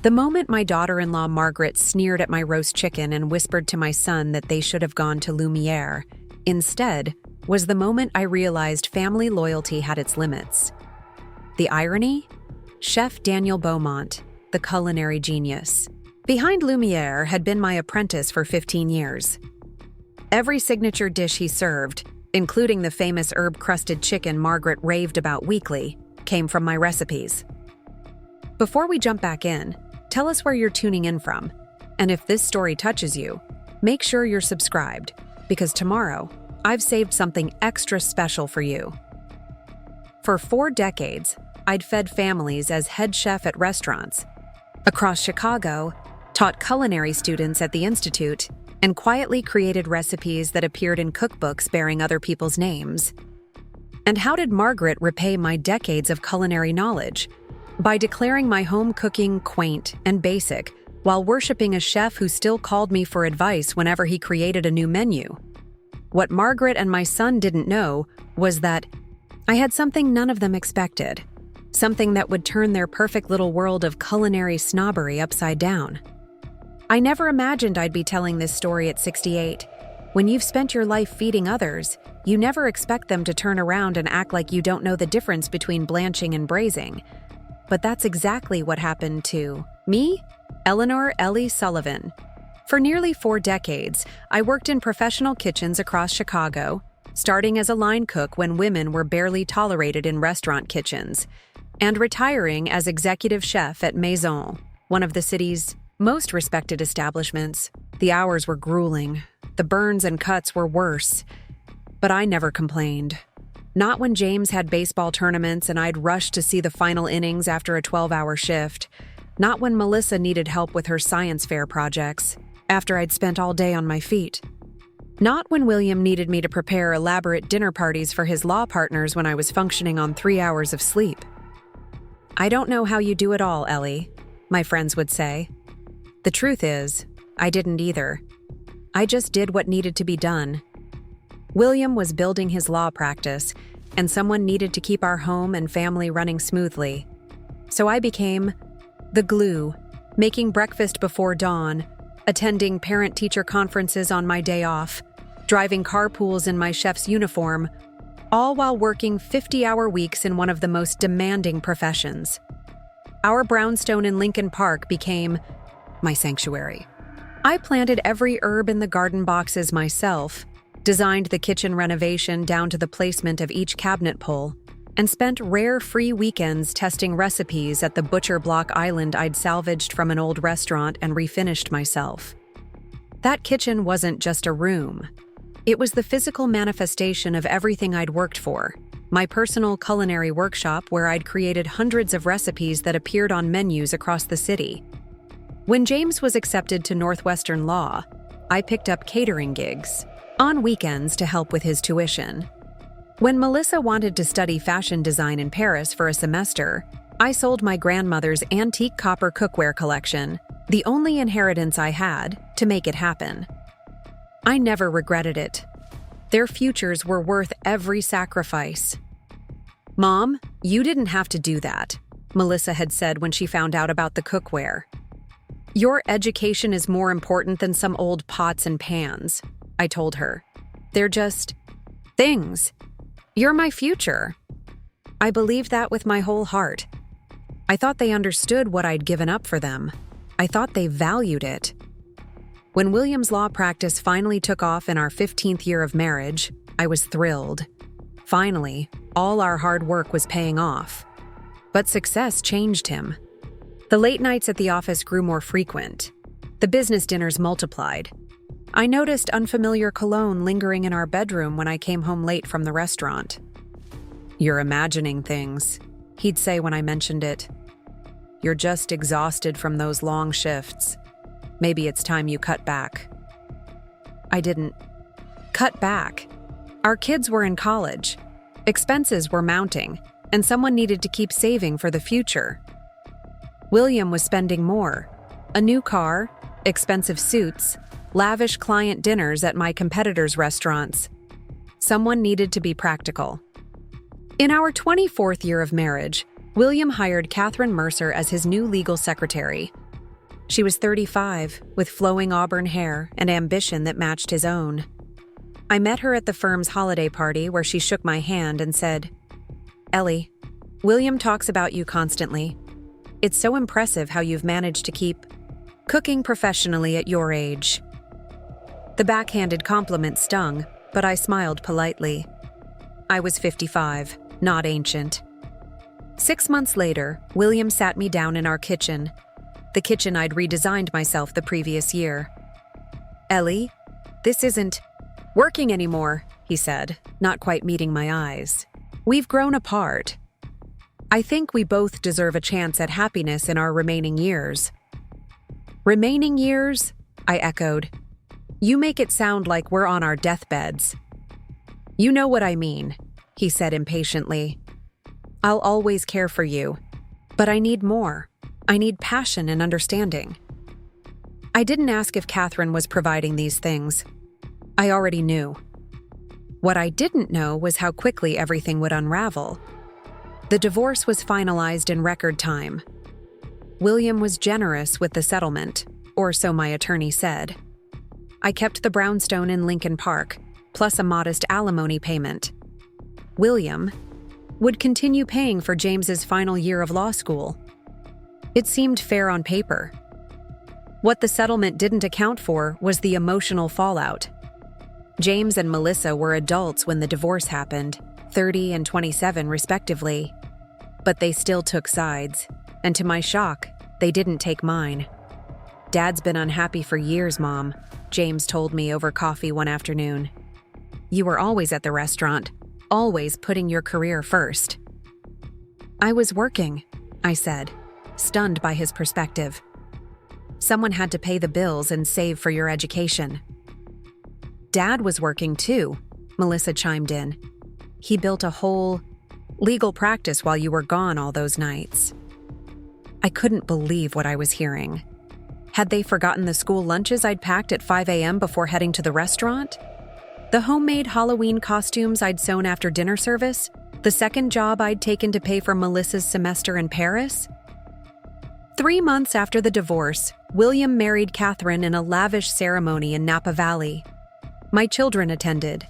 The moment my daughter-in-law Margaret sneered at my roast chicken and whispered to my son that they should have gone to Lumiere instead was the moment I realized family loyalty had its limits. The irony? Chef Daniel Beaumont, the culinary genius behind Lumiere, had been my apprentice for 15 years. Every signature dish he served, including the famous herb-crusted chicken Margaret raved about weekly, came from my recipes. Before we jump back in, tell us where you're tuning in from, and if this story touches you, make sure you're subscribed, because tomorrow, I've saved something extra special for you. For 4 decades, I'd fed families as head chef at restaurants across Chicago, taught culinary students at the Institute, and quietly created recipes that appeared in cookbooks bearing other people's names. And how did Margaret repay my decades of culinary knowledge? By declaring my home cooking quaint and basic, while worshiping a chef who still called me for advice whenever he created a new menu. What Margaret and my son didn't know was that I had something none of them expected, something that would turn their perfect little world of culinary snobbery upside down. I never imagined I'd be telling this story at 68. When you've spent your life feeding others, you never expect them to turn around and act like you don't know the difference between blanching and braising. But that's exactly what happened to me, Eleanor Ellie Sullivan. For nearly 4 decades, I worked in professional kitchens across Chicago, starting as a line cook when women were barely tolerated in restaurant kitchens, and retiring as executive chef at Maison, one of the city's most respected establishments. The hours were grueling. The burns and cuts were worse. But I never complained. Not when James had baseball tournaments and I'd rush to see the final innings after a 12-hour shift. Not when Melissa needed help with her science fair projects, after I'd spent all day on my feet. Not when William needed me to prepare elaborate dinner parties for his law partners when I was functioning on 3 hours of sleep. "I don't know how you do it all, Ellie," my friends would say. The truth is, I didn't either. I just did what needed to be done. William was building his law practice, and someone needed to keep our home and family running smoothly. So I became the glue, making breakfast before dawn, attending parent-teacher conferences on my day off, driving carpools in my chef's uniform, all while working 50-hour weeks in one of the most demanding professions. Our brownstone in Lincoln Park became my sanctuary. I planted every herb in the garden boxes myself, designed the kitchen renovation down to the placement of each cabinet pull, and spent rare free weekends testing recipes at the butcher block island I'd salvaged from an old restaurant and refinished myself. That kitchen wasn't just a room. It was the physical manifestation of everything I'd worked for, my personal culinary workshop where I'd created hundreds of recipes that appeared on menus across the city. When James was accepted to Northwestern Law, I picked up catering gigs on weekends to help with his tuition. When Melissa wanted to study fashion design in Paris for a semester, I sold my grandmother's antique copper cookware collection, the only inheritance I had, to make it happen. I never regretted it. Their futures were worth every sacrifice. "Mom, you didn't have to do that," Melissa had said when she found out about the cookware. "Your education is more important than some old pots and pans," I told her. "They're just things. You're my future." I believed that with my whole heart. I thought they understood what I'd given up for them. I thought they valued it. When William's law practice finally took off in our 15th year of marriage, I was thrilled. Finally, all our hard work was paying off. But success changed him. The late nights at the office grew more frequent. The business dinners multiplied. I noticed unfamiliar cologne lingering in our bedroom when I came home late from the restaurant. "You're imagining things," he'd say when I mentioned it. "You're just exhausted from those long shifts. Maybe it's time you cut back." I didn't cut back. Our kids were in college. Expenses were mounting, and someone needed to keep saving for the future. William was spending more. A new car, expensive suits, lavish client dinners at my competitors' restaurants. Someone needed to be practical. In our 24th year of marriage, William hired Catherine Mercer as his new legal secretary, She was 35, with flowing auburn hair and ambition that matched his own. I met her at the firm's holiday party where she shook my hand and said, "Ellie, William talks about you constantly. It's so impressive how you've managed to keep cooking professionally at your age." The backhanded compliment stung, but I smiled politely. I was 55, not ancient. 6 months later, William sat me down in our kitchen, the kitchen I'd redesigned myself the previous year. "Ellie, this isn't working anymore," he said, not quite meeting my eyes. "We've grown apart. I think we both deserve a chance at happiness in our remaining years." "Remaining years?" I echoed. "You make it sound like we're on our deathbeds." "You know what I mean," he said impatiently. "I'll always care for you, but I need more. I need passion and understanding." I didn't ask if Catherine was providing these things. I already knew. What I didn't know was how quickly everything would unravel. The divorce was finalized in record time. William was generous with the settlement, or so my attorney said. I kept the brownstone in Lincoln Park, plus a modest alimony payment. William would continue paying for James's final year of law school. It seemed fair on paper. What the settlement didn't account for was the emotional fallout. James and Melissa were adults when the divorce happened, 30 and 27 respectively. But they still took sides, and to my shock, they didn't take mine. "Dad's been unhappy for years, Mom," James told me over coffee one afternoon. "You were always at the restaurant, always putting your career first." "I was working," I said, stunned by his perspective. "Someone had to pay the bills and save for your education." "Dad was working too," Melissa chimed in. "He built a whole legal practice while you were gone all those nights." I couldn't believe what I was hearing. Had they forgotten the school lunches I'd packed at 5 a.m. before heading to the restaurant? The homemade Halloween costumes I'd sewn after dinner service? The second job I'd taken to pay for Melissa's semester in Paris? 3 months after the divorce, William married Catherine in a lavish ceremony in Napa Valley. My children attended.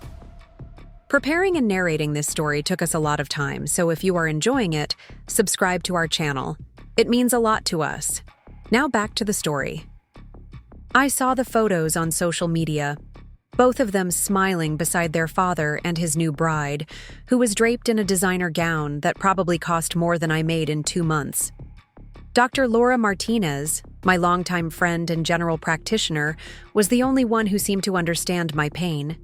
Preparing and narrating this story took us a lot of time, so if you are enjoying it, subscribe to our channel. It means a lot to us. Now back to the story. I saw the photos on social media, both of them smiling beside their father and his new bride, who was draped in a designer gown that probably cost more than I made in 2 months. Dr. Laura Martinez, my longtime friend and general practitioner, was the only one who seemed to understand my pain.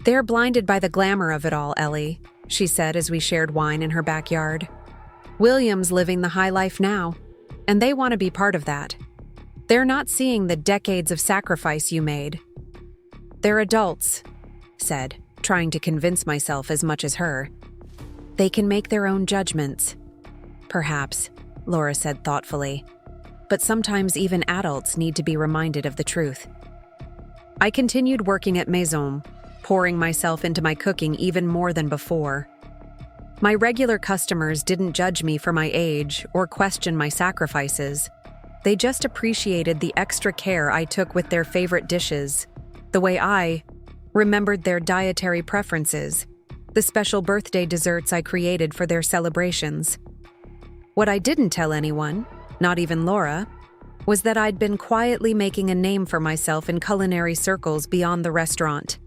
"They're blinded by the glamour of it all, Ellie," she said as we shared wine in her backyard. "William's living the high life now, and they want to be part of that. They're not seeing the decades of sacrifice you made." "They're adults," said, trying to convince myself as much as her. "They can make their own judgments." "Perhaps," Laura said thoughtfully. "But sometimes even adults need to be reminded of the truth." I continued working at Maison, pouring myself into my cooking even more than before. My regular customers didn't judge me for my age or question my sacrifices. They just appreciated the extra care I took with their favorite dishes, the way I remembered their dietary preferences, the special birthday desserts I created for their celebrations. What I didn't tell anyone, not even Laura, was that I'd been quietly making a name for myself in culinary circles beyond the restaurant.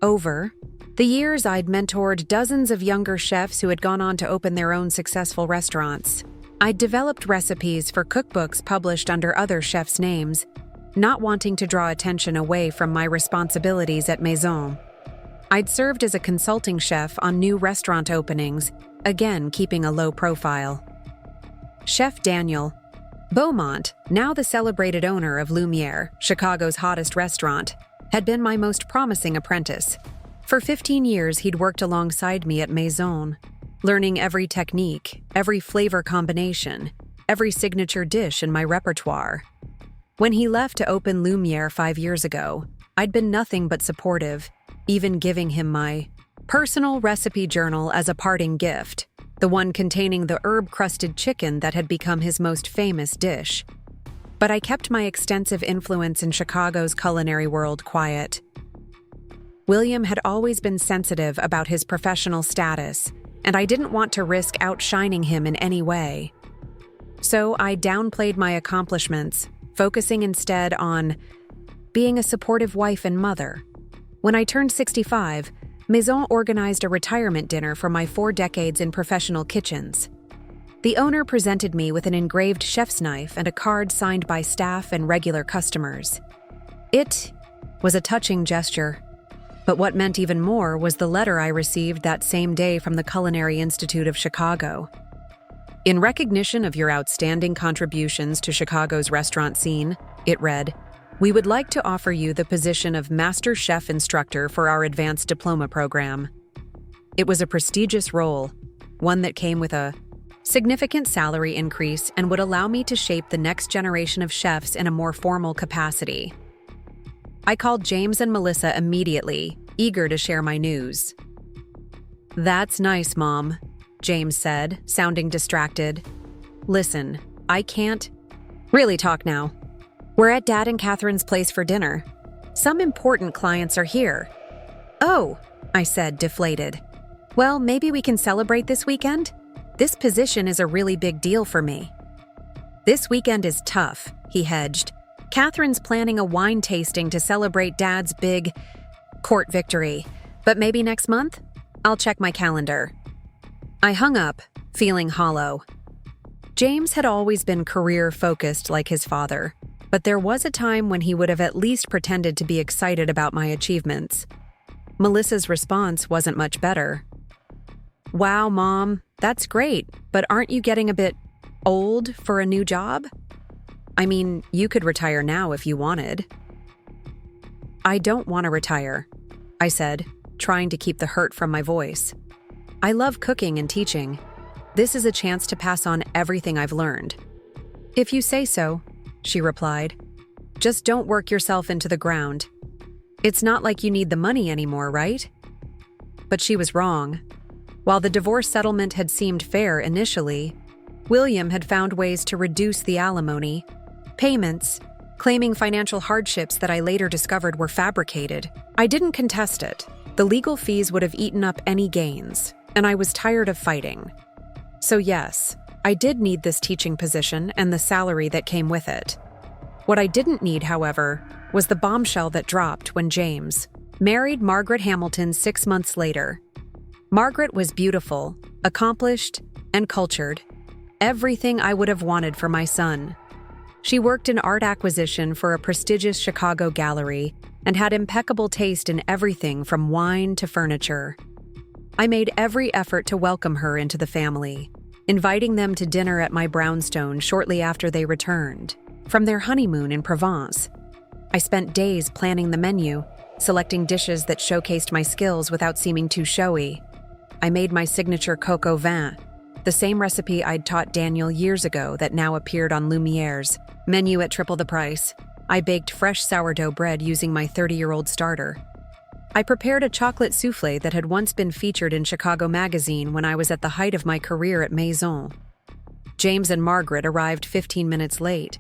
Over the years, I'd mentored dozens of younger chefs who had gone on to open their own successful restaurants. I'd developed recipes for cookbooks published under other chefs' names, not wanting to draw attention away from my responsibilities at Maison. I'd served as a consulting chef on new restaurant openings, again keeping a low profile. Chef Daniel Beaumont, now the celebrated owner of Lumiere, Chicago's hottest restaurant, had been my most promising apprentice. For 15 years, he'd worked alongside me at Maison, learning every technique, every flavor combination, every signature dish in my repertoire. When he left to open Lumiere 5 years ago, I'd been nothing but supportive, even giving him my personal recipe journal as a parting gift, the one containing the herb-crusted chicken that had become his most famous dish. but I kept my extensive influence in Chicago's culinary world quiet. William had always been sensitive about his professional status, and I didn't want to risk outshining him in any way. So I downplayed my accomplishments, focusing instead on being a supportive wife and mother. When I turned 65, Maison organized a retirement dinner for my 4 decades in professional kitchens. The owner presented me with an engraved chef's knife and a card signed by staff and regular customers. It was a touching gesture, but what meant even more was the letter I received that same day from the Culinary Institute of Chicago. In recognition of your outstanding contributions to Chicago's restaurant scene, it read, "We would like to offer you the position of Master Chef Instructor for our Advanced Diploma program." It was a prestigious role, one that came with a significant salary increase and would allow me to shape the next generation of chefs in a more formal capacity. I called James and Melissa immediately, eager to share my news. "That's nice, Mom," James said, sounding distracted. "Listen, I can't really talk now. We're at Dad and Catherine's place for dinner. Some important clients are here." "Oh," I said, deflated. "Well, maybe we can celebrate this weekend? This position is a really big deal for me." "This weekend is tough," he hedged. "Catherine's planning a wine tasting to celebrate Dad's big court victory. But maybe next month? I'll check my calendar." I hung up, feeling hollow. James had always been career-focused like his father, but there was a time when he would have at least pretended to be excited about my achievements. Melissa's response wasn't much better. "Wow, Mom, that's great, but aren't you getting a bit old for a new job? I mean, you could retire now if you wanted." "I don't want to retire," I said, trying to keep the hurt from my voice. "I love cooking and teaching. This is a chance to pass on everything I've learned." "If you say so," she replied. "Just don't work yourself into the ground. It's not like you need the money anymore, right?" But she was wrong. While the divorce settlement had seemed fair initially, William had found ways to reduce the alimony payments, claiming financial hardships that I later discovered were fabricated. I didn't contest it. The legal fees would have eaten up any gains, and I was tired of fighting. So yes, I did need this teaching position and the salary that came with it. What I didn't need, however, was the bombshell that dropped when James married Margaret Hamilton 6 months later. Margaret was beautiful, accomplished, and cultured. Everything I would have wanted for my son. She worked in art acquisition for a prestigious Chicago gallery and had impeccable taste in everything from wine to furniture. I made every effort to welcome her into the family, inviting them to dinner at my brownstone shortly after they returned from their honeymoon in Provence. I spent days planning the menu, selecting dishes that showcased my skills without seeming too showy. I made my signature coq au vin, the same recipe I'd taught Daniel years ago that now appeared on Lumiere's menu at triple the price. I baked fresh sourdough bread using my 30-year-old starter. I prepared a chocolate soufflé that had once been featured in Chicago Magazine when I was at the height of my career at Maison. James and Margaret arrived 15 minutes late.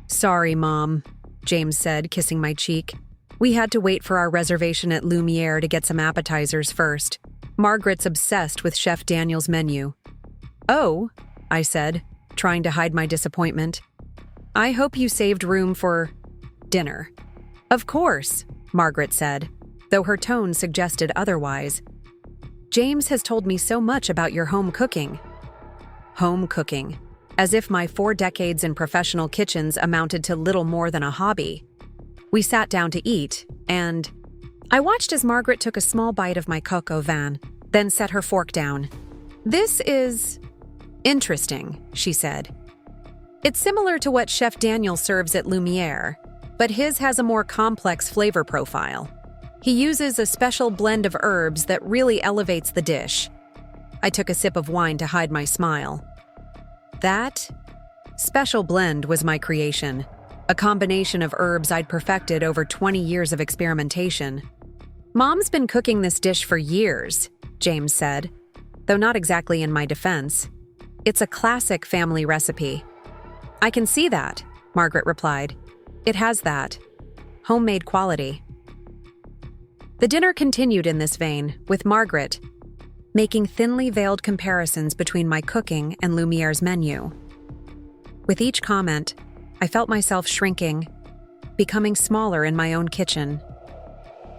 "Sorry, Mom," James said, kissing my cheek. "We had to wait for our reservation at Lumiere to get some appetizers first. Margaret's obsessed with Chef Daniel's menu." "Oh," I said, trying to hide my disappointment. "I hope you saved room for dinner." "Of course," Margaret said, though her tone suggested otherwise. "James has told me so much about your home cooking." Home cooking, as if my 4 decades in professional kitchens amounted to little more than a hobby. We sat down to eat, and I watched as Margaret took a small bite of my coq au vin, then set her fork down. "This is interesting," she said. "It's similar to what Chef Daniel serves at Lumiere, but his has a more complex flavor profile. He uses a special blend of herbs that really elevates the dish." I took a sip of wine to hide my smile. That special blend was my creation, a combination of herbs I'd perfected over 20 years of experimentation. "Mom's been cooking this dish for years," James said, though not exactly in my defense. "It's a classic family recipe." "I can see that," Margaret replied. It has that. Homemade quality. The dinner continued in this vein, with Margaret making thinly veiled comparisons between my cooking and Lumiere's menu. With each comment, I felt myself shrinking, becoming smaller in my own kitchen,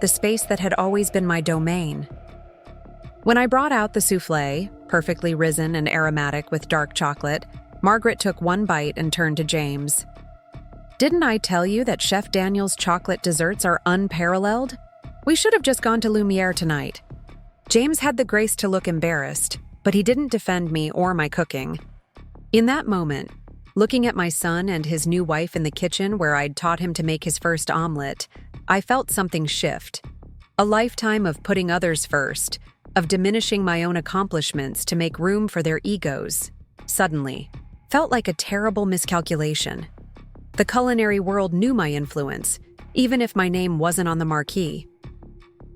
the space that had always been my domain. When I brought out the soufflé, perfectly risen and aromatic with dark chocolate, Margaret took one bite and turned to James. Didn't I tell you that Chef Daniel's chocolate desserts are unparalleled? We should have just gone to Lumiere tonight. James had the grace to look embarrassed, but he didn't defend me or my cooking. In that moment, looking at my son and his new wife in the kitchen where I'd taught him to make his first omelet, I felt something shift. A lifetime of putting others first, of diminishing my own accomplishments to make room for their egos, suddenly felt like a terrible miscalculation. The culinary world knew my influence, even if my name wasn't on the marquee.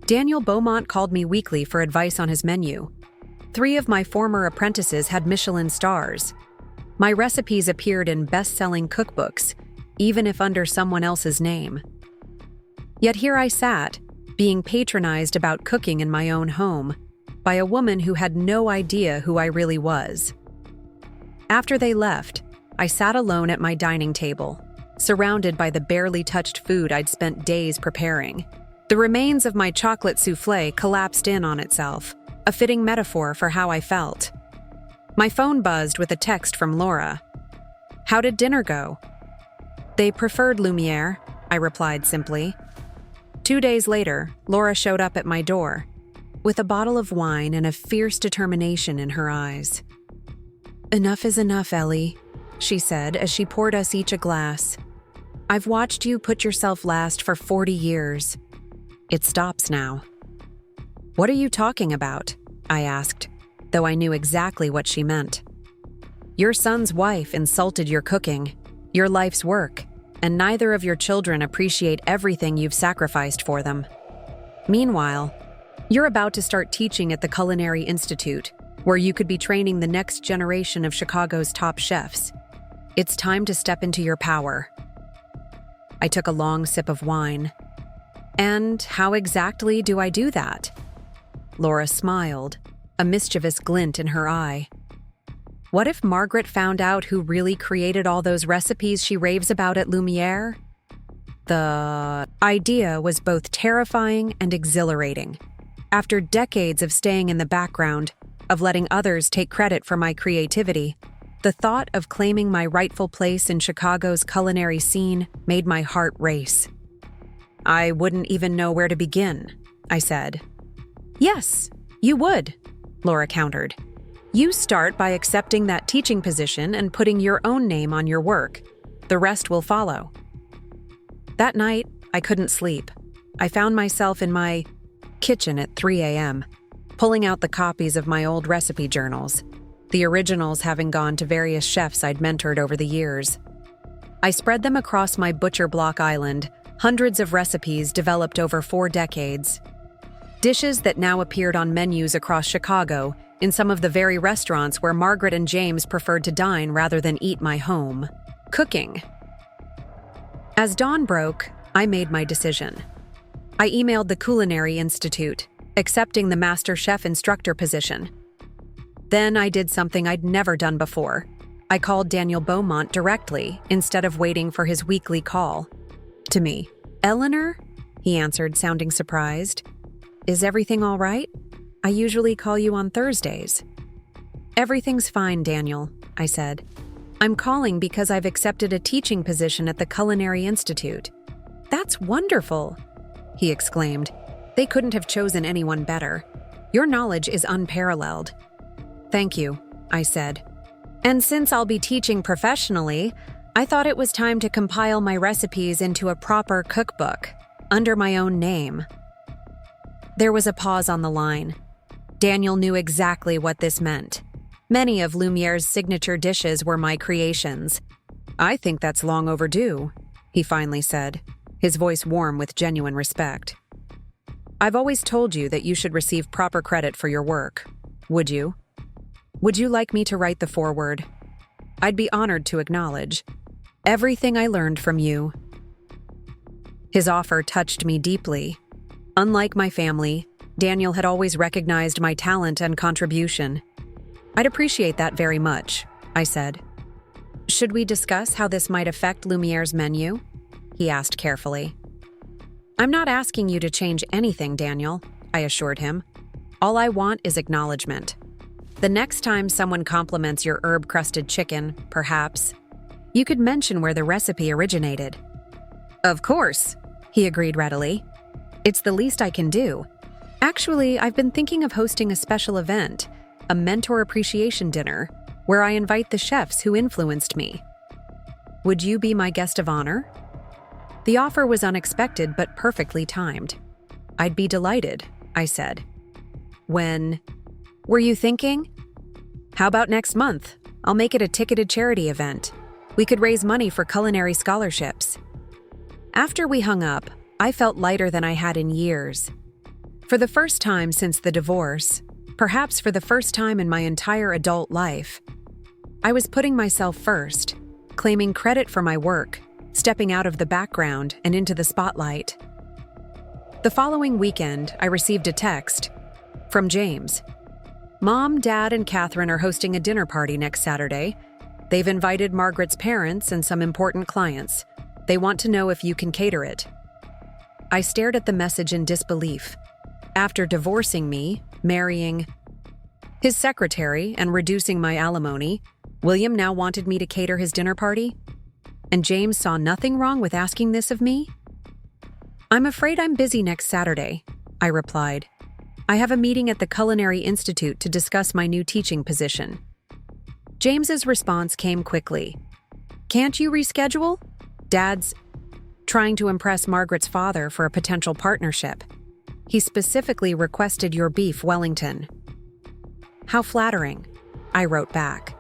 Daniel Beaumont called me weekly for advice on his menu. 3 of my former apprentices had Michelin stars. My recipes appeared in best-selling cookbooks, even if under someone else's name. Yet here I sat, being patronized about cooking in my own home, by a woman who had no idea who I really was. After they left, I sat alone at my dining table, surrounded by the barely touched food I'd spent days preparing. The remains of my chocolate soufflé collapsed in on itself, a fitting metaphor for how I felt. My phone buzzed with a text from Laura. How did dinner go? They preferred Lumiere, I replied simply. 2 days later, Laura showed up at my door, with a bottle of wine and a fierce determination in her eyes. Enough is enough, Ellie, she said as she poured us each a glass. I've watched you put yourself last for 40 years. It stops now. What are you talking about? I asked, though I knew exactly what she meant. Your son's wife insulted your cooking, your life's work, and neither of your children appreciate everything you've sacrificed for them. Meanwhile, you're about to start teaching at the Culinary Institute, where you could be training the next generation of Chicago's top chefs. It's time to step into your power. I took a long sip of wine. And how exactly do I do that? Laura smiled, a mischievous glint in her eye. What if Margaret found out who really created all those recipes she raves about at Lumiere? The idea was both terrifying and exhilarating. After decades of staying in the background, of letting others take credit for my creativity, the thought of claiming my rightful place in Chicago's culinary scene made my heart race. I wouldn't even know where to begin, I said. Yes, you would, Laura countered. You start by accepting that teaching position and putting your own name on your work. The rest will follow. That night, I couldn't sleep. I found myself in my kitchen at 3 a.m., pulling out the copies of my old recipe journals, the originals having gone to various chefs I'd mentored over the years. I spread them across my butcher block island, hundreds of recipes developed over 4 decades. Dishes that now appeared on menus across Chicago, in some of the very restaurants where Margaret and James preferred to dine rather than eat my home. Cooking. As dawn broke, I made my decision. I emailed the Culinary Institute, accepting the Master Chef instructor position. Then I did something I'd never done before. I called Daniel Beaumont directly, instead of waiting for his weekly call. To me. Eleanor? He answered, sounding surprised. Is everything all right? I usually call you on Thursdays. Everything's fine, Daniel, I said. I'm calling because I've accepted a teaching position at the Culinary Institute. That's wonderful, he exclaimed. They couldn't have chosen anyone better. Your knowledge is unparalleled. Thank you, I said. And since I'll be teaching professionally, I thought it was time to compile my recipes into a proper cookbook, under my own name. There was a pause on the line. Daniel knew exactly what this meant. Many of Lumiere's signature dishes were my creations. I think that's long overdue, he finally said, his voice warm with genuine respect. I've always told you that you should receive proper credit for your work. Would you? Would you like me to write the foreword? I'd be honored to acknowledge. Everything I learned from you." His offer touched me deeply. Unlike my family, Daniel had always recognized my talent and contribution. "I'd appreciate that very much," I said. "Should we discuss how this might affect Lumiere's menu?" he asked carefully. "I'm not asking you to change anything, Daniel," I assured him. "All I want is acknowledgement. The next time someone compliments your herb-crusted chicken, perhaps, you could mention where the recipe originated." "Of course," he agreed readily. "It's the least I can do. Actually, I've been thinking of hosting a special event, a mentor appreciation dinner, where I invite the chefs who influenced me. Would you be my guest of honor?" The offer was unexpected but perfectly timed. "I'd be delighted," I said. "When were you thinking?" "How about next month? I'll make it a ticketed charity event. We could raise money for culinary scholarships." After we hung up, I felt lighter than I had in years. For the first time since the divorce, perhaps for the first time in my entire adult life, I was putting myself first, claiming credit for my work, stepping out of the background and into the spotlight. The following weekend, I received a text from James. "Mom, Dad, and Catherine are hosting a dinner party next Saturday. They've invited Margaret's parents and some important clients. They want to know if you can cater it." I stared at the message in disbelief. After divorcing me, marrying his secretary, and reducing my alimony, William now wanted me to cater his dinner party? And James saw nothing wrong with asking this of me? "I'm afraid I'm busy next Saturday," I replied. "I have a meeting at the Culinary Institute to discuss my new teaching position." James's response came quickly. "Can't you reschedule? Dad's trying to impress Margaret's father for a potential partnership. He specifically requested your beef Wellington." "How flattering," I wrote back.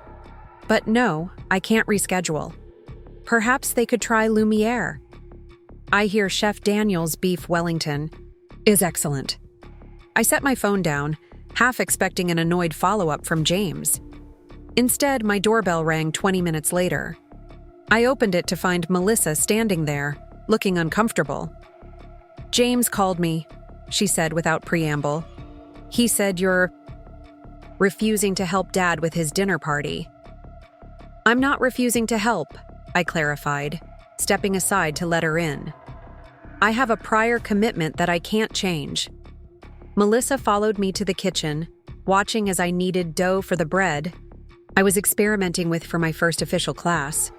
"But no, I can't reschedule. Perhaps they could try Lumiere. I hear Chef Daniel's beef Wellington is excellent." I set my phone down, half expecting an annoyed follow-up from James. Instead, my doorbell rang 20 minutes later. I opened it to find Melissa standing there, looking uncomfortable. "James called me," she said without preamble. "He said you're refusing to help Dad with his dinner party." "I'm not refusing to help," I clarified, stepping aside to let her in. "I have a prior commitment that I can't change." Melissa followed me to the kitchen, watching as I kneaded dough for the bread I was experimenting with for my first official class.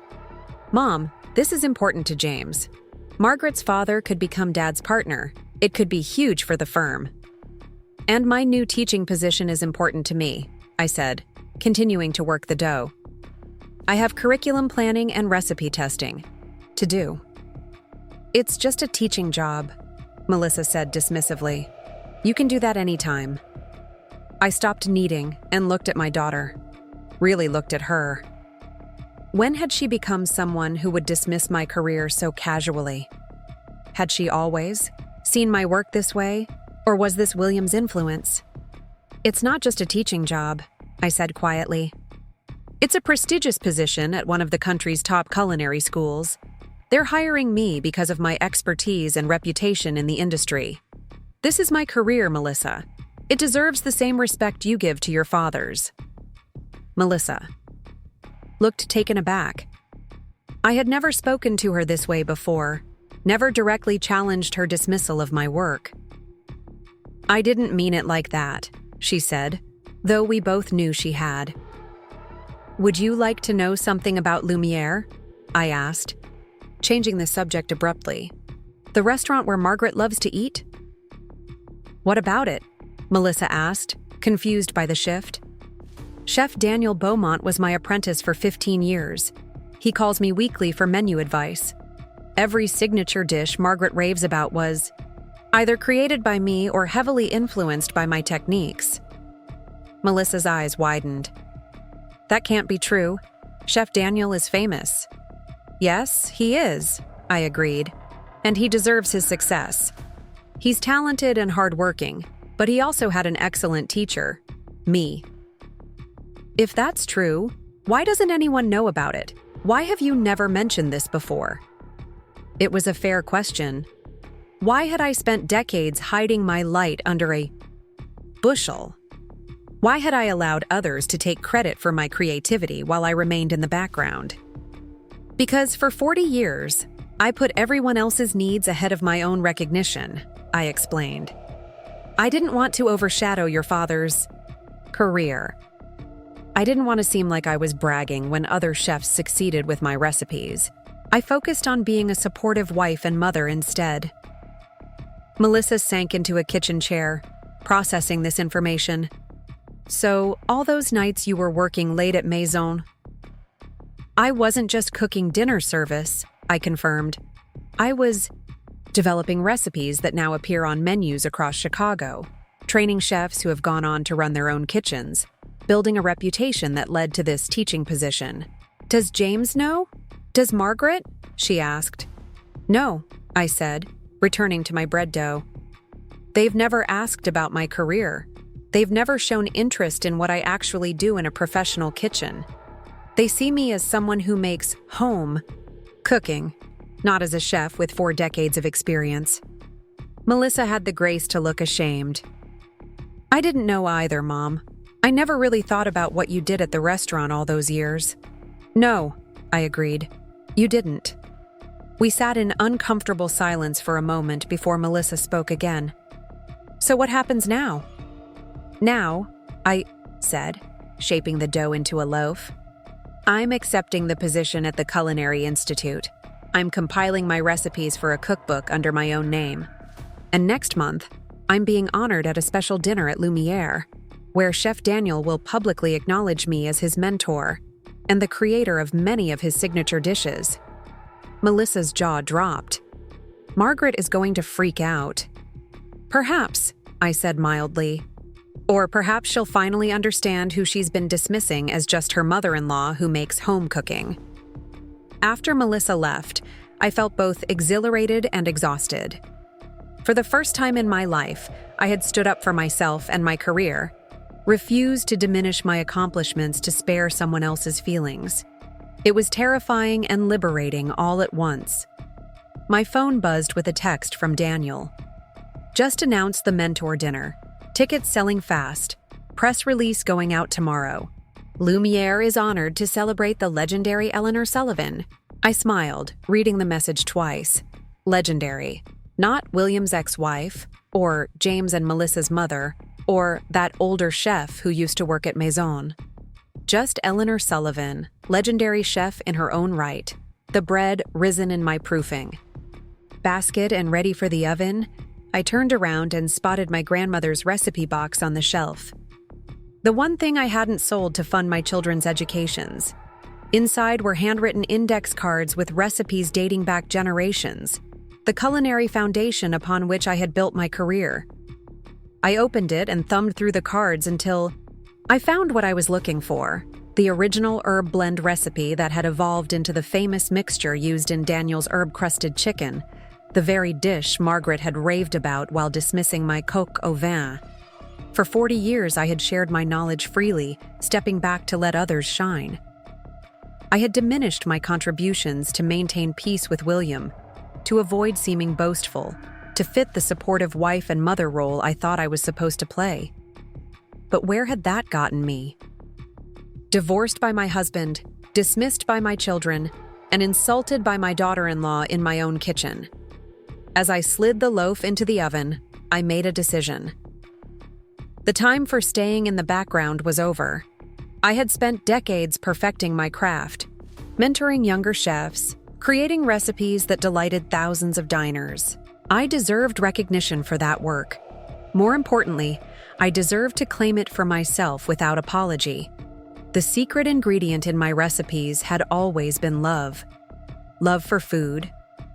"Mom, this is important to James. Margaret's father could become Dad's partner. It could be huge for the firm. And my new teaching position is important to me," I said, continuing to work the dough. "I have curriculum planning and recipe testing to do." "It's just a teaching job," Melissa said dismissively. "You can do that anytime." I stopped kneading and looked at my daughter. Really looked at her. When had she become someone who would dismiss my career so casually? Had she always seen my work this way, or was this William's influence? "It's not just a teaching job," I said quietly. "It's a prestigious position at one of the country's top culinary schools. They're hiring me because of my expertise and reputation in the industry. This is my career, Melissa. It deserves the same respect you give to your father's." Melissa looked taken aback. I had never spoken to her this way before, never directly challenged her dismissal of my work. "I didn't mean it like that," she said, though we both knew she had. "Would you like to know something about Lumiere?" I asked, changing the subject abruptly. "The restaurant where Margaret loves to eat?" "What about it?" Melissa asked, confused by the shift. "Chef Daniel Beaumont was my apprentice for 15 years. He calls me weekly for menu advice. Every signature dish Margaret raves about was either created by me or heavily influenced by my techniques." Melissa's eyes widened. "That can't be true. Chef Daniel is famous." "Yes, he is," I agreed, "and he deserves his success. He's talented and hardworking, but he also had an excellent teacher, me." "If that's true, why doesn't anyone know about it?" Why have you never mentioned this before? It was a fair question. Why had I spent decades hiding my light under a bushel? Why had I allowed others to take credit for my creativity while I remained in the background? Because for 40 years, I put everyone else's needs ahead of my own recognition, I explained. I didn't want to overshadow your father's career. I didn't want to seem like I was bragging when other chefs succeeded with my recipes. I focused on being a supportive wife and mother instead. Melissa sank into a kitchen chair, processing this information. So, all those nights you were working late at Maison? I wasn't just cooking dinner service, I confirmed. I was developing recipes that now appear on menus across Chicago, training chefs who have gone on to run their own kitchens, building a reputation that led to this teaching position. Does James know? Does Margaret? She asked. No, I said, returning to my bread dough. They've never asked about my career. They've never shown interest in what I actually do in a professional kitchen. They see me as someone who makes home cooking, not as a chef with 4 decades of experience. Melissa had the grace to look ashamed. I didn't know either, Mom. I never really thought about what you did at the restaurant all those years. No, I agreed. You didn't. We sat in uncomfortable silence for a moment before Melissa spoke again. So what happens now? Now, I said, shaping the dough into a loaf. I'm accepting the position at the Culinary Institute. I'm compiling my recipes for a cookbook under my own name. And next month, I'm being honored at a special dinner at Lumiere, where Chef Daniel will publicly acknowledge me as his mentor and the creator of many of his signature dishes. Melissa's jaw dropped. Margaret is going to freak out. Perhaps, I said mildly. Or perhaps she'll finally understand who she's been dismissing as just her mother-in-law who makes home cooking. After Melissa left, I felt both exhilarated and exhausted. For the first time in my life, I had stood up for myself and my career, refused to diminish my accomplishments to spare someone else's feelings. It was terrifying and liberating all at once. My phone buzzed with a text from Daniel. Just announced the mentor dinner. Tickets selling fast. Press release going out tomorrow. Lumiere is honored to celebrate the legendary Eleanor Sullivan. I smiled, reading the message twice. Legendary. Not William's ex-wife, or James and Melissa's mother, or that older chef who used to work at Maison. Just Eleanor Sullivan, legendary chef in her own right. The bread risen in my proofing. Basket and ready for the oven, I turned around and spotted my grandmother's recipe box on the shelf. The one thing I hadn't sold to fund my children's educations. Inside were handwritten index cards with recipes dating back generations, the culinary foundation upon which I had built my career. I opened it and thumbed through the cards until I found what I was looking for, the original herb blend recipe that had evolved into the famous mixture used in Daniel's herb-crusted chicken, the very dish Margaret had raved about while dismissing my coq au vin. For 40 years, I had shared my knowledge freely, stepping back to let others shine. I had diminished my contributions to maintain peace with William, to avoid seeming boastful, to fit the supportive wife and mother role I thought I was supposed to play. But where had that gotten me? Divorced by my husband, dismissed by my children, and insulted by my daughter-in-law in my own kitchen. As I slid the loaf into the oven, I made a decision. The time for staying in the background was over. I had spent decades perfecting my craft, mentoring younger chefs, creating recipes that delighted thousands of diners. I deserved recognition for that work. More importantly, I deserved to claim it for myself without apology. The secret ingredient in my recipes had always been love. Love for food,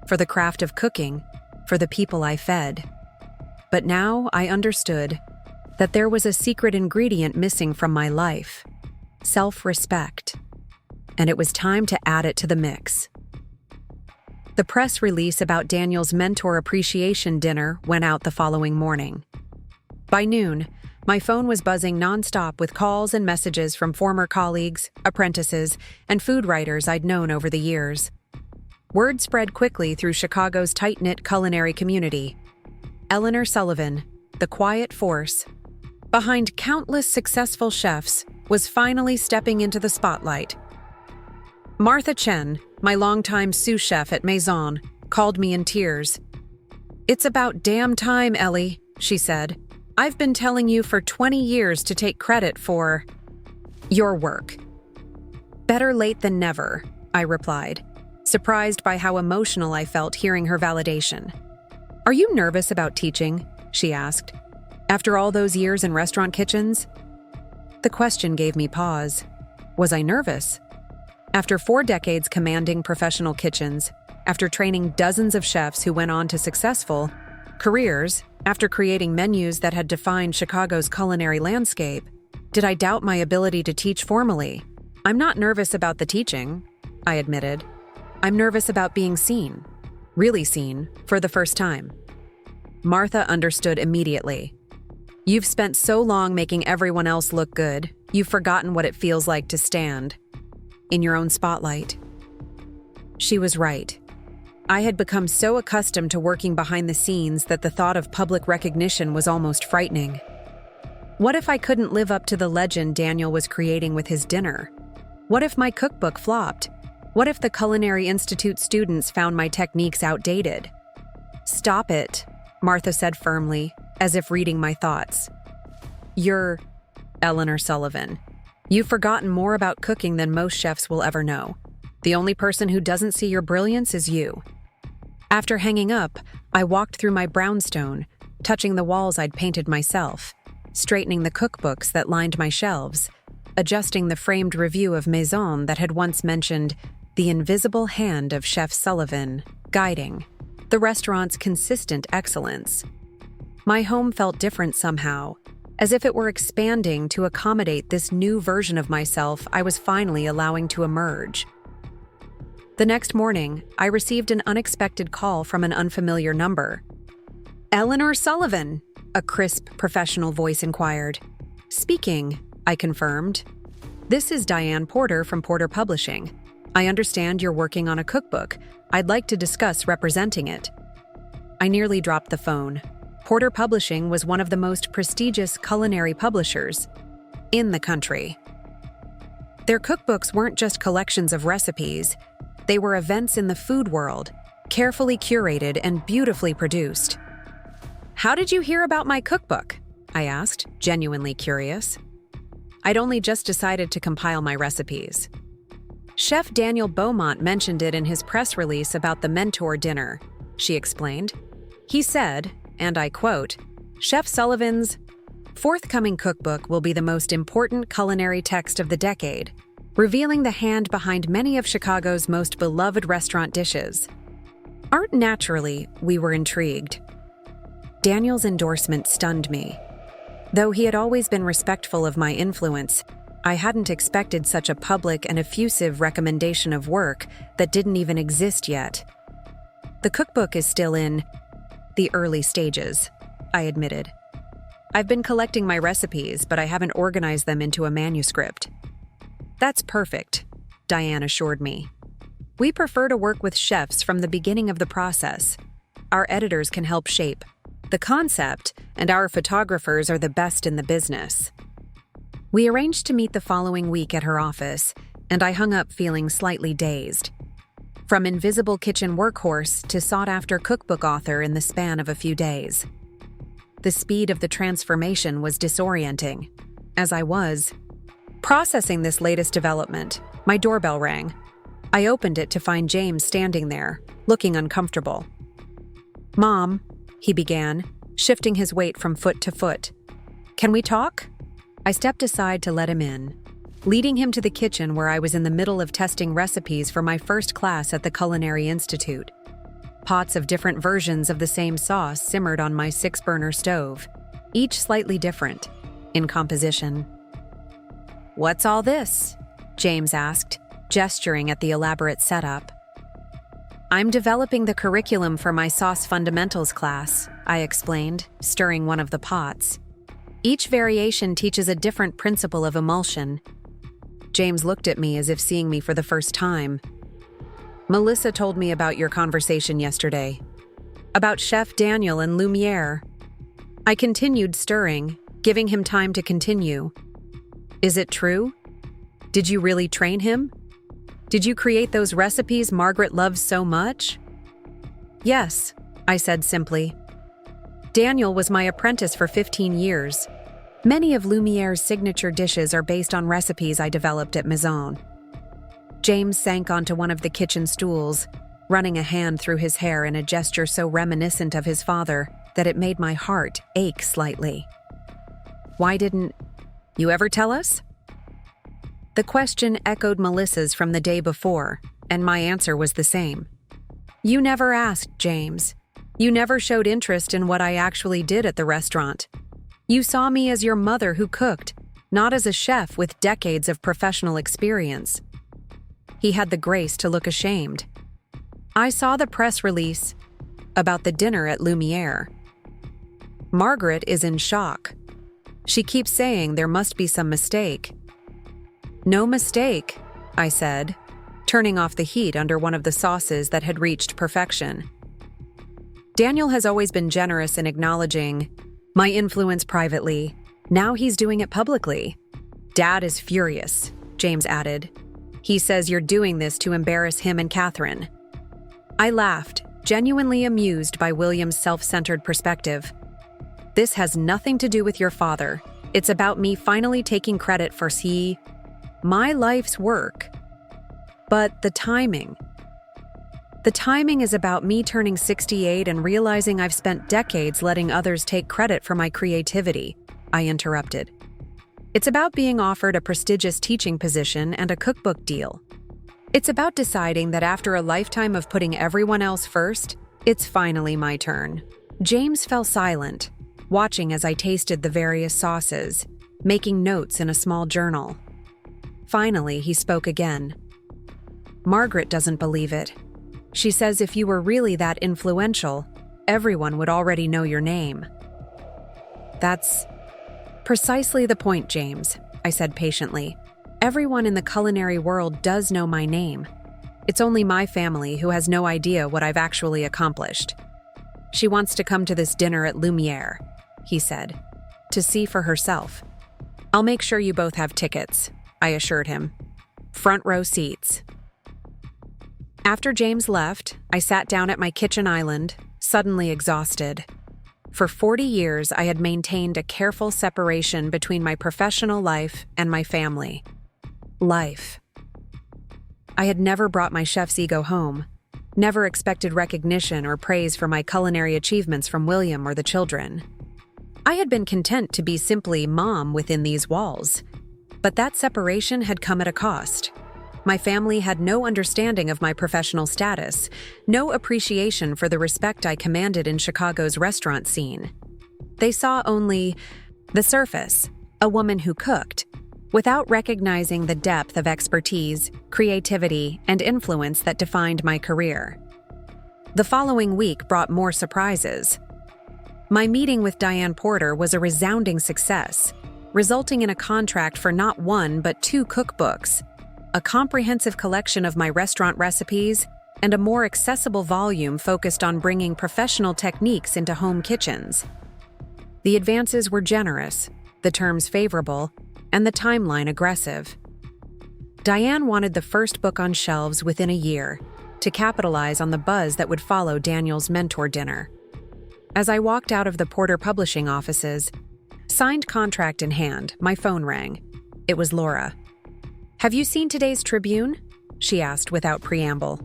for the craft of cooking, for the people I fed. But now I understood that there was a secret ingredient missing from my life: self-respect. And it was time to add it to the mix. The press release about Daniel's mentor appreciation dinner went out the following morning. By noon, My phone was buzzing nonstop with calls and messages from former colleagues, apprentices, and food writers I'd known over the years. Word spread quickly through Chicago's tight-knit culinary community. Eleanor Sullivan, the quiet force behind countless successful chefs, was finally stepping into the spotlight. Martha Chen, my longtime sous chef at Maison, called me in tears. "It's about damn time, Ellie," she said. "I've been telling you for 20 years to take credit for your work." "Better late than never," I replied, surprised by how emotional I felt hearing her validation. "Are you nervous about teaching?" she asked. "After all those years in restaurant kitchens?" The question gave me pause. Was I nervous? After 4 decades commanding professional kitchens, after training dozens of chefs who went on to successful careers, after creating menus that had defined Chicago's culinary landscape, did I doubt my ability to teach formally? "I'm not nervous about the teaching," I admitted. "I'm nervous about being seen, really seen, for the first time." Martha understood immediately. "You've spent so long making everyone else look good, you've forgotten what it feels like to stand in your own spotlight." She was right. I had become so accustomed to working behind the scenes that the thought of public recognition was almost frightening. What if I couldn't live up to the legend Daniel was creating with his dinner? What if my cookbook flopped? What if the Culinary Institute students found my techniques outdated? "Stop it," Martha said firmly, as if reading my thoughts. "You're Eleanor Sullivan. You've forgotten more about cooking than most chefs will ever know. The only person who doesn't see your brilliance is you." After hanging up, I walked through my brownstone, touching the walls I'd painted myself, straightening the cookbooks that lined my shelves, adjusting the framed review of Maison that had once mentioned the invisible hand of Chef Sullivan, guiding the restaurant's consistent excellence. My home felt different somehow, as if it were expanding to accommodate this new version of myself I was finally allowing to emerge. The next morning, I received an unexpected call from an unfamiliar number. "Eleanor Sullivan," a crisp, professional voice inquired. "Speaking," I confirmed. "This is Diane Porter from Porter Publishing. I understand you're working on a cookbook. I'd like to discuss representing it." I nearly dropped the phone. Porter Publishing was one of the most prestigious culinary publishers in the country. Their cookbooks weren't just collections of recipes. They were events in the food world, carefully curated and beautifully produced. "How did you hear about my cookbook?" I asked, genuinely curious. I'd only just decided to compile my recipes. "Chef Daniel Beaumont mentioned it in his press release about the mentor dinner," she explained. "He said, and I quote, 'Chef Sullivan's forthcoming cookbook will be the most important culinary text of the decade, revealing the hand behind many of Chicago's most beloved restaurant dishes.'" Naturally, we were intrigued. Daniel's endorsement stunned me. Though he had always been respectful of my influence, I hadn't expected such a public and effusive recommendation of work that didn't even exist yet. "The cookbook is still in the early stages," I admitted. "I've been collecting my recipes, but I haven't organized them into a manuscript." "That's perfect," Diane assured me. "We prefer to work with chefs from the beginning of the process. Our editors can help shape the concept, and our photographers are the best in the business." We arranged to meet the following week at her office, and I hung up feeling slightly dazed. From invisible kitchen workhorse to sought-after cookbook author in the span of a few days. The speed of the transformation was disorienting. As I was processing this latest development, my doorbell rang. I opened it to find James standing there, looking uncomfortable. "Mom," he began, shifting his weight from foot to foot. "Can we talk?" I stepped aside to let him in, leading him to the kitchen where I was in the middle of testing recipes for my first class at the Culinary Institute. Pots of different versions of the same sauce simmered on my 6-burner stove, each slightly different in composition. "What's all this?" James asked, gesturing at the elaborate setup. "I'm developing the curriculum for my sauce fundamentals class," I explained, stirring one of the pots. Each variation teaches a different principle of emulsion. James looked at me as if seeing me for the first time. Melissa told me about your conversation yesterday. About Chef Daniel and Lumiere. I continued stirring, giving him time to continue. Is it true? Did you really train him? Did you create those recipes Margaret loves so much? Yes, I said simply. Daniel was my apprentice for 15 years. Many of Lumiere's signature dishes are based on recipes I developed at Maison. James sank onto one of the kitchen stools, running a hand through his hair in a gesture so reminiscent of his father that it made my heart ache slightly. Why didn't you ever tell us? The question echoed Melissa's from the day before, and my answer was the same. You never asked, James. You never showed interest in what I actually did at the restaurant. You saw me as your mother who cooked, not as a chef with decades of professional experience. He had the grace to look ashamed. I saw the press release about the dinner at Lumiere. Margaret is in shock. She keeps saying there must be some mistake. No mistake, I said, turning off the heat under one of the sauces that had reached perfection. Daniel has always been generous in acknowledging my influence privately. Now he's doing it publicly. Dad is furious, James added. He says you're doing this to embarrass him and Catherine. I laughed, genuinely amused by William's self-centered perspective. This has nothing to do with your father. It's about me finally taking credit for my life's work. But the timing. The timing is about me turning 68 and realizing I've spent decades letting others take credit for my creativity, I interrupted. It's about being offered a prestigious teaching position and a cookbook deal. It's about deciding that after a lifetime of putting everyone else first, it's finally my turn. James fell silent, watching as I tasted the various sauces, making notes in a small journal. Finally, he spoke again. Margaret doesn't believe it. She says if you were really that influential, everyone would already know your name. That's precisely the point, James, I said patiently. Everyone in the culinary world does know my name. It's only my family who has no idea what I've actually accomplished. She wants to come to this dinner at Lumiere, he said, to see for herself. I'll make sure you both have tickets, I assured him. Front row seats. After James left, I sat down at my kitchen island, suddenly exhausted. For 40 years, I had maintained a careful separation between my professional life and my family. Life. I had never brought my chef's ego home, never expected recognition or praise for my culinary achievements from William or the children. I had been content to be simply mom within these walls, but that separation had come at a cost. My family had no understanding of my professional status, no appreciation for the respect I commanded in Chicago's restaurant scene. They saw only the surface, a woman who cooked, without recognizing the depth of expertise, creativity, and influence that defined my career. The following week brought more surprises. My meeting with Diane Porter was a resounding success, resulting in a contract for not one but 2 cookbooks, a comprehensive collection of my restaurant recipes, and a more accessible volume focused on bringing professional techniques into home kitchens. The advances were generous, the terms favorable, and the timeline aggressive. Diane wanted the first book on shelves within a year, to capitalize on the buzz that would follow Daniel's mentor dinner. As I walked out of the Porter Publishing offices, signed contract in hand, my phone rang. It was Laura. "Have you seen today's Tribune?" she asked without preamble.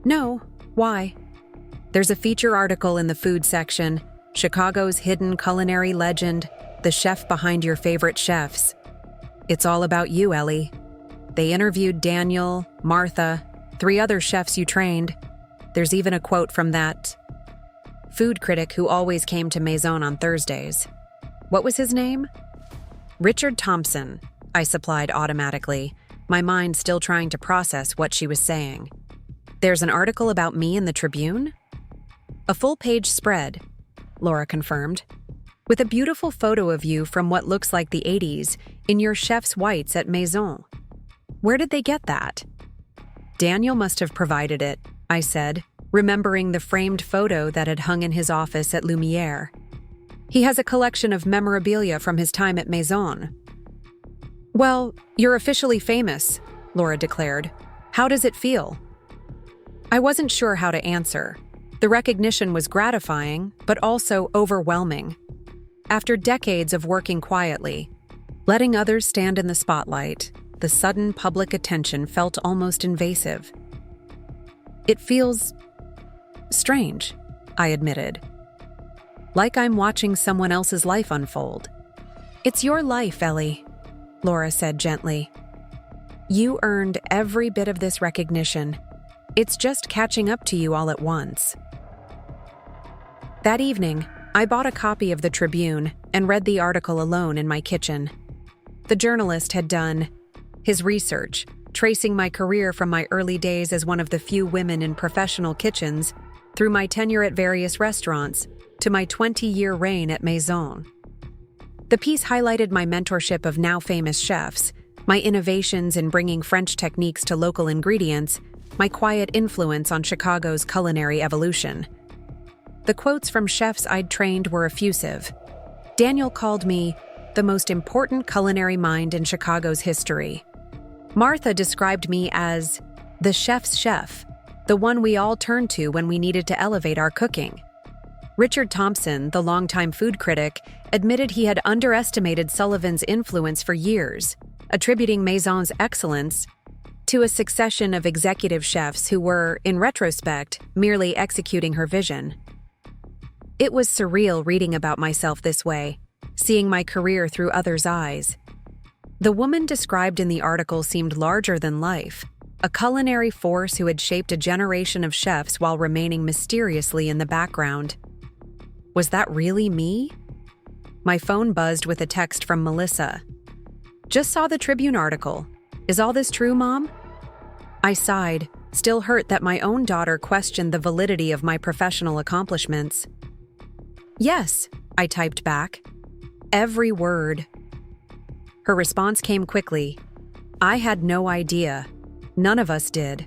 "No. Why?" "There's a feature article in the food section, Chicago's hidden culinary legend, the chef behind your favorite chefs. It's all about you, Ellie. They interviewed Daniel, Martha, 3 other chefs you trained. There's even a quote from that food critic who always came to Maison on Thursdays. What was his name?" "Richard Thompson," I supplied automatically, my mind still trying to process what she was saying. "There's an article about me in the Tribune?" "A full-page spread," Laura confirmed. with a beautiful photo of you from what looks like the 80s in your chef's whites at Maison. Where did they get that? Daniel must have provided it, I said, remembering the framed photo that had hung in his office at Lumiere. He has a collection of memorabilia from his time at Maison. Well, you're officially famous, Laura declared. How does it feel? I wasn't sure how to answer. The recognition was gratifying, but also overwhelming. After decades of working quietly, letting others stand in the spotlight, the sudden public attention felt almost invasive. It feels strange, I admitted. Like I'm watching someone else's life unfold. It's your life, Ellie, Laura said gently. You earned every bit of this recognition. It's just catching up to you all at once. That evening, I bought a copy of the Tribune and read the article alone in my kitchen. The journalist had done his research, tracing my career from my early days as one of the few women in professional kitchens through my tenure at various restaurants to my 20-year reign at Maison. The piece highlighted my mentorship of now-famous chefs, my innovations in bringing French techniques to local ingredients, my quiet influence on Chicago's culinary evolution. The quotes from chefs I'd trained were effusive. Daniel called me the most important culinary mind in Chicago's history. Martha described me as the chef's chef, the one we all turned to when we needed to elevate our cooking. Richard Thompson, the longtime food critic, admitted he had underestimated Sullivan's influence for years, attributing Maison's excellence to a succession of executive chefs who were, in retrospect, merely executing her vision. It was surreal reading about myself this way, seeing my career through others' eyes. The woman described in the article seemed larger than life, a culinary force who had shaped a generation of chefs while remaining mysteriously in the background. Was that really me? My phone buzzed with a text from Melissa. Just saw the Tribune article. Is all this true, Mom? I sighed, still hurt that my own daughter questioned the validity of my professional accomplishments. Yes, I typed back. Every word. Her response came quickly. I had no idea. None of us did.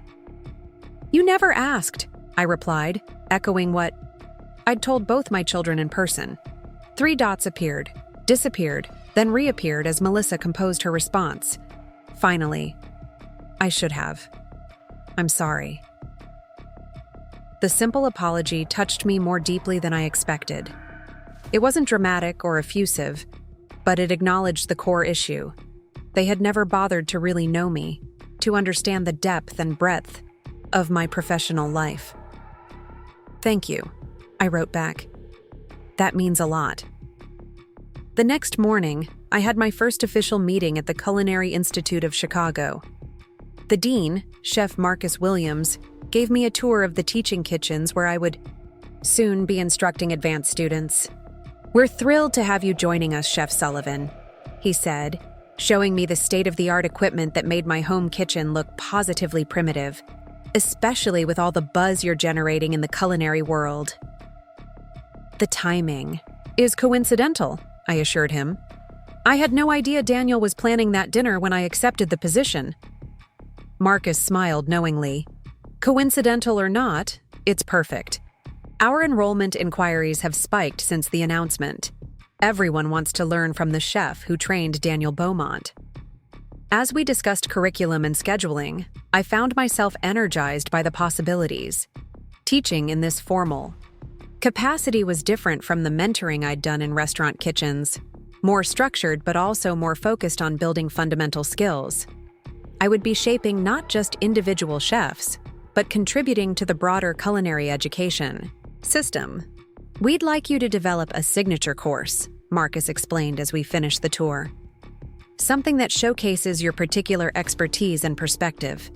You never asked, I replied, echoing what I'd told both my children in person. 3 dots appeared, disappeared, then reappeared as Melissa composed her response. Finally, I should have. I'm sorry. The simple apology touched me more deeply than I expected. It wasn't dramatic or effusive, but it acknowledged the core issue. They had never bothered to really know me, to understand the depth and breadth of my professional life. Thank you, I wrote back. That means a lot. The next morning, I had my first official meeting at the Culinary Institute of Chicago. The dean, Chef Marcus Williams, gave me a tour of the teaching kitchens where I would soon be instructing advanced students. We're thrilled to have you joining us, Chef Sullivan, he said, showing me the state-of-the-art equipment that made my home kitchen look positively primitive, especially with all the buzz you're generating in the culinary world. The timing is coincidental, I assured him. I had no idea Daniel was planning that dinner when I accepted the position. Marcus smiled knowingly. Coincidental or not, it's perfect. Our enrollment inquiries have spiked since the announcement. Everyone wants to learn from the chef who trained Daniel Beaumont. As we discussed curriculum and scheduling, I found myself energized by the possibilities. Teaching in this formal capacity was different from the mentoring I'd done in restaurant kitchens, more structured but also more focused on building fundamental skills. I would be shaping not just individual chefs, but contributing to the broader culinary education system. We'd like you to develop a signature course, Marcus explained as we finished the tour. Something that showcases your particular expertise and perspective.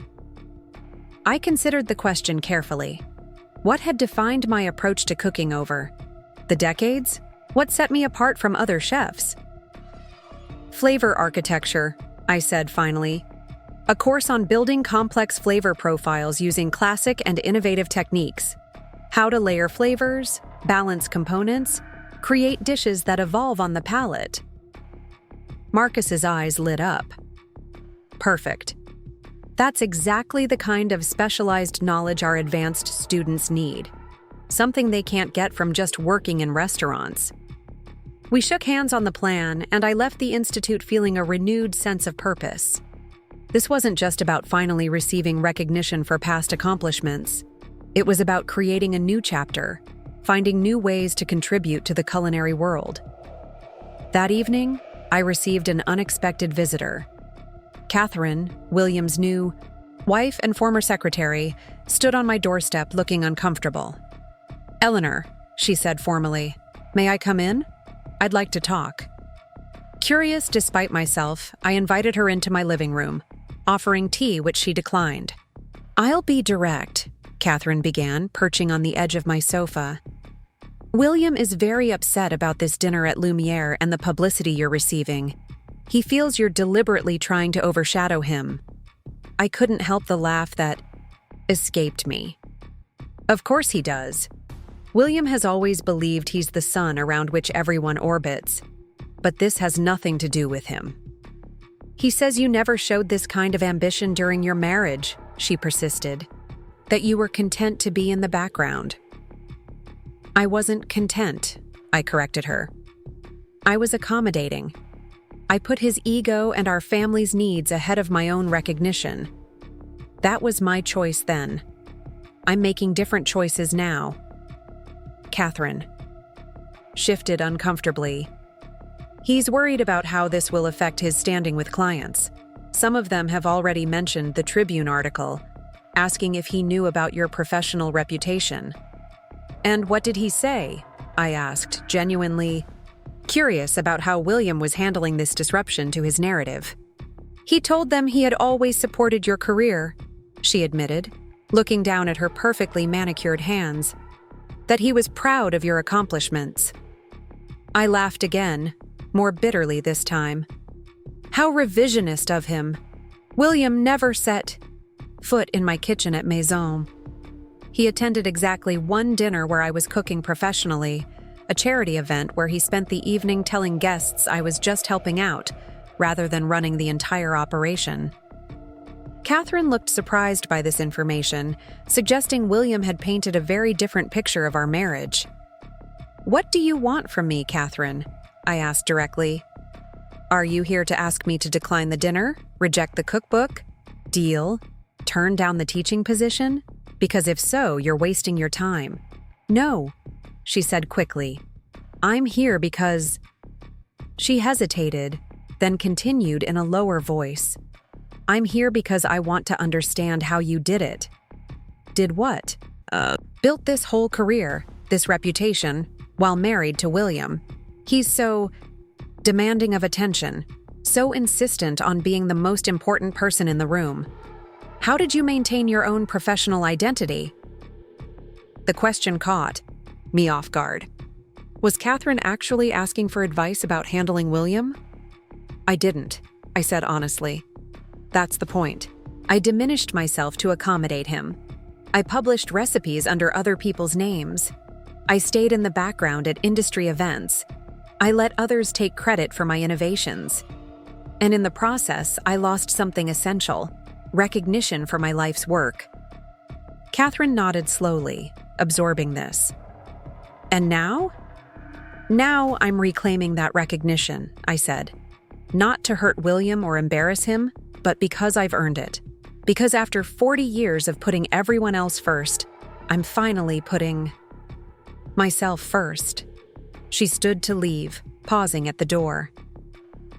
I considered the question carefully. What had defined my approach to cooking over the decades? What set me apart from other chefs? Flavor architecture, I said finally. A course on building complex flavor profiles using classic and innovative techniques. How to layer flavors, balance components, Create dishes that evolve on the palate. Marcus's eyes lit up. Perfect. That's exactly the kind of specialized knowledge our advanced students need. Something they can't get from just working in restaurants. We shook hands on the plan, and I left the institute feeling a renewed sense of purpose. This wasn't just about finally receiving recognition for past accomplishments. It was about creating a new chapter, finding new ways to contribute to the culinary world. That evening, I received an unexpected visitor. Catherine, William's new wife and former secretary, stood on my doorstep looking uncomfortable. "Eleanor," she said formally, "may I come in? I'd like to talk." Curious despite myself, I invited her into my living room, offering tea which she declined. "I'll be direct," Catherine began, perching on the edge of my sofa. "William is very upset about this dinner at Lumiere and the publicity you're receiving. He feels you're deliberately trying to overshadow him." I couldn't help the laugh that escaped me. Of course he does. William has always believed he's the sun around which everyone orbits, but this has nothing to do with him. "He says you never showed this kind of ambition during your marriage," she persisted, "that you were content to be in the background." "I wasn't content," I corrected her. "I was accommodating. I put his ego and our family's needs ahead of my own recognition. That was my choice then. I'm making different choices now." Catherine shifted uncomfortably. "He's worried about how this will affect his standing with clients. Some of them have already mentioned the Tribune article, asking if he knew about your professional reputation." "And what did he say?" I asked, genuinely curious about how William was handling this disruption to his narrative. "He told them he had always supported your career," she admitted, looking down at her perfectly manicured hands, "that he was proud of your accomplishments." I laughed again, more bitterly this time. How revisionist of him. William never set foot in my kitchen at Maison. He attended exactly one dinner where I was cooking professionally, a charity event where he spent the evening telling guests I was just helping out, rather than running the entire operation. Catherine looked surprised by this information, suggesting William had painted a very different picture of our marriage. "What do you want from me, Catherine?" I asked directly. "Are you here to ask me to decline the dinner, reject the cookbook, DIL, turn down the teaching position? Because if so, you're wasting your time." "No," she said quickly. "I'm here because—" She hesitated, then continued in a lower voice. "I'm here because I want to understand how you did it." "Did what?" "Built this whole career, this reputation, while married to William. He's so demanding of attention, so insistent on being the most important person in the room. How did you maintain your own professional identity?" The question caught me off guard. Was Catherine actually asking for advice about handling William? "I didn't," I said honestly. "That's the point. I diminished myself to accommodate him. I published recipes under other people's names. I stayed in the background at industry events. I let others take credit for my innovations. And in the process, I lost something essential: recognition for my life's work." Catherine nodded slowly, absorbing this. "And now?" "Now I'm reclaiming that recognition," I said. "Not to hurt William or embarrass him, but because I've earned it. Because after 40 years of putting everyone else first, I'm finally putting myself first." She stood to leave, pausing at the door.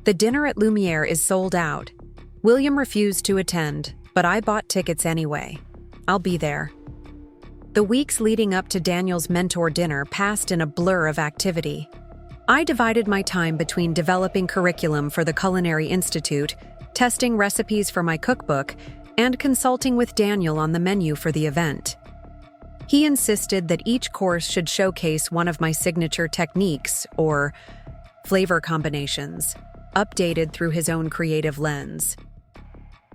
"The dinner at Lumiere is sold out. William refused to attend, but I bought tickets anyway. I'll be there." The weeks leading up to Daniel's mentor dinner passed in a blur of activity. I divided my time between developing curriculum for the Culinary Institute, testing recipes for my cookbook, and consulting with Daniel on the menu for the event. He insisted that each course should showcase one of my signature techniques, or flavor combinations, updated through his own creative lens.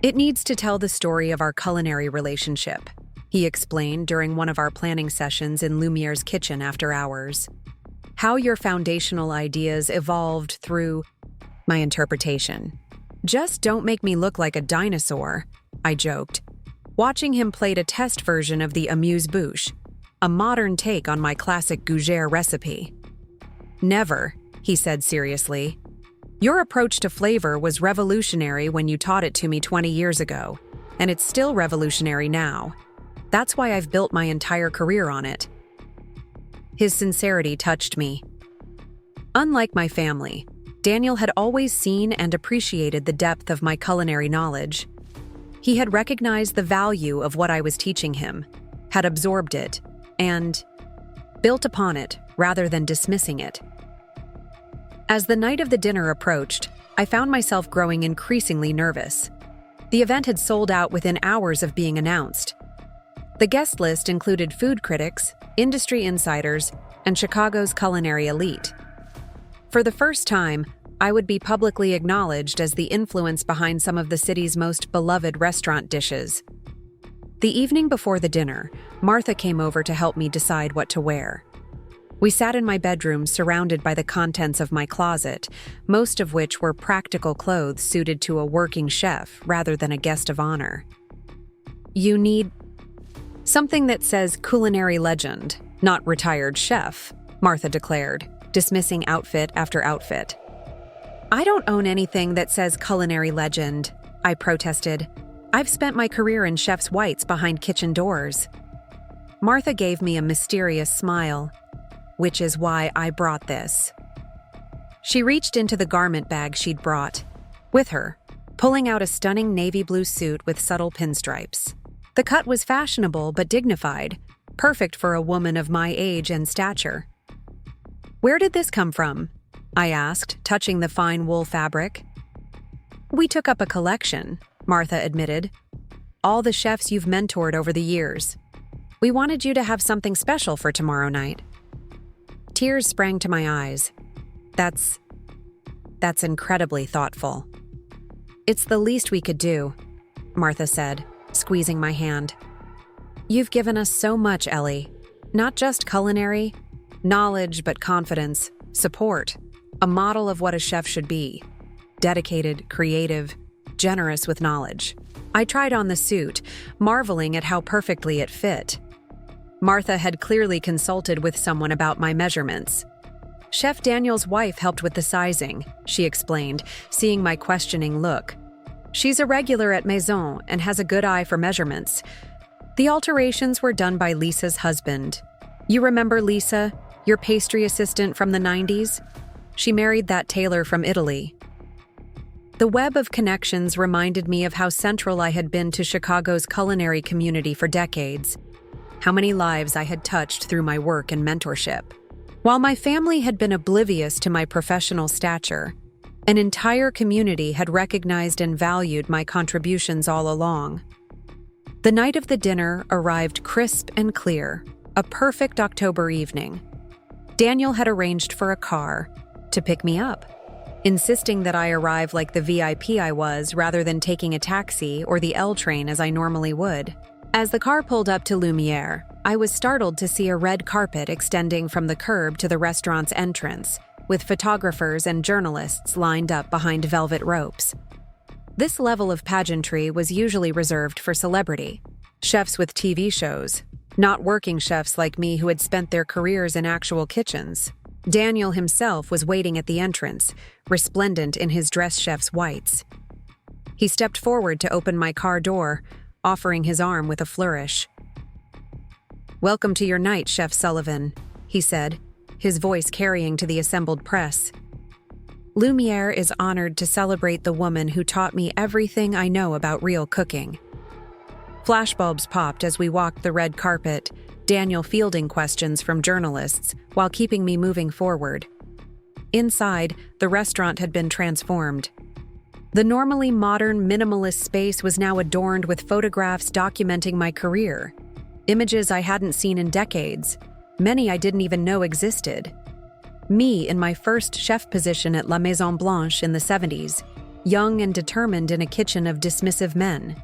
"It needs to tell the story of our culinary relationship," he explained during one of our planning sessions in Lumiere's kitchen after hours. how your foundational ideas evolved through my interpretation. Just don't make me look like a dinosaur, I joked, watching him plate a test version of the amuse-bouche, a modern take on my classic gougere recipe. Never, he said seriously. Your approach to flavor was revolutionary when you taught it to me 20 years ago, and it's still revolutionary now. That's why I've built my entire career on it. His sincerity touched me. Unlike my family, Daniel had always seen and appreciated the depth of my culinary knowledge. He had recognized the value of what I was teaching him, had absorbed it, and built upon it rather than dismissing it. As the night of the dinner approached, I found myself growing increasingly nervous. The event had sold out within hours of being announced. The guest list included food critics, industry insiders, and Chicago's culinary elite. For the first time, I would be publicly acknowledged as the influence behind some of the city's most beloved restaurant dishes. The evening before the dinner, Martha came over to help me decide what to wear. We sat in my bedroom surrounded by the contents of my closet, most of which were practical clothes suited to a working chef rather than a guest of honor. You need something that says culinary legend, not retired chef, Martha declared, dismissing outfit after outfit. I don't own anything that says culinary legend, I protested. I've spent my career in chef's whites behind kitchen doors. Martha gave me a mysterious smile, which is why I brought this. She reached into the garment bag she'd brought with her, pulling out a stunning navy blue suit with subtle pinstripes. The cut was fashionable but dignified, perfect for a woman of my age and stature. Where did this come from? I asked, touching the fine wool fabric. We took up a collection, Martha admitted. All the chefs you've mentored over the years. We wanted you to have something special for tomorrow night. Tears sprang to my eyes. That's incredibly thoughtful. It's the least we could do, Martha said, squeezing my hand. You've given us so much, Ellie. Not just culinary, knowledge, but confidence, support, a model of what a chef should be. Dedicated, creative, generous with knowledge. I tried on the suit, marveling at how perfectly it fit. Martha had clearly consulted with someone about my measurements. Chef Daniel's wife helped with the sizing, she explained, seeing my questioning look. She's a regular at Maison and has a good eye for measurements. The alterations were done by Lisa's husband. You remember Lisa, your pastry assistant from the 90s? She married that tailor from Italy. The web of connections reminded me of how central I had been to Chicago's culinary community for decades. How many lives I had touched through my work and mentorship. While my family had been oblivious to my professional stature, an entire community had recognized and valued my contributions all along. The night of the dinner arrived crisp and clear, a perfect October evening. Daniel had arranged for a car to pick me up, insisting that I arrive like the VIP I was rather than taking a taxi or the L train as I normally would. As the car pulled up to Lumiere, I was startled to see a red carpet extending from the curb to the restaurant's entrance, with photographers and journalists lined up behind velvet ropes. This level of pageantry was usually reserved for celebrity, chefs with TV shows, not working chefs like me who had spent their careers in actual kitchens. Daniel himself was waiting at the entrance, resplendent in his dress chef's whites. He stepped forward to open my car door, offering his arm with a flourish. "Welcome to your night, Chef Sullivan," he said, his voice carrying to the assembled press. Lumiere is honored to celebrate the woman who taught me everything I know about real cooking. Flashbulbs popped as we walked the red carpet, Daniel fielding questions from journalists while keeping me moving forward. Inside, the restaurant had been transformed. The normally modern, minimalist space was now adorned with photographs documenting my career. Images I hadn't seen in decades, many I didn't even know existed. Me in my first chef position at La Maison Blanche in the 70s, young and determined in a kitchen of dismissive men.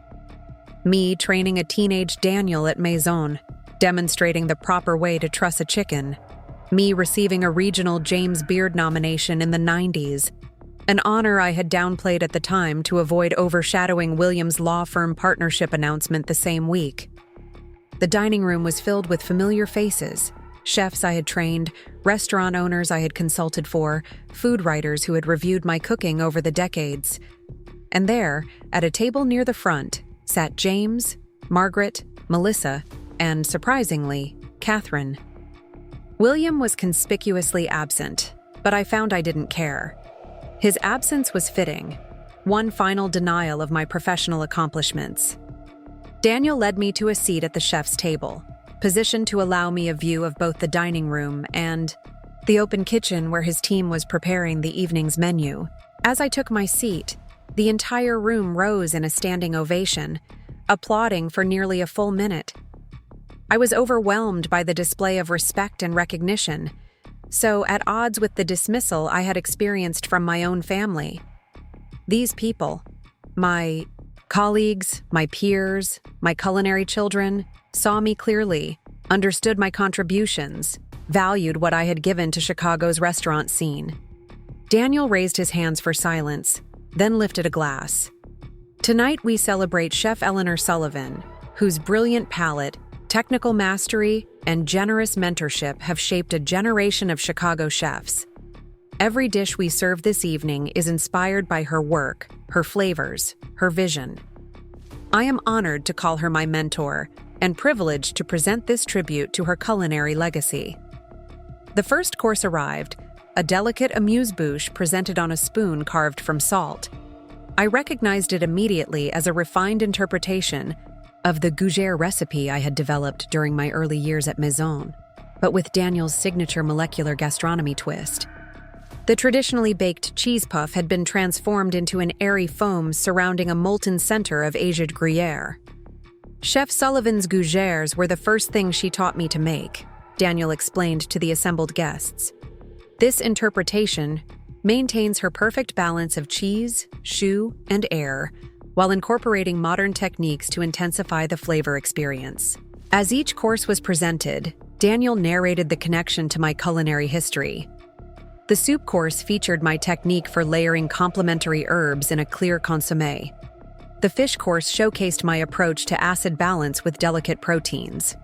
Me training a teenage Daniel at Maison, demonstrating the proper way to truss a chicken. me receiving a regional James Beard nomination in the 90s, an honor I had downplayed at the time to avoid overshadowing Williams' law firm partnership announcement the same week. The dining room was filled with familiar faces, chefs I had trained, restaurant owners I had consulted for, food writers who had reviewed my cooking over the decades. And there, at a table near the front, sat James, Margaret, Melissa, and, surprisingly, Catherine. William was conspicuously absent, but I found I didn't care. His absence was fitting, one final denial of my professional accomplishments. Daniel led me to a seat at the chef's table, positioned to allow me a view of both the dining room and the open kitchen where his team was preparing the evening's menu. As I took my seat, the entire room rose in a standing ovation, applauding for nearly a full minute. I was overwhelmed by the display of respect and recognition, so at odds with the dismissal I had experienced from my own family. These people, my colleagues, my peers, my culinary children, saw me clearly, understood my contributions, valued what I had given to Chicago's restaurant scene. Daniel raised his hands for silence, then lifted a glass. Tonight we celebrate Chef Eleanor Sullivan, whose brilliant palate, technical mastery, and generous mentorship have shaped a generation of Chicago chefs. Every dish we serve this evening is inspired by her work, her flavors, her vision. I am honored to call her my mentor and privileged to present this tribute to her culinary legacy. The first course arrived, a delicate amuse-bouche presented on a spoon carved from salt. I recognized it immediately as a refined interpretation of the gougere recipe I had developed during my early years at Maison, but with Daniel's signature molecular gastronomy twist. The traditionally baked cheese puff had been transformed into an airy foam surrounding a molten center of aged Gruyere. Chef Sullivan's gougeres were the first thing she taught me to make, Daniel explained to the assembled guests. This interpretation maintains her perfect balance of cheese, choux, and air, while incorporating modern techniques to intensify the flavor experience. As each course was presented, Daniel narrated the connection to my culinary history. The soup course featured my technique for layering complementary herbs in a clear consommé. The fish course showcased my approach to acid balance with delicate proteins.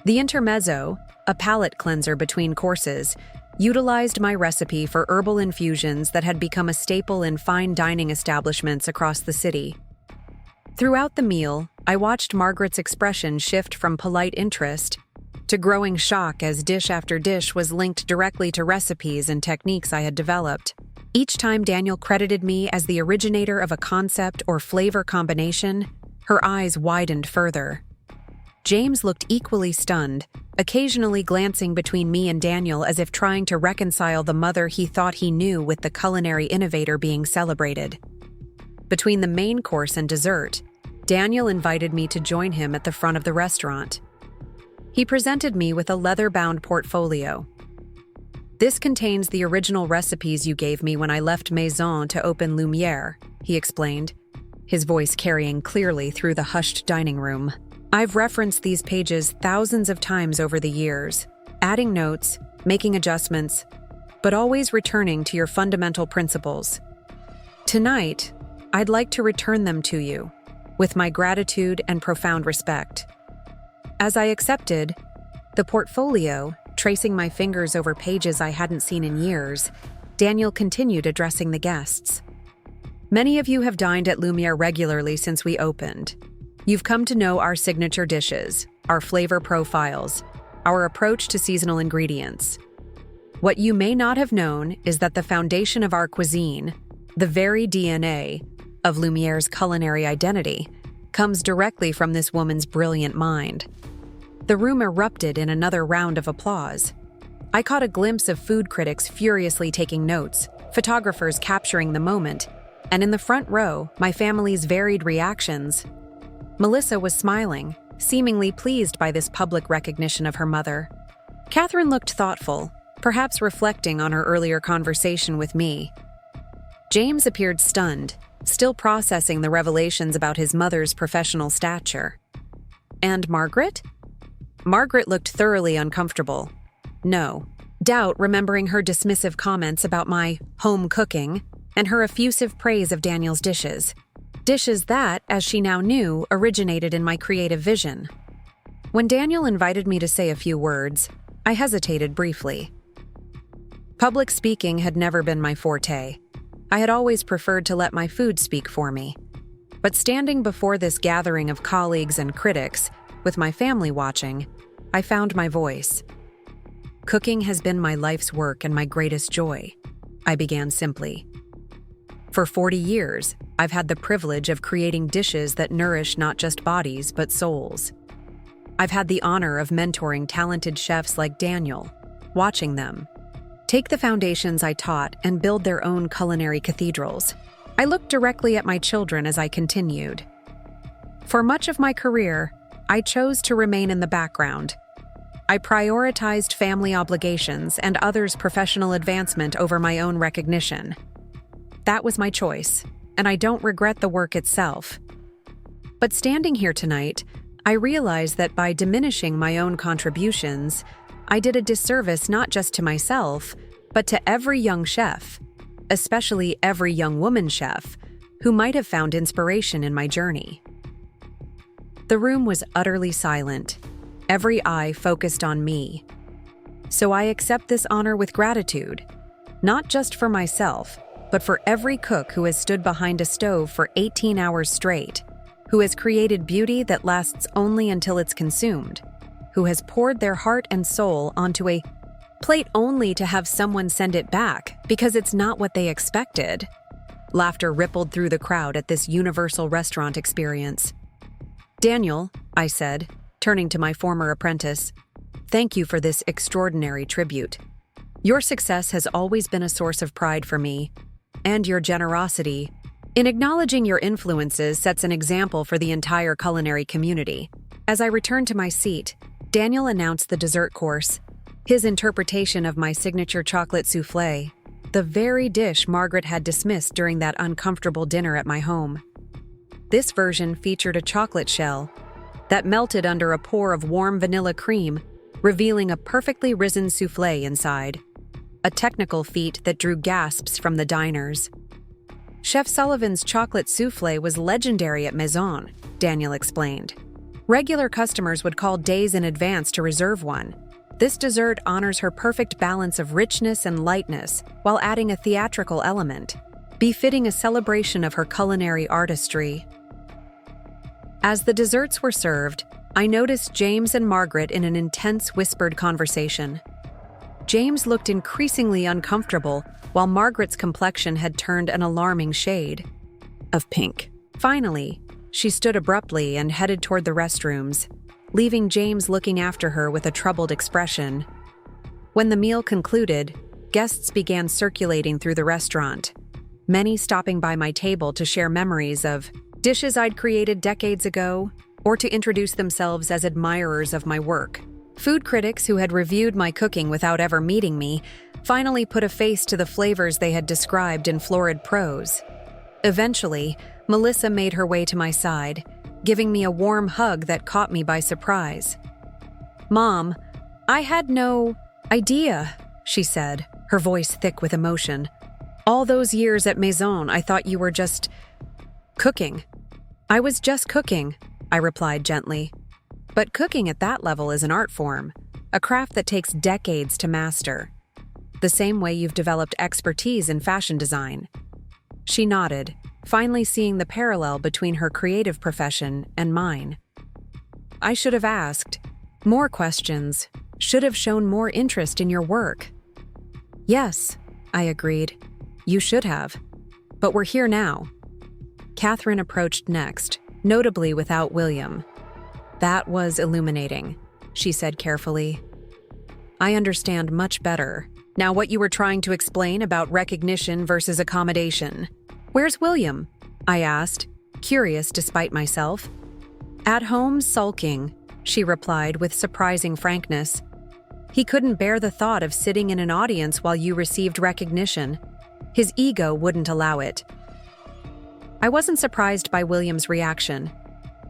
The intermezzo, a palate cleanser between courses, utilized my recipe for herbal infusions that had become a staple in fine dining establishments across the city. Throughout the meal, I watched Margaret's expression shift from polite interest to growing shock as dish after dish was linked directly to recipes and techniques I had developed. Each time Daniel credited me as the originator of a concept or flavor combination, her eyes widened further. James looked equally stunned, occasionally glancing between me and Daniel as if trying to reconcile the mother he thought he knew with the culinary innovator being celebrated. Between the main course and dessert, Daniel invited me to join him at the front of the restaurant. He presented me with a leather-bound portfolio. "This contains the original recipes you gave me when I left Maison to open Lumiere," he explained, his voice carrying clearly through the hushed dining room. "I've referenced these pages thousands of times over the years, adding notes, making adjustments, but always returning to your fundamental principles. Tonight, I'd like to return them to you, with my gratitude and profound respect." As I accepted the portfolio, tracing my fingers over pages I hadn't seen in years, Daniel continued addressing the guests. "Many of you have dined at Lumiere regularly since we opened. You've come to know our signature dishes, our flavor profiles, our approach to seasonal ingredients. What you may not have known is that the foundation of our cuisine, the very DNA of Lumiere's culinary identity, comes directly from this woman's brilliant mind." The room erupted in another round of applause. I caught a glimpse of food critics furiously taking notes, photographers capturing the moment, and in the front row, my family's varied reactions. Melissa was smiling, seemingly pleased by this public recognition of her mother. Catherine looked thoughtful, perhaps reflecting on her earlier conversation with me. James appeared stunned, still processing the revelations about his mother's professional stature. And Margaret? Margaret looked thoroughly uncomfortable. "No," doubt remembering her dismissive comments about my home cooking and her effusive praise of Daniel's dishes. Dishes that, as she now knew, originated in my creative vision. When Daniel invited me to say a few words, I hesitated briefly. Public speaking had never been my forte. I had always preferred to let my food speak for me. But standing before this gathering of colleagues and critics, with my family watching, I found my voice. Cooking has been my life's work and my greatest joy, I began simply. For 40 years, I've had the privilege of creating dishes that nourish not just bodies, but souls. I've had the honor of mentoring talented chefs like Daniel, watching them take the foundations I taught and build their own culinary cathedrals. I looked directly at my children as I continued. For much of my career, I chose to remain in the background. I prioritized family obligations and others' professional advancement over my own recognition. That was my choice, and I don't regret the work itself. But standing here tonight, I realize that by diminishing my own contributions, I did a disservice not just to myself, but to every young chef, especially every young woman chef, who might have found inspiration in my journey. The room was utterly silent, every eye focused on me. So I accept this honor with gratitude, not just for myself, but for every cook who has stood behind a stove for 18 hours straight, who has created beauty that lasts only until it's consumed, who has poured their heart and soul onto a plate only to have someone send it back because it's not what they expected. Laughter rippled through the crowd at this universal restaurant experience. Daniel, I said, turning to my former apprentice, thank you for this extraordinary tribute. Your success has always been a source of pride for me, and your generosity in acknowledging your influences sets an example for the entire culinary community. As I returned to my seat, Daniel announced the dessert course, his interpretation of my signature chocolate soufflé, the very dish Margaret had dismissed during that uncomfortable dinner at my home. This version featured a chocolate shell that melted under a pour of warm vanilla cream, revealing a perfectly risen soufflé inside, a technical feat that drew gasps from the diners. Chef Sullivan's chocolate soufflé was legendary at Maison, Daniel explained. Regular customers would call days in advance to reserve one. This dessert honors her perfect balance of richness and lightness while adding a theatrical element, befitting a celebration of her culinary artistry. As the desserts were served, I noticed James and Margaret in an intense whispered conversation. James looked increasingly uncomfortable, while Margaret's complexion had turned an alarming shade of pink. Finally, she stood abruptly and headed toward the restrooms, leaving James looking after her with a troubled expression. When the meal concluded, guests began circulating through the restaurant, many stopping by my table to share memories of dishes I'd created decades ago or to introduce themselves as admirers of my work. Food critics who had reviewed my cooking without ever meeting me finally put a face to the flavors they had described in florid prose. Eventually, Melissa made her way to my side, giving me a warm hug that caught me by surprise. "Mom, I had no idea," she said, her voice thick with emotion. "All those years at Maison, I thought you were just cooking." "I was just cooking," I replied gently. "But cooking at that level is an art form, a craft that takes decades to master. The same way you've developed expertise in fashion design." She nodded, finally seeing the parallel between her creative profession and mine. "I should have asked more questions, should have shown more interest in your work." "Yes," I agreed. "You should have. But we're here now." Catherine approached next, notably without William. "That was illuminating," she said carefully. "I understand much better. Now what you were trying to explain about recognition versus accommodation. Where's William?" I asked, curious despite myself. "At home sulking," she replied with surprising frankness. "He couldn't bear the thought of sitting in an audience while you received recognition. His ego wouldn't allow it." I wasn't surprised by William's reaction.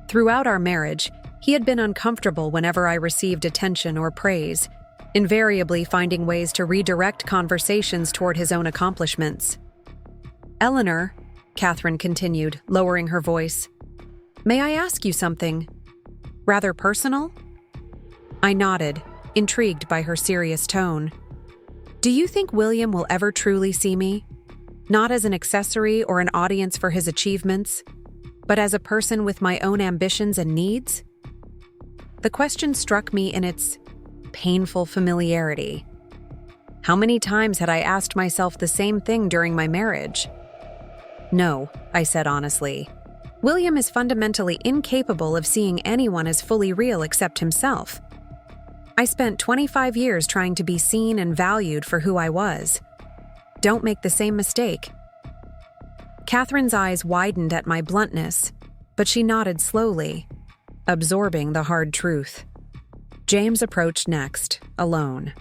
Throughout our marriage, he had been uncomfortable whenever I received attention or praise, invariably finding ways to redirect conversations toward his own accomplishments. "Eleanor," Catherine continued, lowering her voice, "may I ask you something? Rather personal?" I nodded, intrigued by her serious tone. "Do you think William will ever truly see me? Not as an accessory or an audience for his achievements, but as a person with my own ambitions and needs?" The question struck me in its painful familiarity. How many times had I asked myself the same thing during my marriage? "No," I said honestly. "William is fundamentally incapable of seeing anyone as fully real except himself. I spent 25 years trying to be seen and valued for who I was. Don't make the same mistake." Catherine's eyes widened at my bluntness, but she nodded slowly, absorbing the hard truth. James approached next, alone.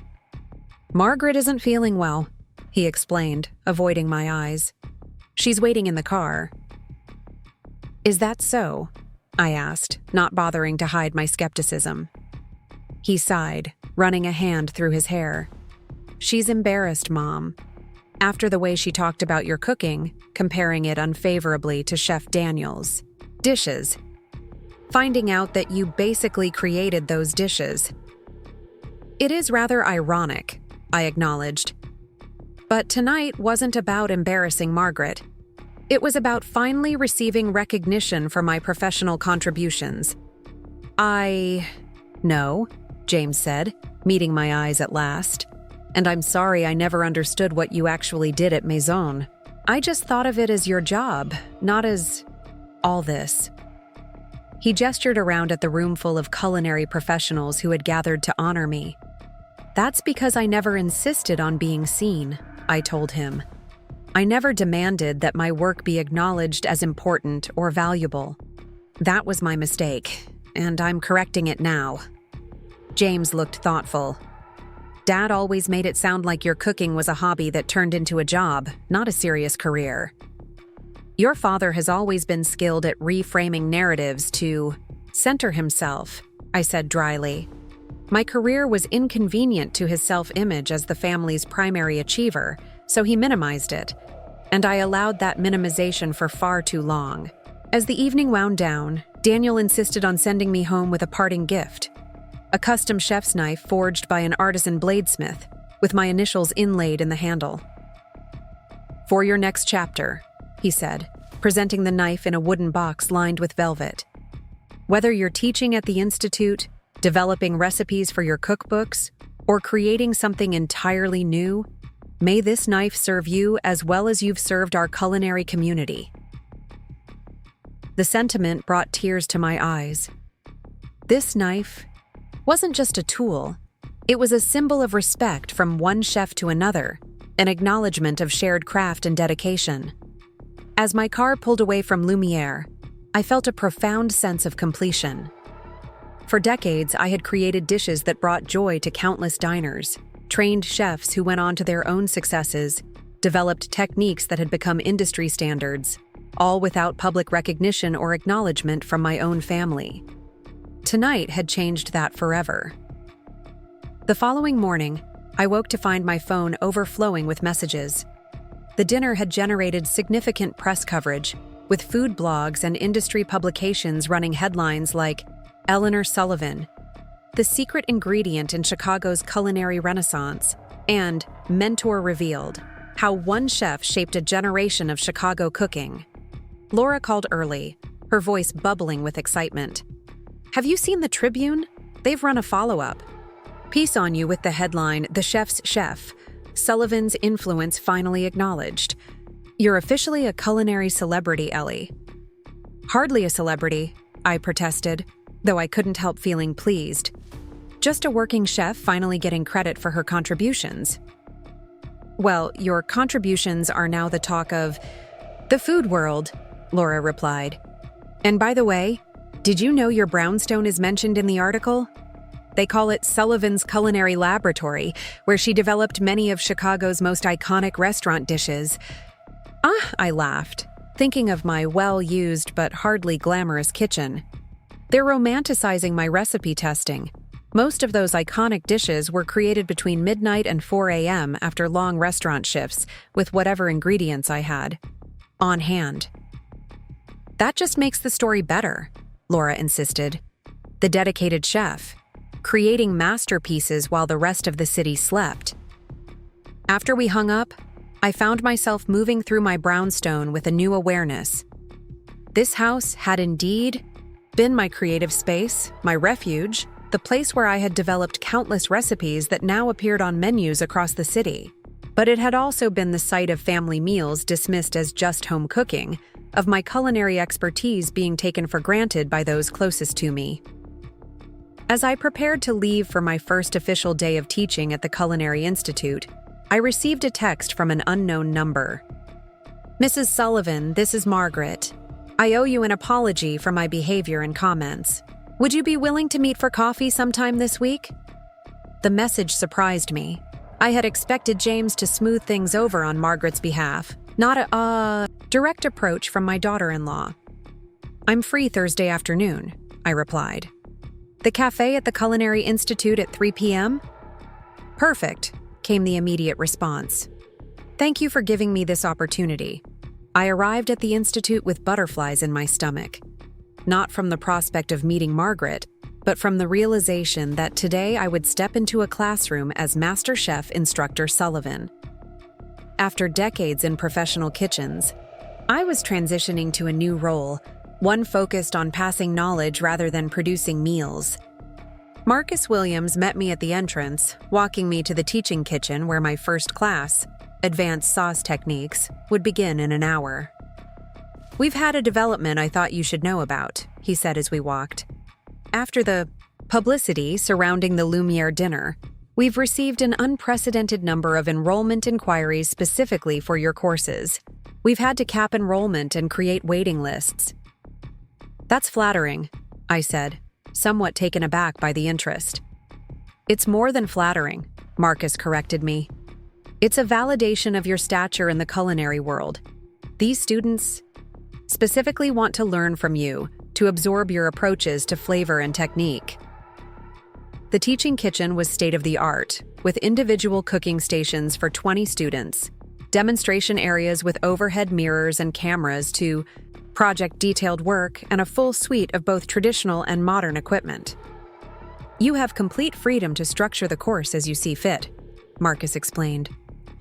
"Margaret isn't feeling well," he explained, avoiding my eyes. "She's waiting in the car." "Is that so?" I asked, not bothering to hide my skepticism. He sighed, running a hand through his hair. "She's embarrassed, Mom. After the way she talked about your cooking, comparing it unfavorably to Chef Daniel's dishes. Finding out that you basically created those dishes." "It is rather ironic," I acknowledged. "But tonight wasn't about embarrassing Margaret. It was about finally receiving recognition for my professional contributions." "I know," James said, meeting my eyes at last. "And I'm sorry I never understood what you actually did at Maison. I just thought of it as your job, not as all this." He gestured around at the room full of culinary professionals who had gathered to honor me. "That's because I never insisted on being seen," I told him. "I never demanded that my work be acknowledged as important or valuable. That was my mistake, and I'm correcting it now." James looked thoughtful. "Dad always made it sound like your cooking was a hobby that turned into a job, not a serious career. Your father has always been skilled at reframing narratives to center himself," I said dryly. "My career was inconvenient to his self-image as the family's primary achiever, so he minimized it, and I allowed that minimization for far too long. As the evening wound down, Daniel insisted on sending me home with a parting gift. A custom chef's knife forged by an artisan bladesmith, with my initials inlaid in the handle. "For your next chapter," he said, presenting the knife in a wooden box lined with velvet. "Whether you're teaching at the Institute, developing recipes for your cookbooks, or creating something entirely new, may this knife serve you as well as you've served our culinary community." The sentiment brought tears to my eyes. This knife wasn't just a tool. It was a symbol of respect from one chef to another, an acknowledgement of shared craft and dedication. As my car pulled away from Lumiere, I felt a profound sense of completion. For decades, I had created dishes that brought joy to countless diners, trained chefs who went on to their own successes, developed techniques that had become industry standards, all without public recognition or acknowledgement from my own family. Tonight had changed that forever. The following morning, I woke to find my phone overflowing with messages. The dinner had generated significant press coverage, with food blogs and industry publications running headlines like "Eleanor Sullivan, the secret ingredient in Chicago's culinary renaissance," and "Mentor Revealed, how one chef shaped a generation of Chicago cooking." Laura called early, her voice bubbling with excitement. "Have you seen the Tribune? They've run a follow-up piece on you with the headline, 'The Chef's Chef, Sullivan's Influence Finally Acknowledged.' You're officially a culinary celebrity, Ellie." "Hardly a celebrity," I protested, though I couldn't help feeling pleased. "Just a working chef finally getting credit for her contributions." "Well, your contributions are now the talk of the food world," Laura replied. "And by the way, did you know your brownstone is mentioned in the article? They call it Sullivan's Culinary Laboratory, where she developed many of Chicago's most iconic restaurant dishes." "Ah," I laughed, thinking of my well-used but hardly glamorous kitchen. "They're romanticizing my recipe testing. Most of those iconic dishes were created between midnight and 4 a.m. after long restaurant shifts with whatever ingredients I had on hand. That just makes the story better, Laura insisted. The dedicated chef, creating masterpieces while the rest of the city slept. After we hung up, I found myself moving through my brownstone with a new awareness. This house had indeed been my creative space, my refuge, the place where I had developed countless recipes that now appeared on menus across the city. But it had also been the site of family meals dismissed as just home cooking, of my culinary expertise being taken for granted by those closest to me. As I prepared to leave for my first official day of teaching at the Culinary Institute, I received a text from an unknown number. "Mrs. Sullivan, this is Margaret. I owe you an apology for my behavior and comments. Would you be willing to meet for coffee sometime this week?" The message surprised me. I had expected James to smooth things over on Margaret's behalf, not a direct approach from my daughter-in-law. "I'm free Thursday afternoon," I replied. "The cafe at the Culinary Institute at 3 p.m.? "Perfect," came the immediate response. "Thank you for giving me this opportunity." I arrived at the Institute with butterflies in my stomach. Not from the prospect of meeting Margaret, but from the realization that today I would step into a classroom as Master Chef Instructor Sullivan. After decades in professional kitchens, I was transitioning to a new role, one focused on passing knowledge rather than producing meals. Marcus Williams met me at the entrance, walking me to the teaching kitchen where my first class, Advanced Sauce Techniques, would begin in an hour. "We've had a development I thought you should know about," he said as we walked. "After the publicity surrounding the Lumiere dinner, we've received an unprecedented number of enrollment inquiries specifically for your courses. We've had to cap enrollment and create waiting lists." "That's flattering," I said, somewhat taken aback by the interest. "It's more than flattering," Marcus corrected me. "It's a validation of your stature in the culinary world. These students specifically want to learn from you, to absorb your approaches to flavor and technique." The teaching kitchen was state-of-the-art, with individual cooking stations for 20 students, demonstration areas with overhead mirrors and cameras to project detailed work, and a full suite of both traditional and modern equipment. "You have complete freedom to structure the course as you see fit," Marcus explained.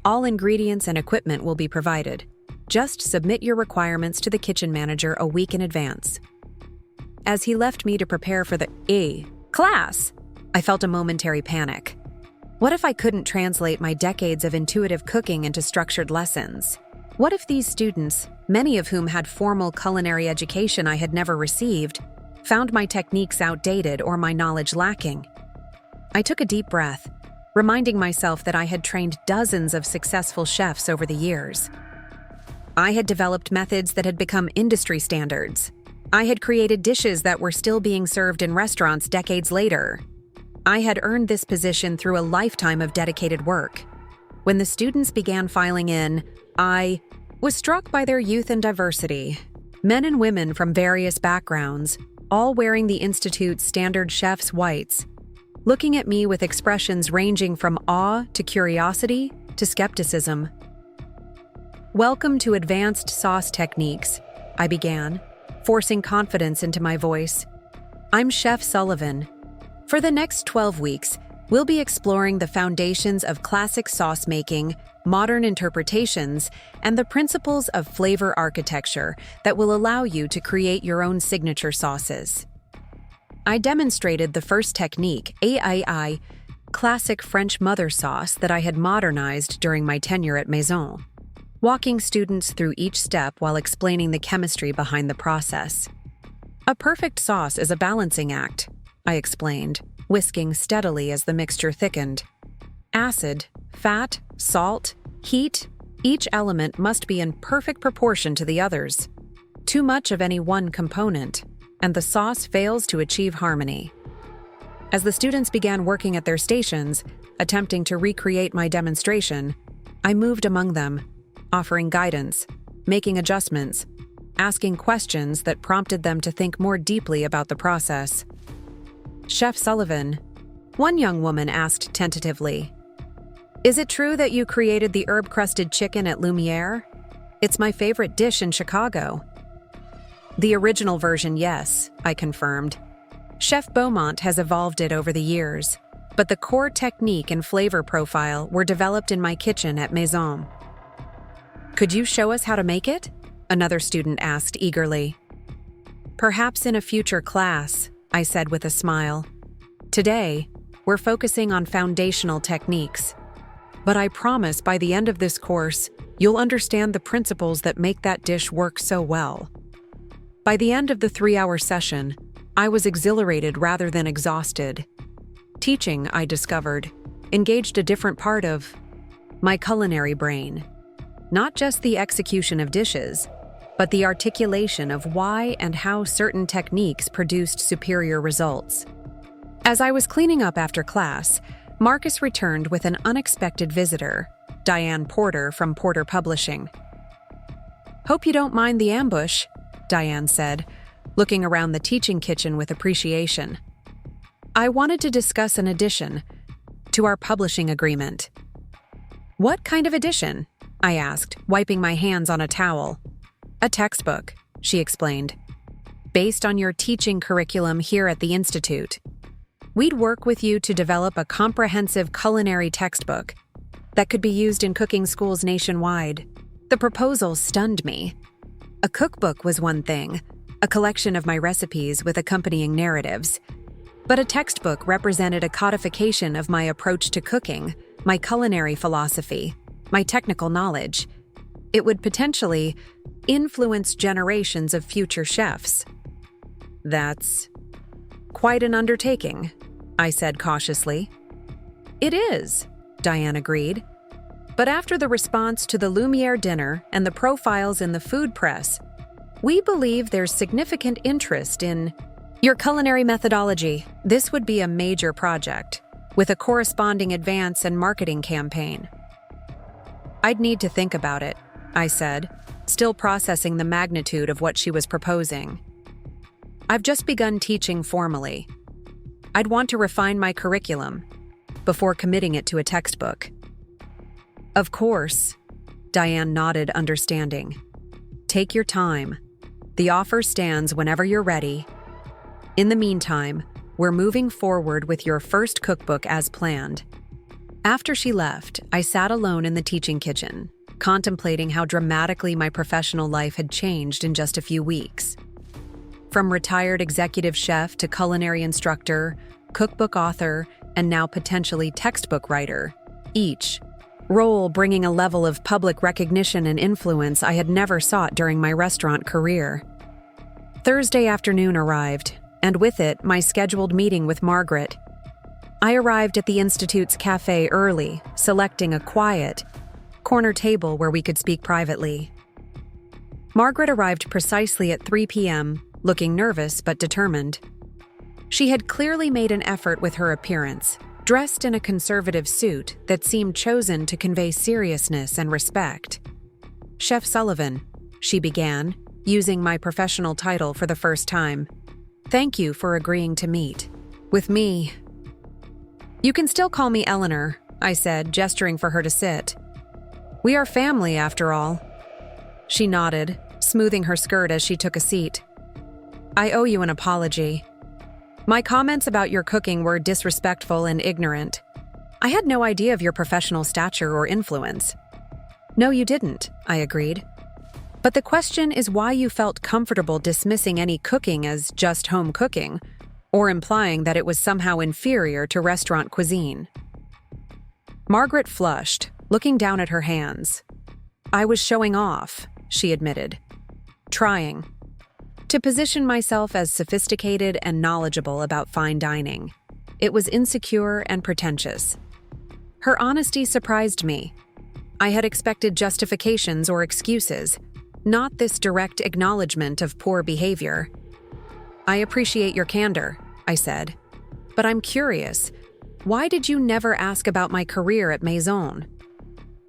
"All ingredients and equipment will be provided. Just submit your requirements to the kitchen manager a week in advance." As he left me to prepare for the class, I felt a momentary panic. What if I couldn't translate my decades of intuitive cooking into structured lessons? What if these students, many of whom had formal culinary education I had never received, found my techniques outdated or my knowledge lacking? I took a deep breath, reminding myself that I had trained dozens of successful chefs over the years. I had developed methods that had become industry standards. I had created dishes that were still being served in restaurants decades later. I had earned this position through a lifetime of dedicated work. When the students began filing in, I was struck by their youth and diversity. Men and women from various backgrounds, all wearing the Institute's standard chef's whites, looking at me with expressions ranging from awe to curiosity to skepticism. "Welcome to Advanced Sauce Techniques," I began, forcing confidence into my voice. "I'm Chef Sullivan. For the next 12 weeks, we'll be exploring the foundations of classic sauce making, modern interpretations, and the principles of flavor architecture that will allow you to create your own signature sauces." I demonstrated the first technique, a classic French mother sauce that I had modernized during my tenure at Maison, walking students through each step while explaining the chemistry behind the process. "A perfect sauce is a balancing act," I explained, whisking steadily as the mixture thickened. "Acid, fat, salt, heat, each element must be in perfect proportion to the others. Too much of any one component, and the sauce fails to achieve harmony." As the students began working at their stations, attempting to recreate my demonstration, I moved among them, offering guidance, making adjustments, asking questions that prompted them to think more deeply about the process. "Chef Sullivan, One young woman asked tentatively, "Is it true that you created the herb-crusted chicken at Lumiere? It's my favorite dish in Chicago." "The original version, yes," I confirmed. Chef Beaumont has evolved it over the years, but the core technique and flavor profile were developed in my kitchen at Maison. "Could you show us how to make it?" another student asked eagerly. "Perhaps in a future class," I said with a smile. "Today, we're focusing on foundational techniques. But I promise by the end of this course, you'll understand the principles that make that dish work so well." By the end of the 3-hour session, I was exhilarated rather than exhausted. Teaching, I discovered, engaged a different part of my culinary brain. Not just the execution of dishes, but the articulation of why and how certain techniques produced superior results. As I was cleaning up after class, Marcus returned with an unexpected visitor, Diane Porter from Porter Publishing. "Hope you don't mind the ambush," Diane said, looking around the teaching kitchen with appreciation. "I wanted to discuss an addition to our publishing agreement." "What kind of addition?" I asked, wiping my hands on a towel. "A textbook," she explained. "Based on your teaching curriculum here at the Institute. We'd work with you to develop a comprehensive culinary textbook that could be used in cooking schools nationwide." The proposal stunned me. A cookbook was one thing, a collection of my recipes with accompanying narratives. But a textbook represented a codification of my approach to cooking, my culinary philosophy, my technical knowledge. It would potentially influence generations of future chefs. "That's quite an undertaking," I said cautiously. "It is," Diane agreed. "But after the response to the Lumiere dinner and the profiles in the food press, we believe there's significant interest in your culinary methodology. This would be a major project, with a corresponding advance and marketing campaign." "I'd need to think about it," I said, still processing the magnitude of what she was proposing. "I've just begun teaching formally. I'd want to refine my curriculum before committing it to a textbook." "Of course," Diane nodded, understanding. "Take your time. The offer stands whenever you're ready. In the meantime, we're moving forward with your first cookbook as planned." After she left, I sat alone in the teaching kitchen, contemplating how dramatically my professional life had changed in just a few weeks. From retired executive chef to culinary instructor, cookbook author, and now potentially textbook writer, each role bringing a level of public recognition and influence I had never sought during my restaurant career. Thursday afternoon arrived, and with it, my scheduled meeting with Margaret. I arrived at the Institute's cafe early, selecting a quiet, corner table where we could speak privately. Margaret arrived precisely at 3 p.m., looking nervous but determined. She had clearly made an effort with her appearance, dressed in a conservative suit that seemed chosen to convey seriousness and respect. "Chef Sullivan," she began, using my professional title for the first time. "Thank you for agreeing to meet with me." "You can still call me Eleanor," I said, gesturing for her to sit. "We are family, after all." She nodded, smoothing her skirt as she took a seat. "I owe you an apology. My comments about your cooking were disrespectful and ignorant. I had no idea of your professional stature or influence." "No, you didn't," I agreed. "But the question is why you felt comfortable dismissing any cooking as just home cooking, or implying that it was somehow inferior to restaurant cuisine." Margaret flushed, looking down at her hands. "I was showing off," she admitted. "Trying to position myself as sophisticated and knowledgeable about fine dining. It was insecure and pretentious." Her honesty surprised me. I had expected justifications or excuses, not this direct acknowledgement of poor behavior. "I appreciate your candor," I said. "But I'm curious, why did you never ask about my career at Maison?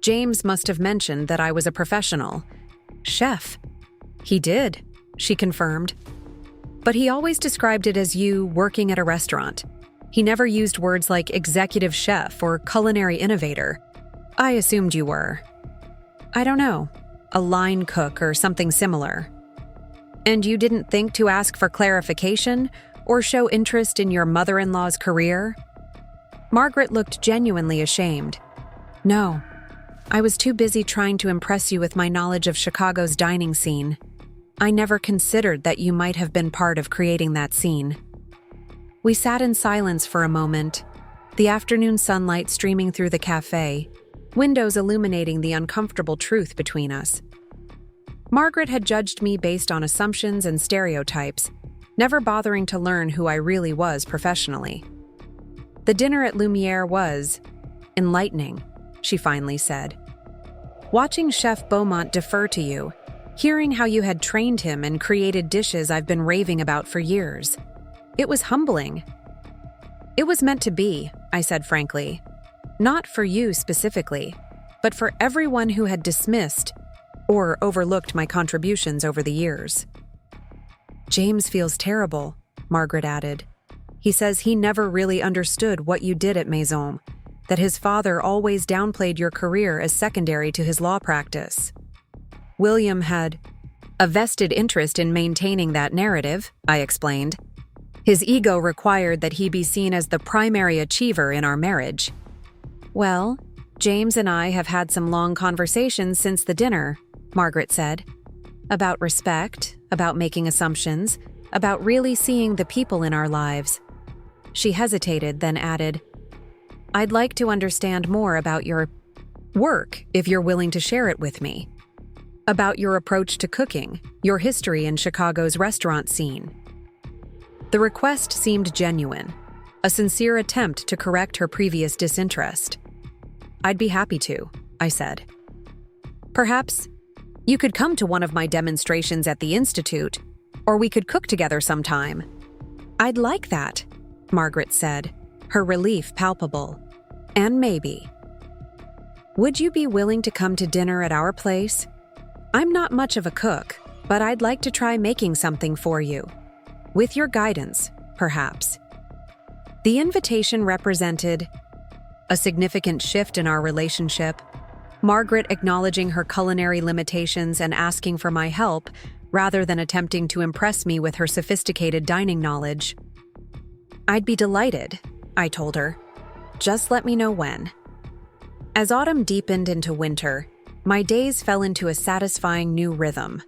James must have mentioned that I was a professional chef." "He did," she confirmed. "But he always described it as you working at a restaurant. He never used words like executive chef or culinary innovator. I assumed you were. I don't know, a line cook or something similar. And you didn't think to ask for clarification or show interest in your mother-in-law's career? Margaret looked genuinely ashamed. No, I was too busy trying to impress you with my knowledge of Chicago's dining scene. I never considered that you might have been part of creating that scene. We sat in silence for a moment, the afternoon sunlight streaming through the cafe, windows illuminating the uncomfortable truth between us. Margaret had judged me based on assumptions and stereotypes, never bothering to learn who I really was professionally. The dinner at Lumiere was enlightening, she finally said. Watching Chef Beaumont defer to you, hearing how you had trained him and created dishes I've been raving about for years. It was humbling. It was meant to be, I said frankly. Not for you specifically, but for everyone who had dismissed or overlooked my contributions over the years. James feels terrible, Margaret added. He says he never really understood what you did at Maison, that his father always downplayed your career as secondary to his law practice. William had a vested interest in maintaining that narrative, I explained. His ego required that he be seen as the primary achiever in our marriage. Well, James and I have had some long conversations since the dinner, Margaret said. About respect, about making assumptions, about really seeing the people in our lives. She hesitated, then added, I'd like to understand more about your work, if you're willing to share it with me. About your approach to cooking, your history in Chicago's restaurant scene. The request seemed genuine, a sincere attempt to correct her previous disinterest. I'd be happy to, I said. Perhaps you could come to one of my demonstrations at the Institute, or we could cook together sometime. I'd like that, Margaret said, her relief palpable. And maybe. Would you be willing to come to dinner at our place? I'm not much of a cook, but I'd like to try making something for you. With your guidance, perhaps. The invitation represented a significant shift in our relationship, Margaret acknowledging her culinary limitations and asking for my help rather than attempting to impress me with her sophisticated dining knowledge. I'd be delighted, I told her. Just let me know when. As autumn deepened into winter, my days fell into a satisfying new rhythm.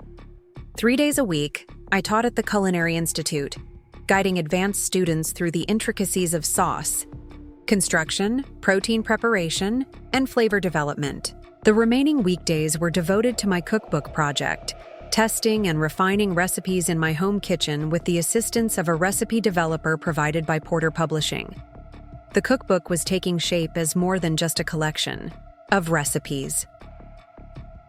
3 days a week, I taught at the Culinary Institute, guiding advanced students through the intricacies of sauce, construction, protein preparation, and flavor development. The remaining weekdays were devoted to my cookbook project, testing and refining recipes in my home kitchen with the assistance of a recipe developer provided by Porter Publishing. The cookbook was taking shape as more than just a collection of recipes.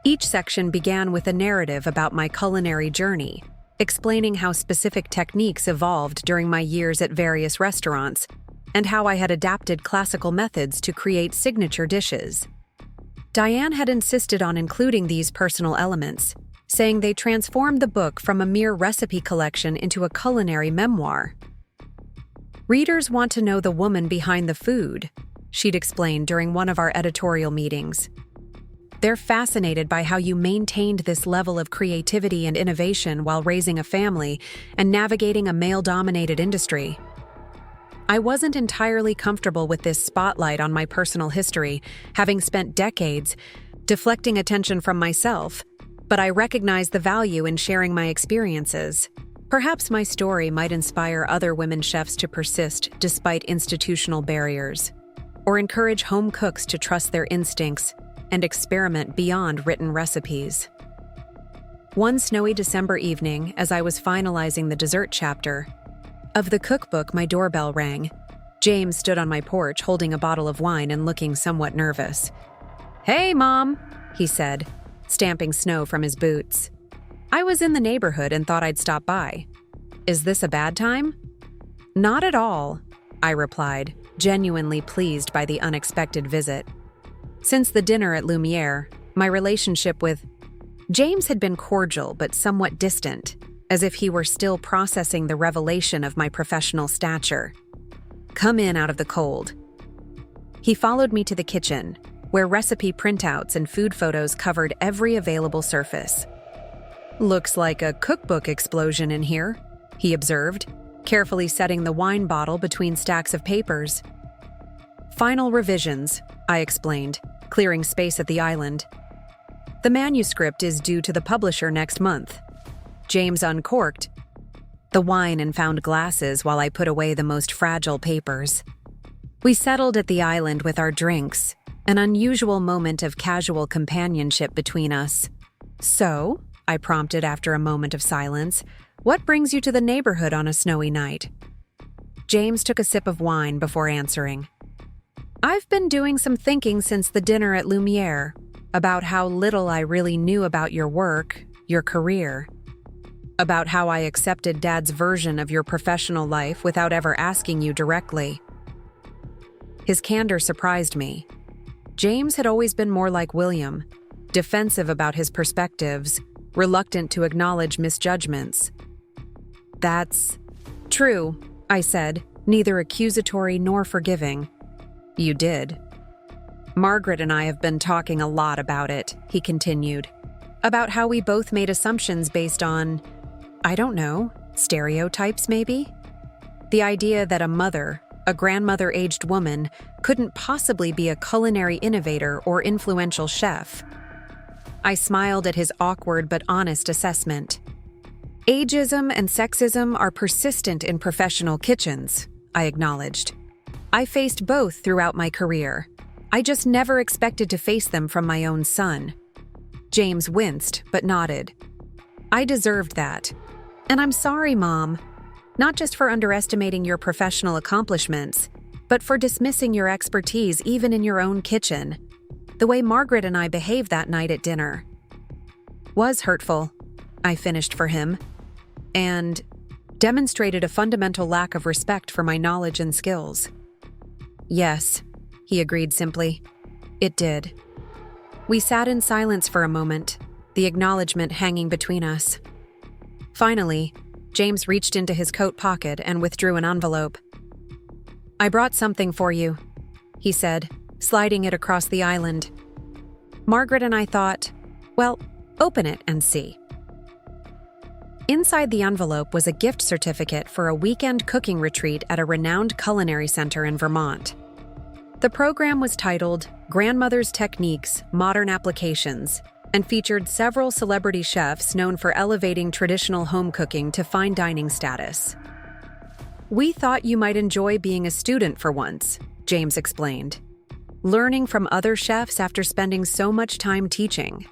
Each section began with a narrative about my culinary journey, explaining how specific techniques evolved during my years at various restaurants and how I had adapted classical methods to create signature dishes. Diane had insisted on including these personal elements, saying they transformed the book from a mere recipe collection into a culinary memoir. Readers want to know the woman behind the food, she'd explained during one of our editorial meetings. They're fascinated by how you maintained this level of creativity and innovation while raising a family and navigating a male-dominated industry. I wasn't entirely comfortable with this spotlight on my personal history, having spent decades deflecting attention from myself, but I recognized the value in sharing my experiences. Perhaps my story might inspire other women chefs to persist despite institutional barriers, or encourage home cooks to trust their instincts and experiment beyond written recipes. One snowy December evening, as I was finalizing the dessert chapter of the cookbook, my doorbell rang. James stood on my porch holding a bottle of wine and looking somewhat nervous. "Hey, Mom," he said, stamping snow from his boots. I was in the neighborhood and thought I'd stop by. "Is this a bad time?" "Not at all," I replied, genuinely pleased by the unexpected visit. Since the dinner at Lumiere, my relationship with James had been cordial but somewhat distant, as if he were still processing the revelation of my professional stature. Come in out of the cold." He followed me to the kitchen, where recipe printouts and food photos covered every available surface. "Looks like a cookbook explosion in here," he observed, carefully setting the wine bottle between stacks of papers. "Final revisions," I explained, clearing space at the island. "The manuscript is due to the publisher next month." James uncorked the wine and found glasses while I put away the most fragile papers. We settled at the island with our drinks, an unusual moment of casual companionship between us. "So," I prompted after a moment of silence, "what brings you to the neighborhood on a snowy night?" James took a sip of wine before answering. "I've been doing some thinking since the dinner at Lumiere about how little I really knew about your work, your career, about how I accepted Dad's version of your professional life without ever asking you directly." His candor surprised me. James had always been more like William, defensive about his perspectives, reluctant to acknowledge misjudgments. "That's true," I said, neither accusatory nor forgiving. "You did." "Margaret and I have been talking a lot about it," he continued. "About how we both made assumptions based on, I don't know, stereotypes maybe? The idea that a grandmother-aged woman, couldn't possibly be a culinary innovator or influential chef." I smiled at his awkward but honest assessment. "Ageism and sexism are persistent in professional kitchens," I acknowledged. "I faced both throughout my career. I just never expected to face them from my own son." James winced, but nodded. "I deserved that. And I'm sorry, Mom. Not just for underestimating your professional accomplishments, but for dismissing your expertise even in your own kitchen. The way Margaret and I behaved that night at dinner was hurtful," I finished for him, "and demonstrated a fundamental lack of respect for my knowledge and skills." "Yes," he agreed simply. "It did." We sat in silence for a moment, the acknowledgement hanging between us. Finally, James reached into his coat pocket and withdrew an envelope. "I brought something for you," he said, sliding it across the island. Margaret and I thought, well, open it and see. Inside the envelope was a gift certificate for a weekend cooking retreat at a renowned culinary center in Vermont. The program was titled Grandmother's Techniques, Modern Applications, and featured several celebrity chefs known for elevating traditional home cooking to fine dining status. "We thought you might enjoy being a student for once," James explained, "learning from other chefs after spending so much time teaching."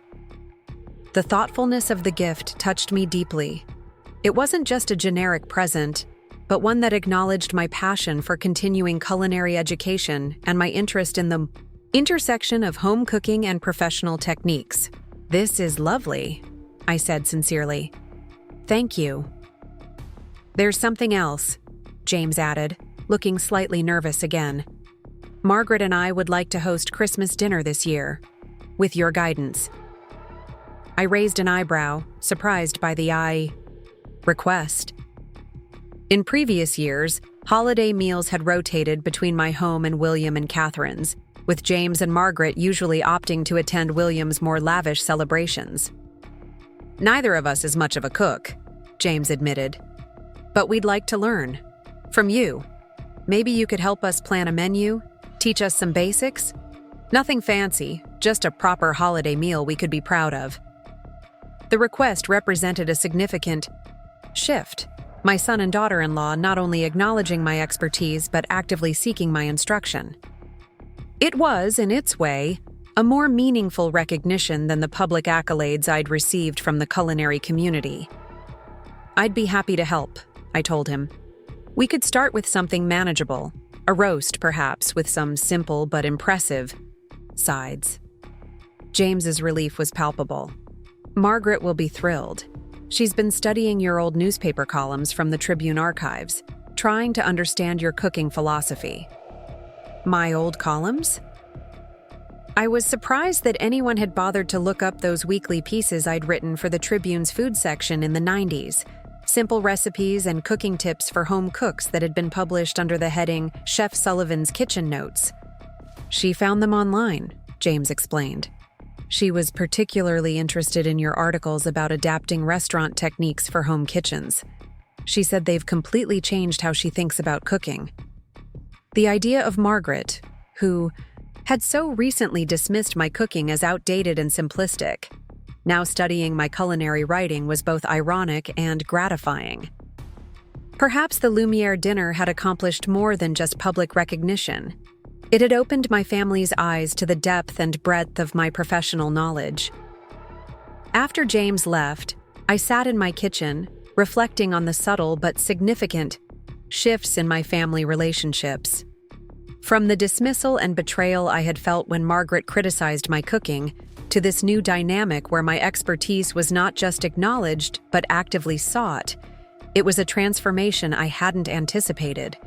The thoughtfulness of the gift touched me deeply. It wasn't just a generic present, but one that acknowledged my passion for continuing culinary education and my interest in the intersection of home cooking and professional techniques. "This is lovely," I said sincerely. "Thank you." "There's something else," James added, looking slightly nervous again. "Margaret and I would like to host Christmas dinner this year, with your guidance." I raised an eyebrow, surprised by the request. In previous years, holiday meals had rotated between my home and William and Catherine's, with James and Margaret usually opting to attend William's more lavish celebrations. "Neither of us is much of a cook," James admitted. "But we'd like to learn. From you. Maybe you could help us plan a menu, teach us some basics? Nothing fancy, just a proper holiday meal we could be proud of." The request represented a significant shift, my son and daughter-in-law not only acknowledging my expertise but actively seeking my instruction. It was, in its way, a more meaningful recognition than the public accolades I'd received from the culinary community. "I'd be happy to help," I told him. "We could start with something manageable, a roast perhaps with some simple but impressive sides." James's relief was palpable. "Margaret will be thrilled. She's been studying your old newspaper columns from the Tribune archives, trying to understand your cooking philosophy." "My old columns?" I was surprised that anyone had bothered to look up those weekly pieces I'd written for the Tribune's food section in the 90s, simple recipes and cooking tips for home cooks that had been published under the heading Chef Sullivan's Kitchen Notes. She found them online, James explained. She was particularly interested in your articles about adapting restaurant techniques for home kitchens. She said they've completely changed how she thinks about cooking. The idea of Margaret, who had so recently dismissed my cooking as outdated and simplistic, now studying my culinary writing, was both ironic and gratifying. Perhaps the Lumiere dinner had accomplished more than just public recognition. It had opened my family's eyes to the depth and breadth of my professional knowledge. After James left, I sat in my kitchen, reflecting on the subtle but significant shifts in my family relationships. From the dismissal and betrayal I had felt when Margaret criticized my cooking, to this new dynamic where my expertise was not just acknowledged but actively sought, it was a transformation I hadn't anticipated.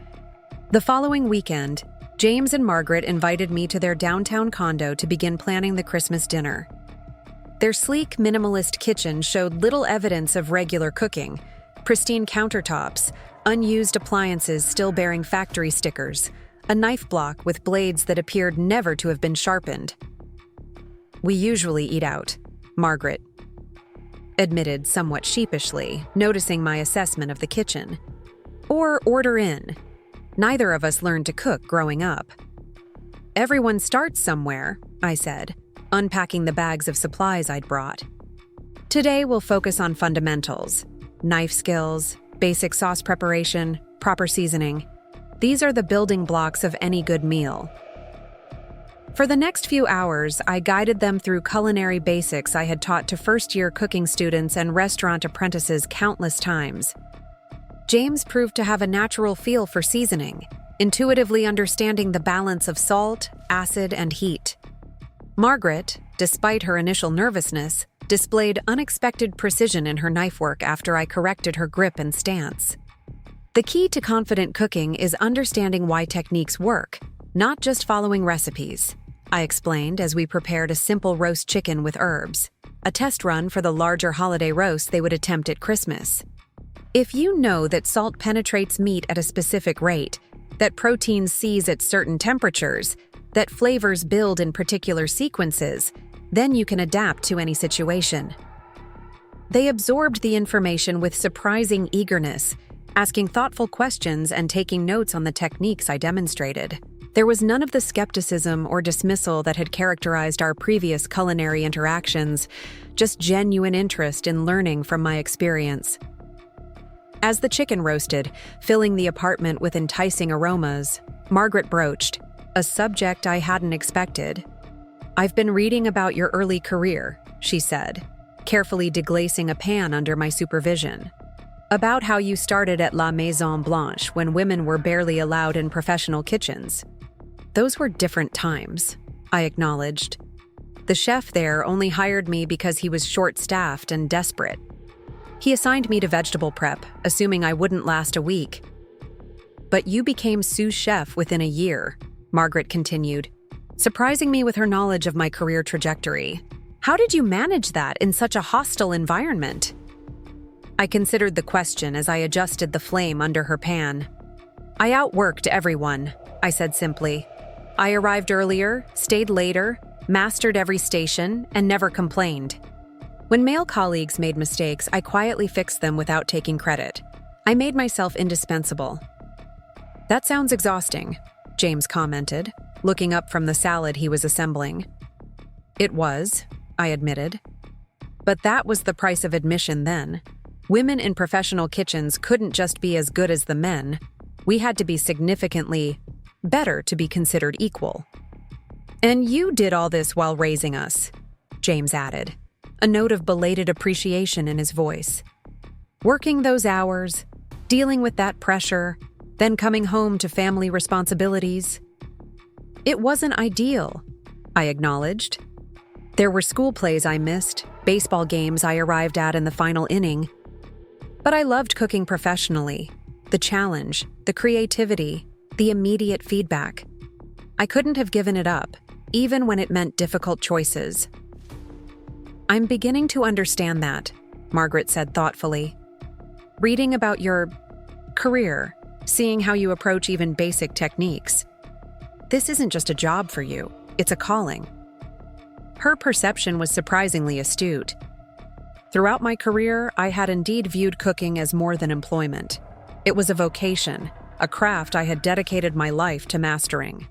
The following weekend, James and Margaret invited me to their downtown condo to begin planning the Christmas dinner. Their sleek, minimalist kitchen showed little evidence of regular cooking: pristine countertops, unused appliances still bearing factory stickers, a knife block with blades that appeared never to have been sharpened. "We usually eat out," Margaret admitted somewhat sheepishly, noticing my assessment of the kitchen. "Or order in. Neither of us learned to cook growing up." "Everyone starts somewhere," I said, unpacking the bags of supplies I'd brought. "Today we'll focus on fundamentals: knife skills, basic sauce preparation, proper seasoning. These are the building blocks of any good meal." For the next few hours, I guided them through culinary basics I had taught to first-year cooking students and restaurant apprentices countless times. James proved to have a natural feel for seasoning, intuitively understanding the balance of salt, acid, and heat. Margaret, despite her initial nervousness, displayed unexpected precision in her knife work after I corrected her grip and stance. The key to confident cooking is understanding why techniques work, not just following recipes, I explained as we prepared a simple roast chicken with herbs, a test run for the larger holiday roast they would attempt at Christmas. If you know that salt penetrates meat at a specific rate, that protein seize at certain temperatures, that flavors build in particular sequences, then you can adapt to any situation. They absorbed the information with surprising eagerness, asking thoughtful questions and taking notes on the techniques I demonstrated. There was none of the skepticism or dismissal that had characterized our previous culinary interactions, just genuine interest in learning from my experience. As the chicken roasted, filling the apartment with enticing aromas, Margaret broached a subject I hadn't expected. "I've been reading about your early career," she said, carefully deglacing a pan under my supervision. "About how you started at La Maison Blanche when women were barely allowed in professional kitchens." "Those were different times," I acknowledged. "The chef there only hired me because he was short-staffed and desperate. He assigned me to vegetable prep, assuming I wouldn't last a week." "But you became sous chef within a year," Margaret continued, surprising me with her knowledge of my career trajectory. "How did you manage that in such a hostile environment?" I considered the question as I adjusted the flame under her pan. "I outworked everyone," I said simply. "I arrived earlier, stayed later, mastered every station, and never complained. When male colleagues made mistakes, I quietly fixed them without taking credit. I made myself indispensable." "That sounds exhausting," James commented, looking up from the salad he was assembling. "It was," I admitted. "But that was the price of admission then. Women in professional kitchens couldn't just be as good as the men. We had to be significantly better to be considered equal." "And you did all this while raising us," James added, a note of belated appreciation in his voice. "Working those hours, dealing with that pressure, then coming home to family responsibilities." "It wasn't ideal," I acknowledged. "There were school plays I missed, baseball games I arrived at in the final inning. But I loved cooking professionally. The challenge, the creativity, the immediate feedback. I couldn't have given it up, even when it meant difficult choices." "I'm beginning to understand that," Margaret said thoughtfully. reading about your career, seeing how you approach even basic techniques. This isn't just a job for you, it's a calling. Her perception was surprisingly astute. Throughout my career, I had indeed viewed cooking as more than employment. It was a vocation, a craft I had dedicated my life to mastering.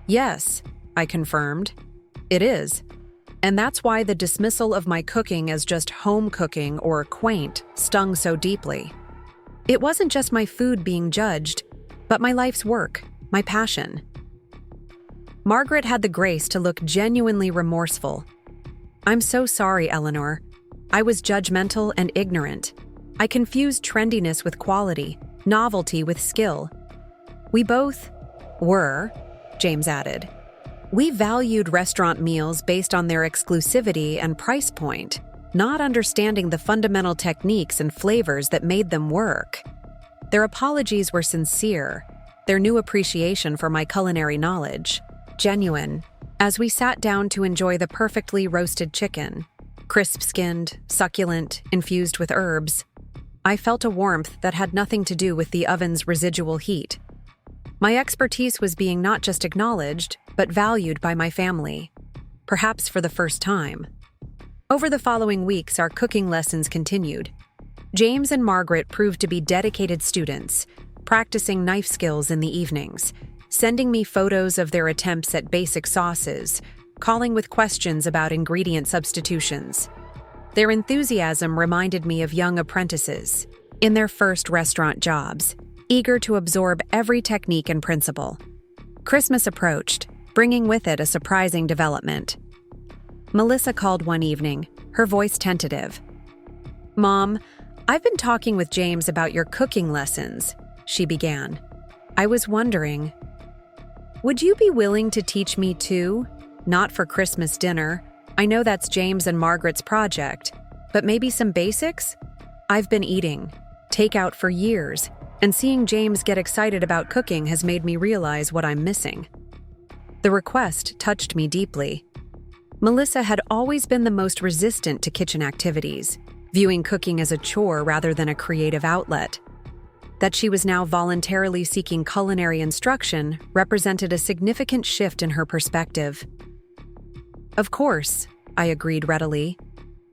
Yes, I confirmed. It is. And that's why the dismissal of my cooking as just home cooking or quaint stung so deeply. It wasn't just my food being judged, but my life's work, my passion. Margaret had the grace to look genuinely remorseful. I'm so sorry, Eleanor. I was judgmental and ignorant. I confused trendiness with quality, novelty with skill. We both were, James added. We valued restaurant meals based on their exclusivity and price point, not understanding the fundamental techniques and flavors that made them work. Their apologies were sincere, their new appreciation for my culinary knowledge genuine, as we sat down to enjoy the perfectly roasted chicken, crisp-skinned, succulent, infused with herbs. I felt a warmth that had nothing to do with the oven's residual heat. My expertise was being not just acknowledged, but valued by my family, perhaps for the first time. Over the following weeks, our cooking lessons continued. James and Margaret proved to be dedicated students, practicing knife skills in the evenings, sending me photos of their attempts at basic sauces, calling with questions about ingredient substitutions. Their enthusiasm reminded me of young apprentices in their first restaurant jobs, eager to absorb every technique and principle. Christmas approached, bringing with it a surprising development. Melissa called one evening, her voice tentative. "Mom, I've been talking with James about your cooking lessons," she began. "I was wondering, would you be willing to teach me too? Not for Christmas dinner. I know that's James and Margaret's project, but maybe some basics? I've been eating takeout for years, and seeing James get excited about cooking has made me realize what I'm missing." The request touched me deeply. Melissa had always been the most resistant to kitchen activities, viewing cooking as a chore rather than a creative outlet. That she was now voluntarily seeking culinary instruction represented a significant shift in her perspective. "Of course," I agreed readily.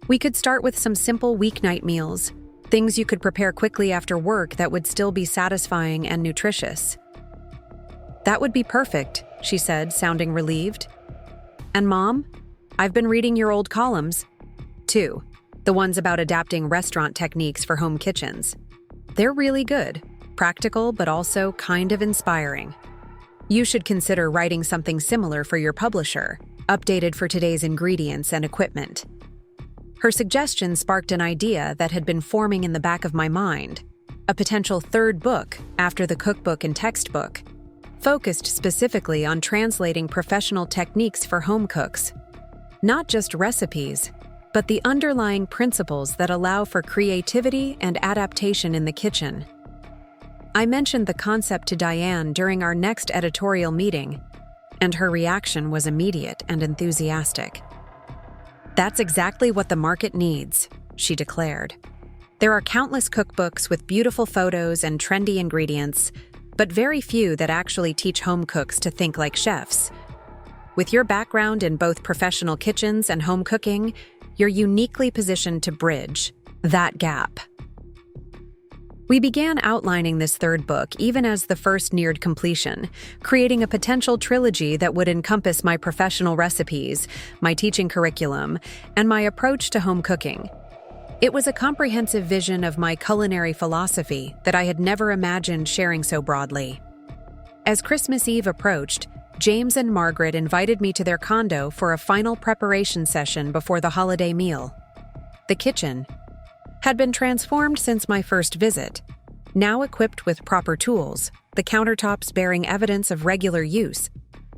"We could start with some simple weeknight meals, things you could prepare quickly after work that would still be satisfying and nutritious." "That would be perfect," she said, sounding relieved. "And Mom, I've been reading your old columns, too, the ones about adapting restaurant techniques for home kitchens. They're really good, practical but also kind of inspiring. You should consider writing something similar for your publisher, updated for today's ingredients and equipment." Her suggestion sparked an idea that had been forming in the back of my mind, a potential third book after the cookbook and textbook, focused specifically on translating professional techniques for home cooks. Not just recipes, but the underlying principles that allow for creativity and adaptation in the kitchen. I mentioned the concept to Diane during our next editorial meeting, and her reaction was immediate and enthusiastic. "That's exactly what the market needs," she declared. "There are countless cookbooks with beautiful photos and trendy ingredients, but very few that actually teach home cooks to think like chefs. With your background in both professional kitchens and home cooking, you're uniquely positioned to bridge that gap." We began outlining this third book even as the first neared completion, creating a potential trilogy that would encompass my professional recipes, my teaching curriculum, and my approach to home cooking. It was a comprehensive vision of my culinary philosophy that I had never imagined sharing so broadly. As Christmas Eve approached, James and Margaret invited me to their condo for a final preparation session before the holiday meal. The kitchen had been transformed since my first visit, now equipped with proper tools, the countertops bearing evidence of regular use,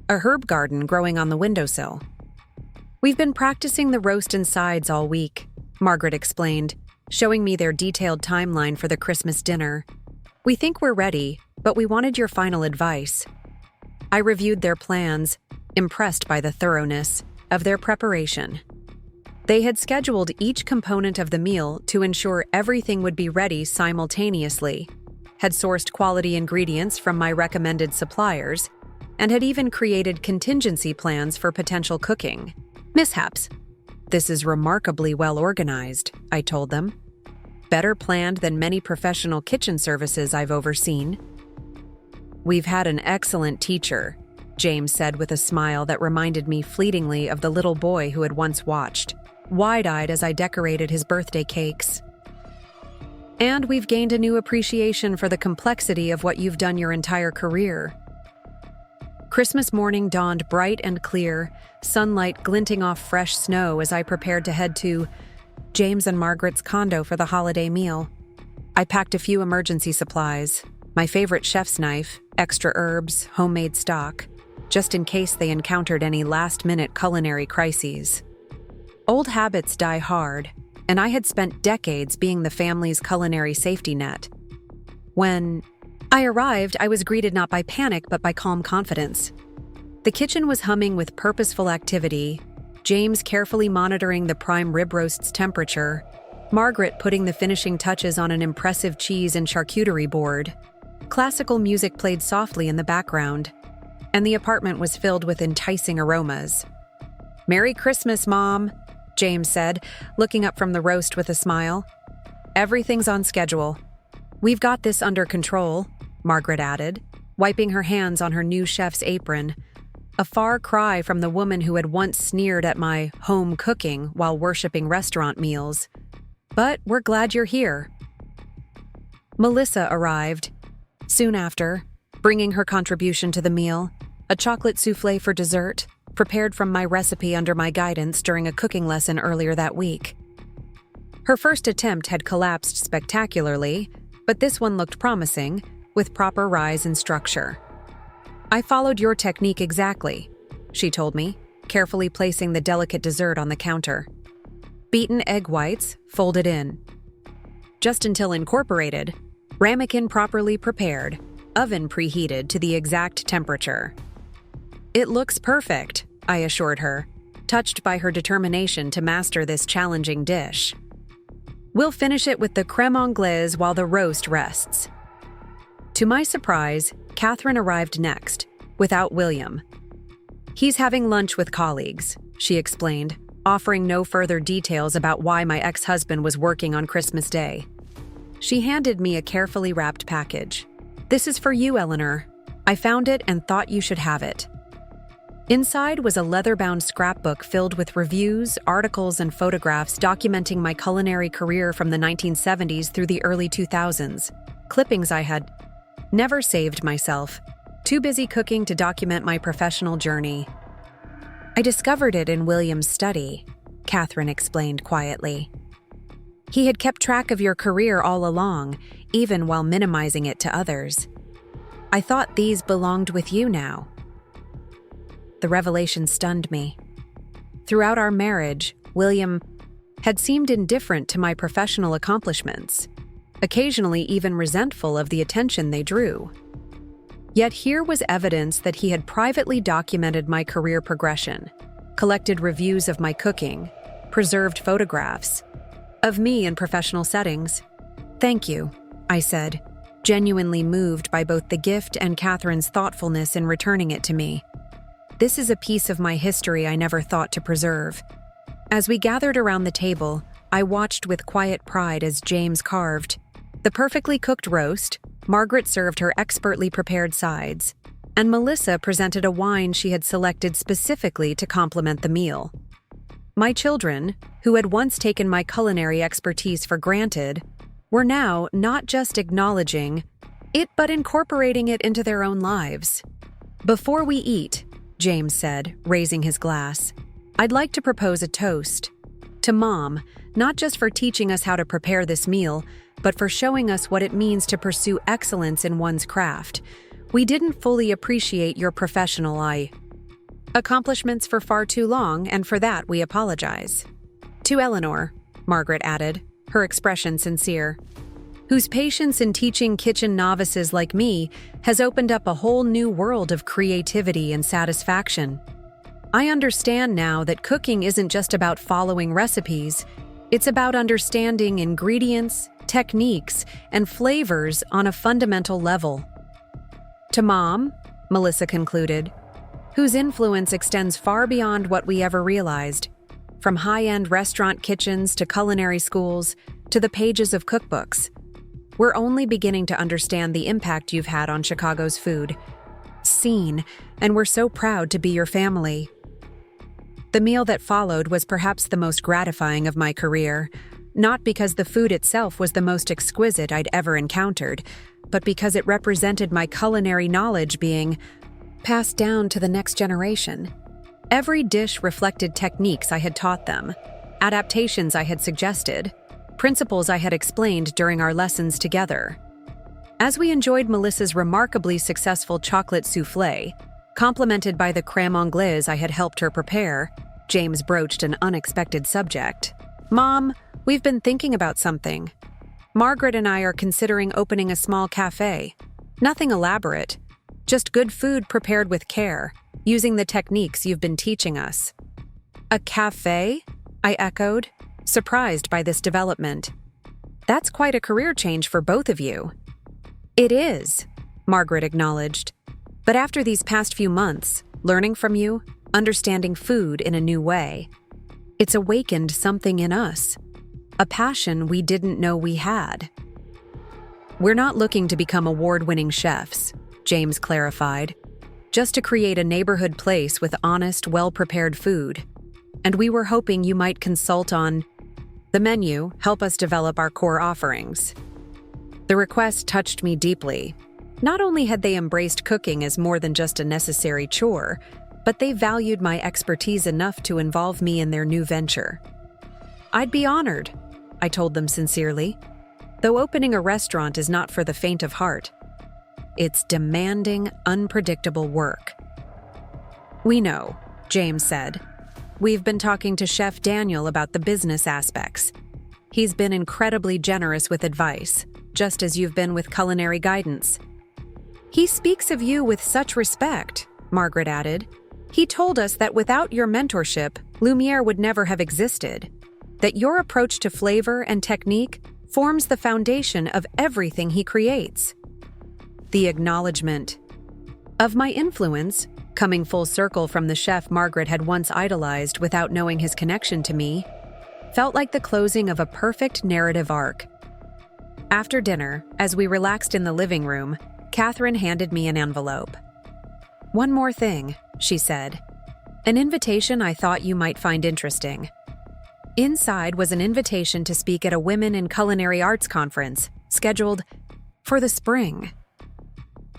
a herb garden growing on the windowsill. "We've been practicing the roast and sides all week," Margaret explained, showing me their detailed timeline for the Christmas dinner. "We think we're ready, but we wanted your final advice." I reviewed their plans, impressed by the thoroughness of their preparation. They had scheduled each component of the meal to ensure everything would be ready simultaneously, had sourced quality ingredients from my recommended suppliers, and had even created contingency plans for potential cooking mishaps. "This is remarkably well organized," I told them. "Better planned than many professional kitchen services I've overseen." "We've had an excellent teacher," James said with a smile that reminded me fleetingly of the little boy who had once watched, wide-eyed as I decorated his birthday cakes. "And we've gained a new appreciation for the complexity of what you've done your entire career." Christmas morning dawned bright and clear, sunlight glinting off fresh snow as I prepared to head to James and Margaret's condo for the holiday meal. I packed a few emergency supplies, my favorite chef's knife, extra herbs, homemade stock, just in case they encountered any last-minute culinary crises. Old habits die hard, and I had spent decades being the family's culinary safety net. When I arrived, I was greeted not by panic but by calm confidence. The kitchen was humming with purposeful activity, James carefully monitoring the prime rib roast's temperature, Margaret putting the finishing touches on an impressive cheese and charcuterie board. Classical music played softly in the background, and the apartment was filled with enticing aromas. "Merry Christmas, Mom," James said, looking up from the roast with a smile. "Everything's on schedule." "We've got this under control," Margaret added, wiping her hands on her new chef's apron, a far cry from the woman who had once sneered at my home cooking while worshipping restaurant meals. "But we're glad you're here." Melissa arrived soon after, bringing her contribution to the meal, a chocolate soufflé for dessert, prepared from my recipe under my guidance during a cooking lesson earlier that week. Her first attempt had collapsed spectacularly, but this one looked promising, with proper rise and structure. "I followed your technique exactly," she told me, carefully placing the delicate dessert on the counter. "Beaten egg whites, folded in. Just until incorporated, ramekin properly prepared, oven preheated to the exact temperature." "It looks perfect," I assured her, touched by her determination to master this challenging dish. "We'll finish it with the crème anglaise while the roast rests." To my surprise, Catherine arrived next, without William. "He's having lunch with colleagues," she explained, offering no further details about why my ex-husband was working on Christmas Day. She handed me a carefully wrapped package. "This is for you, Eleanor. I found it and thought you should have it." Inside was a leather-bound scrapbook filled with reviews, articles, and photographs documenting my culinary career from the 1970s through the early 2000s. Clippings I had never saved myself, too busy cooking to document my professional journey. "I discovered it in William's study," Catherine explained quietly. "He had kept track of your career all along, even while minimizing it to others. I thought these belonged with you now." The revelation stunned me. Throughout our marriage, William had seemed indifferent to my professional accomplishments, occasionally even resentful of the attention they drew. Yet here was evidence that he had privately documented my career progression, collected reviews of my cooking, preserved photographs of me in professional settings. "Thank you," I said, genuinely moved by both the gift and Catherine's thoughtfulness in returning it to me. This is a piece of my history I never thought to preserve. As we gathered around the table, I watched with quiet pride as James carved the perfectly cooked roast, Margaret served her expertly prepared sides, and Melissa presented a wine she had selected specifically to complement the meal. My children, who had once taken my culinary expertise for granted, were now not just acknowledging it but incorporating it into their own lives. "Before we eat," James said, raising his glass, "I'd like to propose a toast to Mom, not just for teaching us how to prepare this meal, but for showing us what it means to pursue excellence in one's craft. We didn't fully appreciate your professional accomplishments for far too long, and for that we apologize." "To Eleanor," Margaret added, her expression sincere, "whose patience in teaching kitchen novices like me has opened up a whole new world of creativity and satisfaction." I understand now that cooking isn't just about following recipes. It's about understanding ingredients, techniques, and flavors on a fundamental level. To Mom, Melissa concluded, whose influence extends far beyond what we ever realized, from high-end restaurant kitchens to culinary schools to the pages of cookbooks. We're only beginning to understand the impact you've had on Chicago's food scene, and we're so proud to be your family. The meal that followed was perhaps the most gratifying of my career, not because the food itself was the most exquisite I'd ever encountered, but because it represented my culinary knowledge being passed down to the next generation. Every dish reflected techniques I had taught them, adaptations I had suggested, principles I had explained during our lessons together. As we enjoyed Melissa's remarkably successful chocolate soufflé, complemented by the crème anglaise I had helped her prepare, James broached an unexpected subject. Mom, we've been thinking about something. Margaret and I are considering opening a small cafe. Nothing elaborate, just good food prepared with care, using the techniques you've been teaching us. A cafe? I echoed, surprised by this development. That's quite a career change for both of you. It is, Margaret acknowledged. But after these past few months, learning from you, understanding food in a new way, it's awakened something in us, a passion we didn't know we had. We're not looking to become award-winning chefs, James clarified, just to create a neighborhood place with honest, well-prepared food. And we were hoping you might consult on the menu, help us develop our core offerings. The request touched me deeply. Not only had they embraced cooking as more than just a necessary chore, but they valued my expertise enough to involve me in their new venture. I'd be honored, I told them sincerely, though opening a restaurant is not for the faint of heart. It's demanding, unpredictable work. We know, James said. We've been talking to Chef Daniel about the business aspects. He's been incredibly generous with advice, just as you've been with culinary guidance. He speaks of you with such respect, Margaret added. He told us that without your mentorship, Lumiere would never have existed, that your approach to flavor and technique forms the foundation of everything he creates. The acknowledgement of my influence, coming full circle from the chef Margaret had once idolized without knowing his connection to me, felt like the closing of a perfect narrative arc. After dinner, as we relaxed in the living room, Catherine handed me an envelope. One more thing, she said. An invitation I thought you might find interesting. Inside was an invitation to speak at a Women in Culinary Arts conference, scheduled for the spring.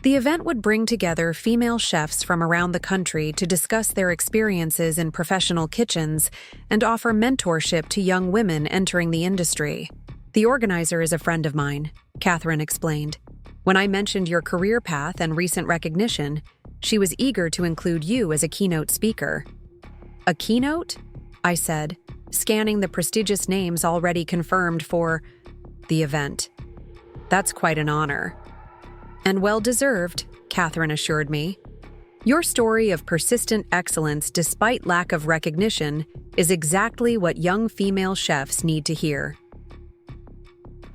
The event would bring together female chefs from around the country to discuss their experiences in professional kitchens and offer mentorship to young women entering the industry. The organizer is a friend of mine, Catherine explained. When I mentioned your career path and recent recognition, she was eager to include you as a keynote speaker. A keynote? I said, scanning the prestigious names already confirmed for the event. That's quite an honor. And well-deserved, Catherine assured me. Your story of persistent excellence despite lack of recognition is exactly what young female chefs need to hear.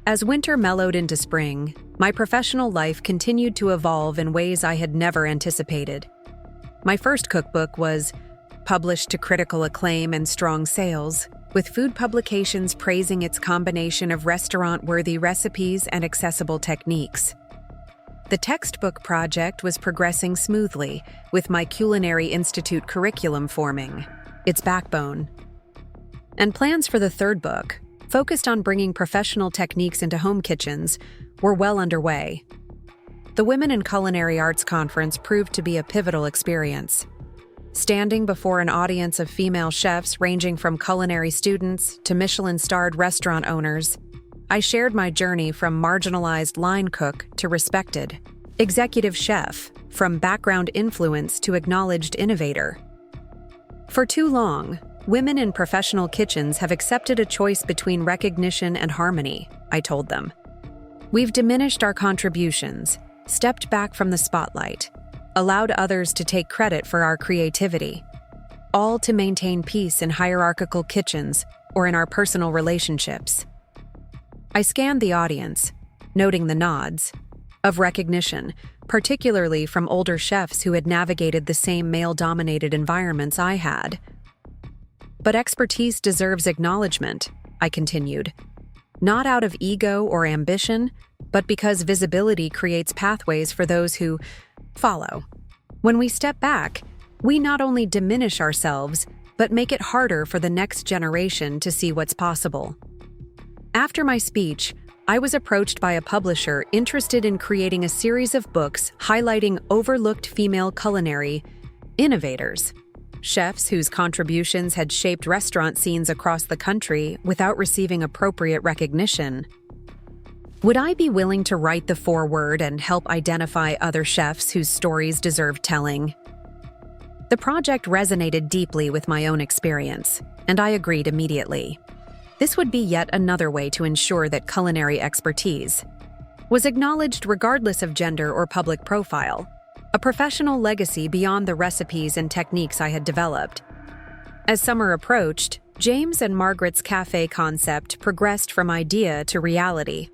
As winter mellowed into spring, my professional life continued to evolve in ways I had never anticipated. My first cookbook was published to critical acclaim and strong sales, with food publications praising its combination of restaurant-worthy recipes and accessible techniques. The textbook project was progressing smoothly, with my Culinary Institute curriculum forming its backbone. And plans for the third book, focused on bringing professional techniques into home kitchens, were well underway. The Women in Culinary Arts Conference proved to be a pivotal experience. Standing before an audience of female chefs ranging from culinary students to Michelin-starred restaurant owners, I shared my journey from marginalized line cook to respected executive chef, from background influence to acknowledged innovator. For too long, women in professional kitchens have accepted a choice between recognition and harmony, I told them. We've diminished our contributions, stepped back from the spotlight, allowed others to take credit for our creativity. all to maintain peace in hierarchical kitchens or in our personal relationships. I scanned the audience, noting the nods of recognition, particularly from older chefs who had navigated the same male-dominated environments I had. But expertise deserves acknowledgement, I continued, not out of ego or ambition, but because visibility creates pathways for those who follow. When we step back, we not only diminish ourselves, but make it harder for the next generation to see what's possible. After my speech, I was approached by a publisher interested in creating a series of books highlighting overlooked female culinary innovators, chefs whose contributions had shaped restaurant scenes across the country without receiving appropriate recognition. Would I be willing to write the foreword and help identify other chefs whose stories deserved telling? The project resonated deeply with my own experience, and I agreed immediately. This would be yet another way to ensure that culinary expertise was acknowledged regardless of gender or public profile, a professional legacy beyond the recipes and techniques I had developed. As summer approached, James and Margaret's cafe concept progressed from idea to reality.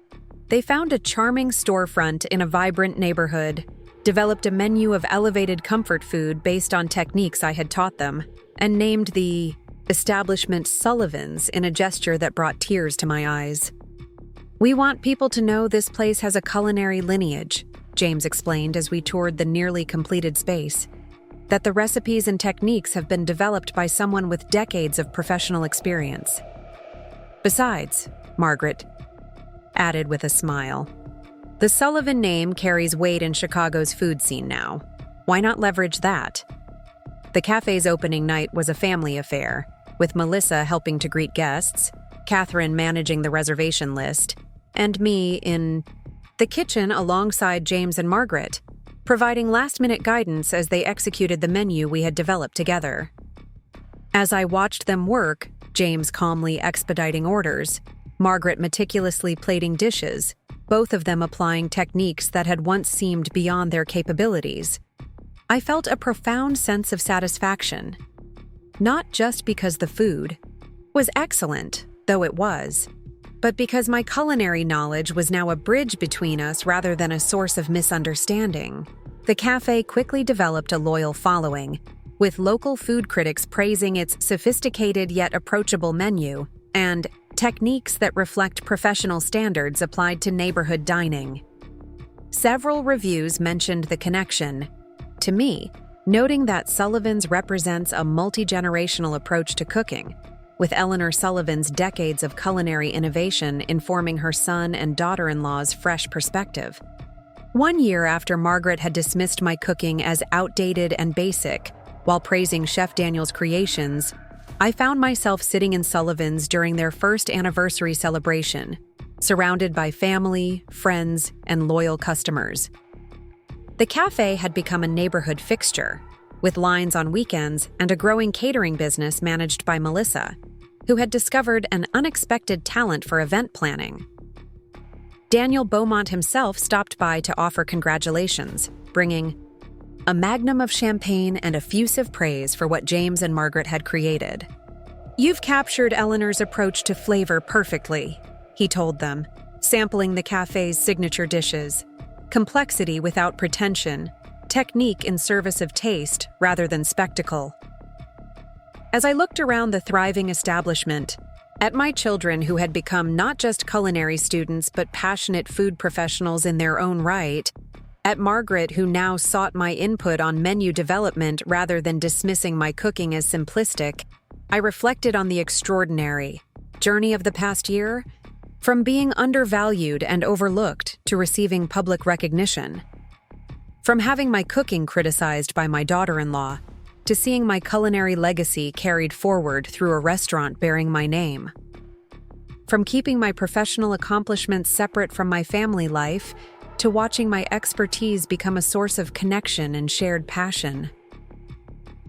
They found a charming storefront in a vibrant neighborhood, developed a menu of elevated comfort food based on techniques I had taught them, and named the establishment Sullivan's in a gesture that brought tears to my eyes. "We want people to know this place has a culinary lineage," James explained as we toured the nearly completed space, "that the recipes and techniques have been developed by someone with decades of professional experience. Besides," Margaret added with a smile, "the Sullivan name carries weight in Chicago's food scene now. Why not leverage that?" The cafe's opening night was a family affair, with Melissa helping to greet guests, Catherine managing the reservation list, and me in the kitchen alongside James and Margaret, providing last-minute guidance as they executed the menu we had developed together. As I watched them work, James calmly expediting orders, Margaret meticulously plating dishes, both of them applying techniques that had once seemed beyond their capabilities, I felt a profound sense of satisfaction. Not just because the food was excellent, though it was, but because my culinary knowledge was now a bridge between us rather than a source of misunderstanding. The cafe quickly developed a loyal following, with local food critics praising its sophisticated yet approachable menu and techniques that reflect professional standards applied to neighborhood dining. Several reviews mentioned the connection to me, noting that Sullivan's represents a multi-generational approach to cooking, with Eleanor Sullivan's decades of culinary innovation informing her son and daughter-in-law's fresh perspective. 1 year after Margaret had dismissed my cooking as outdated and basic, while praising Chef Daniel's creations, I found myself sitting in Sullivan's during their first anniversary celebration, surrounded by family, friends, and loyal customers. The cafe had become a neighborhood fixture, with lines on weekends and a growing catering business managed by Melissa, who had discovered an unexpected talent for event planning. Daniel Beaumont himself stopped by to offer congratulations, bringing a magnum of champagne and effusive praise for what James and Margaret had created. "You've captured Eleanor's approach to flavor perfectly," he told them, sampling the cafe's signature dishes. "Complexity without pretension, technique in service of taste rather than spectacle." As I looked around the thriving establishment, at my children who had become not just culinary students but passionate food professionals in their own right, at Margaret who now sought my input on menu development rather than dismissing my cooking as simplistic, I reflected on the extraordinary journey of the past year, from being undervalued and overlooked to receiving public recognition. From having my cooking criticized by my daughter-in-law, to seeing my culinary legacy carried forward through a restaurant bearing my name. From keeping my professional accomplishments separate from my family life, to watching my expertise become a source of connection and shared passion.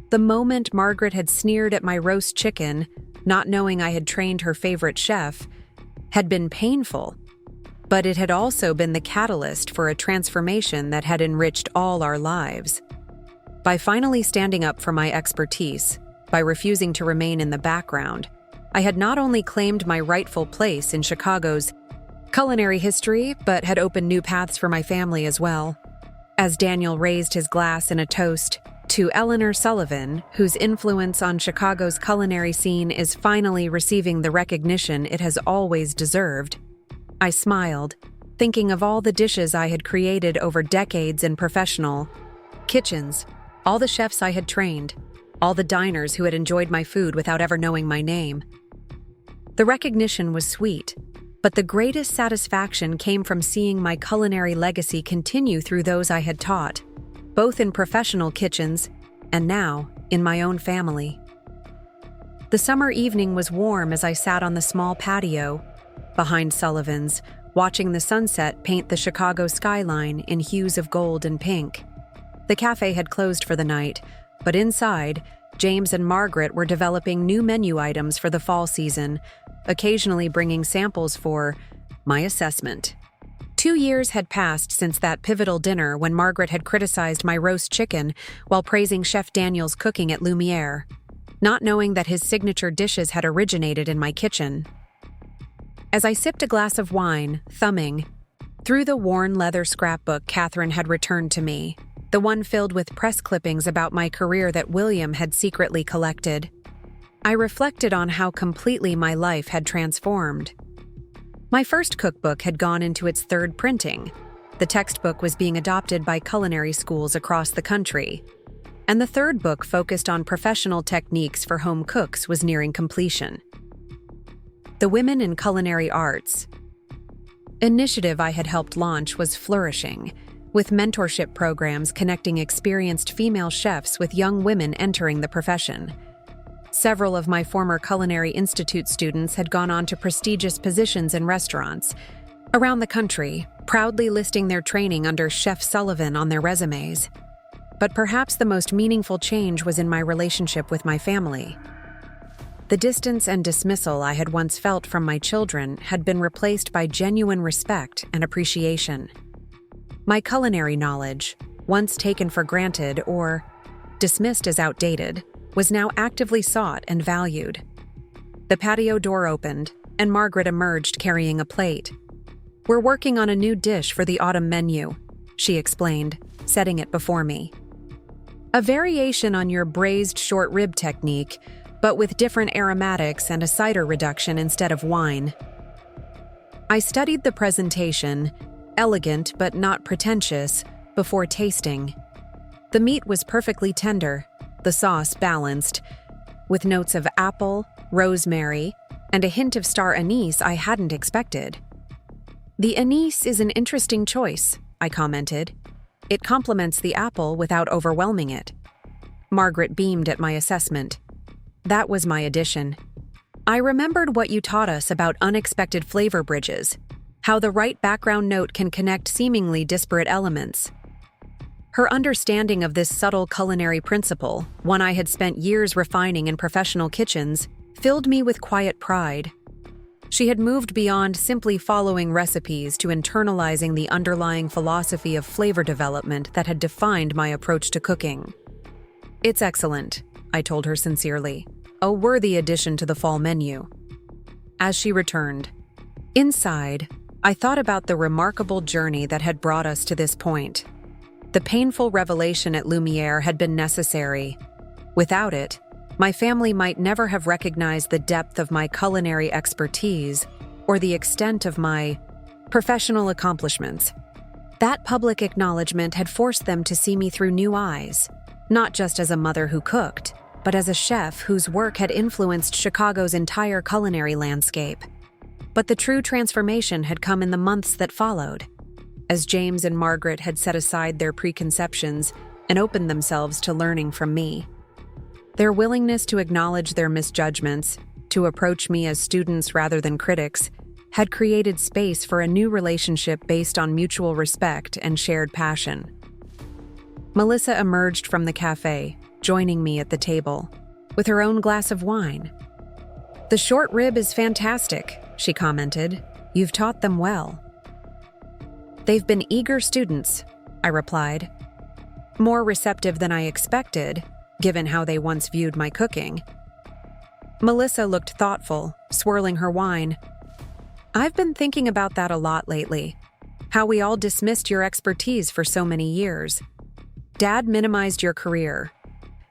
The moment Margaret had sneered at my roast chicken, not knowing I had trained her favorite chef, had been painful, but it had also been the catalyst for a transformation that had enriched all our lives. By finally standing up for my expertise, By refusing to remain in the background, I had not only claimed my rightful place in Chicago's culinary history, but had opened new paths for my family as well. As Daniel raised his glass in a toast to Eleanor Sullivan, whose influence on Chicago's culinary scene is finally receiving the recognition it has always deserved, I smiled, thinking of all the dishes I had created over decades in professional kitchens, all the chefs I had trained, all the diners who had enjoyed my food without ever knowing my name. The recognition was sweet, but the greatest satisfaction came from seeing my culinary legacy continue through those I had taught, both in professional kitchens and now in my own family. The summer evening was warm as I sat on the small patio behind Sullivan's, watching the sunset paint the Chicago skyline in hues of gold and pink. The cafe had closed for the night, but inside, James and Margaret were developing new menu items for the fall season, occasionally bringing samples for my assessment. 2 years had passed since that pivotal dinner when Margaret had criticized my roast chicken while praising Chef Daniel's cooking at Lumiere, not knowing that his signature dishes had originated in my kitchen. As I sipped a glass of wine, thumbing through the worn leather scrapbook Catherine had returned to me, the one filled with press clippings about my career that William had secretly collected, I reflected on how completely my life had transformed. My first cookbook had gone into its third printing. The textbook was being adopted by culinary schools across the country, and the third book, focused on professional techniques for home cooks, was nearing completion. The Women in Culinary Arts initiative I had helped launch was flourishing, with mentorship programs connecting experienced female chefs with young women entering the profession. Several of my former Culinary Institute students had gone on to prestigious positions in restaurants around the country, proudly listing their training under Chef Sullivan on their resumes. But perhaps the most meaningful change was in my relationship with my family. The distance and dismissal I had once felt from my children had been replaced by genuine respect and appreciation. My culinary knowledge, once taken for granted or dismissed as outdated, was now actively sought and valued. The patio door opened, and Margaret emerged carrying a plate. "We're working on a new dish for the autumn menu," she explained, setting it before me. "A variation on your braised short rib technique, but with different aromatics and a cider reduction instead of wine." I studied the presentation, elegant but not pretentious, before tasting. The meat was perfectly tender, the sauce balanced, with notes of apple, rosemary, and a hint of star anise I hadn't expected. "The anise is an interesting choice," I commented. "It complements the apple without overwhelming it." Margaret beamed at my assessment. "That was my addition. I remembered what you taught us about unexpected flavor bridges, how the right background note can connect seemingly disparate elements." Her understanding of this subtle culinary principle, one I had spent years refining in professional kitchens, filled me with quiet pride. She had moved beyond simply following recipes to internalizing the underlying philosophy of flavor development that had defined my approach to cooking. "It's excellent," I told her sincerely. "A worthy addition to the fall menu." As she returned, inside, I thought about the remarkable journey that had brought us to this point. The painful revelation at Lumiere had been necessary. Without it, my family might never have recognized the depth of my culinary expertise or the extent of my professional accomplishments. That public acknowledgement had forced them to see me through new eyes, not just as a mother who cooked, but as a chef whose work had influenced Chicago's entire culinary landscape. But the true transformation had come in the months that followed, as James and Margaret had set aside their preconceptions and opened themselves to learning from me. Their willingness to acknowledge their misjudgments, to approach me as students rather than critics, had created space for a new relationship based on mutual respect and shared passion. Melissa emerged from the cafe, joining me at the table, with her own glass of wine. "The short rib is fantastic," she commented. "You've taught them well." "They've been eager students," I replied. "More receptive than I expected, given how they once viewed my cooking. Melissa looked thoughtful, swirling her wine. I've been thinking about that a lot lately. How we all dismissed your expertise for so many years. Dad minimized your career.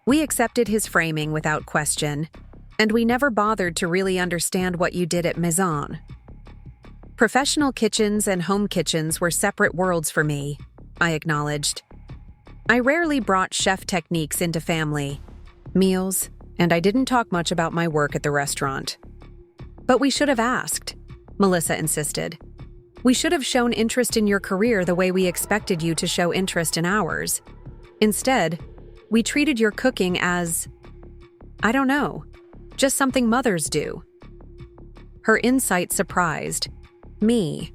We accepted his framing without question, and we never bothered to really understand what you did at Maison. Professional kitchens and home kitchens were separate worlds for me, I acknowledged. I rarely brought chef techniques into family meals, and I didn't talk much about my work at the restaurant. But we should have asked, Melissa insisted. We should have shown interest in your career the way we expected you to show interest in ours. Instead, we treated your cooking as, I don't know, just something mothers do. Her insight surprised me.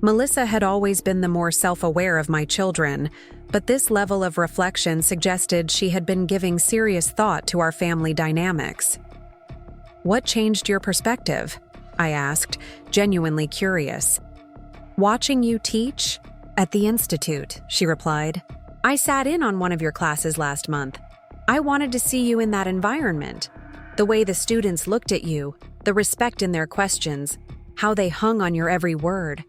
Melissa had always been the more self-aware of my children, but this level of reflection suggested she had been giving serious thought to our family dynamics. What changed your perspective? I asked, genuinely curious. Watching you teach? At the Institute, she replied. I sat in on one of your classes last month. I wanted to see you in that environment. The way the students looked at you, the respect in their questions, how they hung on your every word.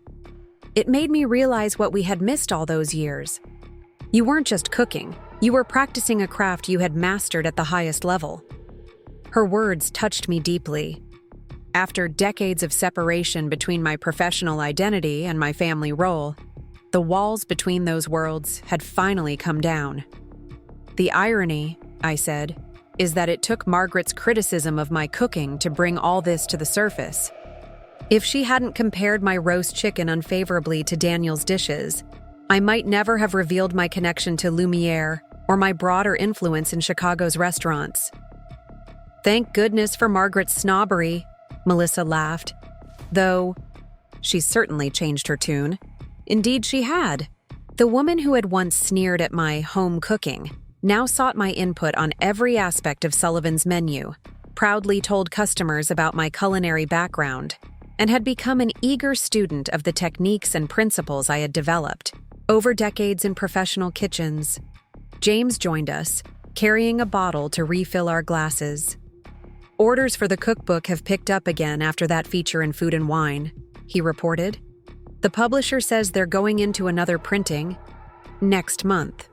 It made me realize what we had missed all those years. You weren't just cooking, you were practicing a craft you had mastered at the highest level. Her words touched me deeply. After decades of separation between my professional identity and my family role, the walls between those worlds had finally come down. The irony, I said, is that it took Margaret's criticism of my cooking to bring all this to the surface. If she hadn't compared my roast chicken unfavorably to Daniel's dishes, I might never have revealed my connection to Lumiere or my broader influence in Chicago's restaurants. Thank goodness for Margaret's snobbery, Melissa laughed. Though, she certainly changed her tune. Indeed she had. The woman who had once sneered at my home cooking now sought my input on every aspect of Sullivan's menu, proudly told customers about my culinary background, and had become an eager student of the techniques and principles I had developed over decades in professional kitchens. James joined us, carrying a bottle to refill our glasses. Orders for the cookbook have picked up again after that feature in Food and Wine, he reported. The publisher says they're going into another printing next month.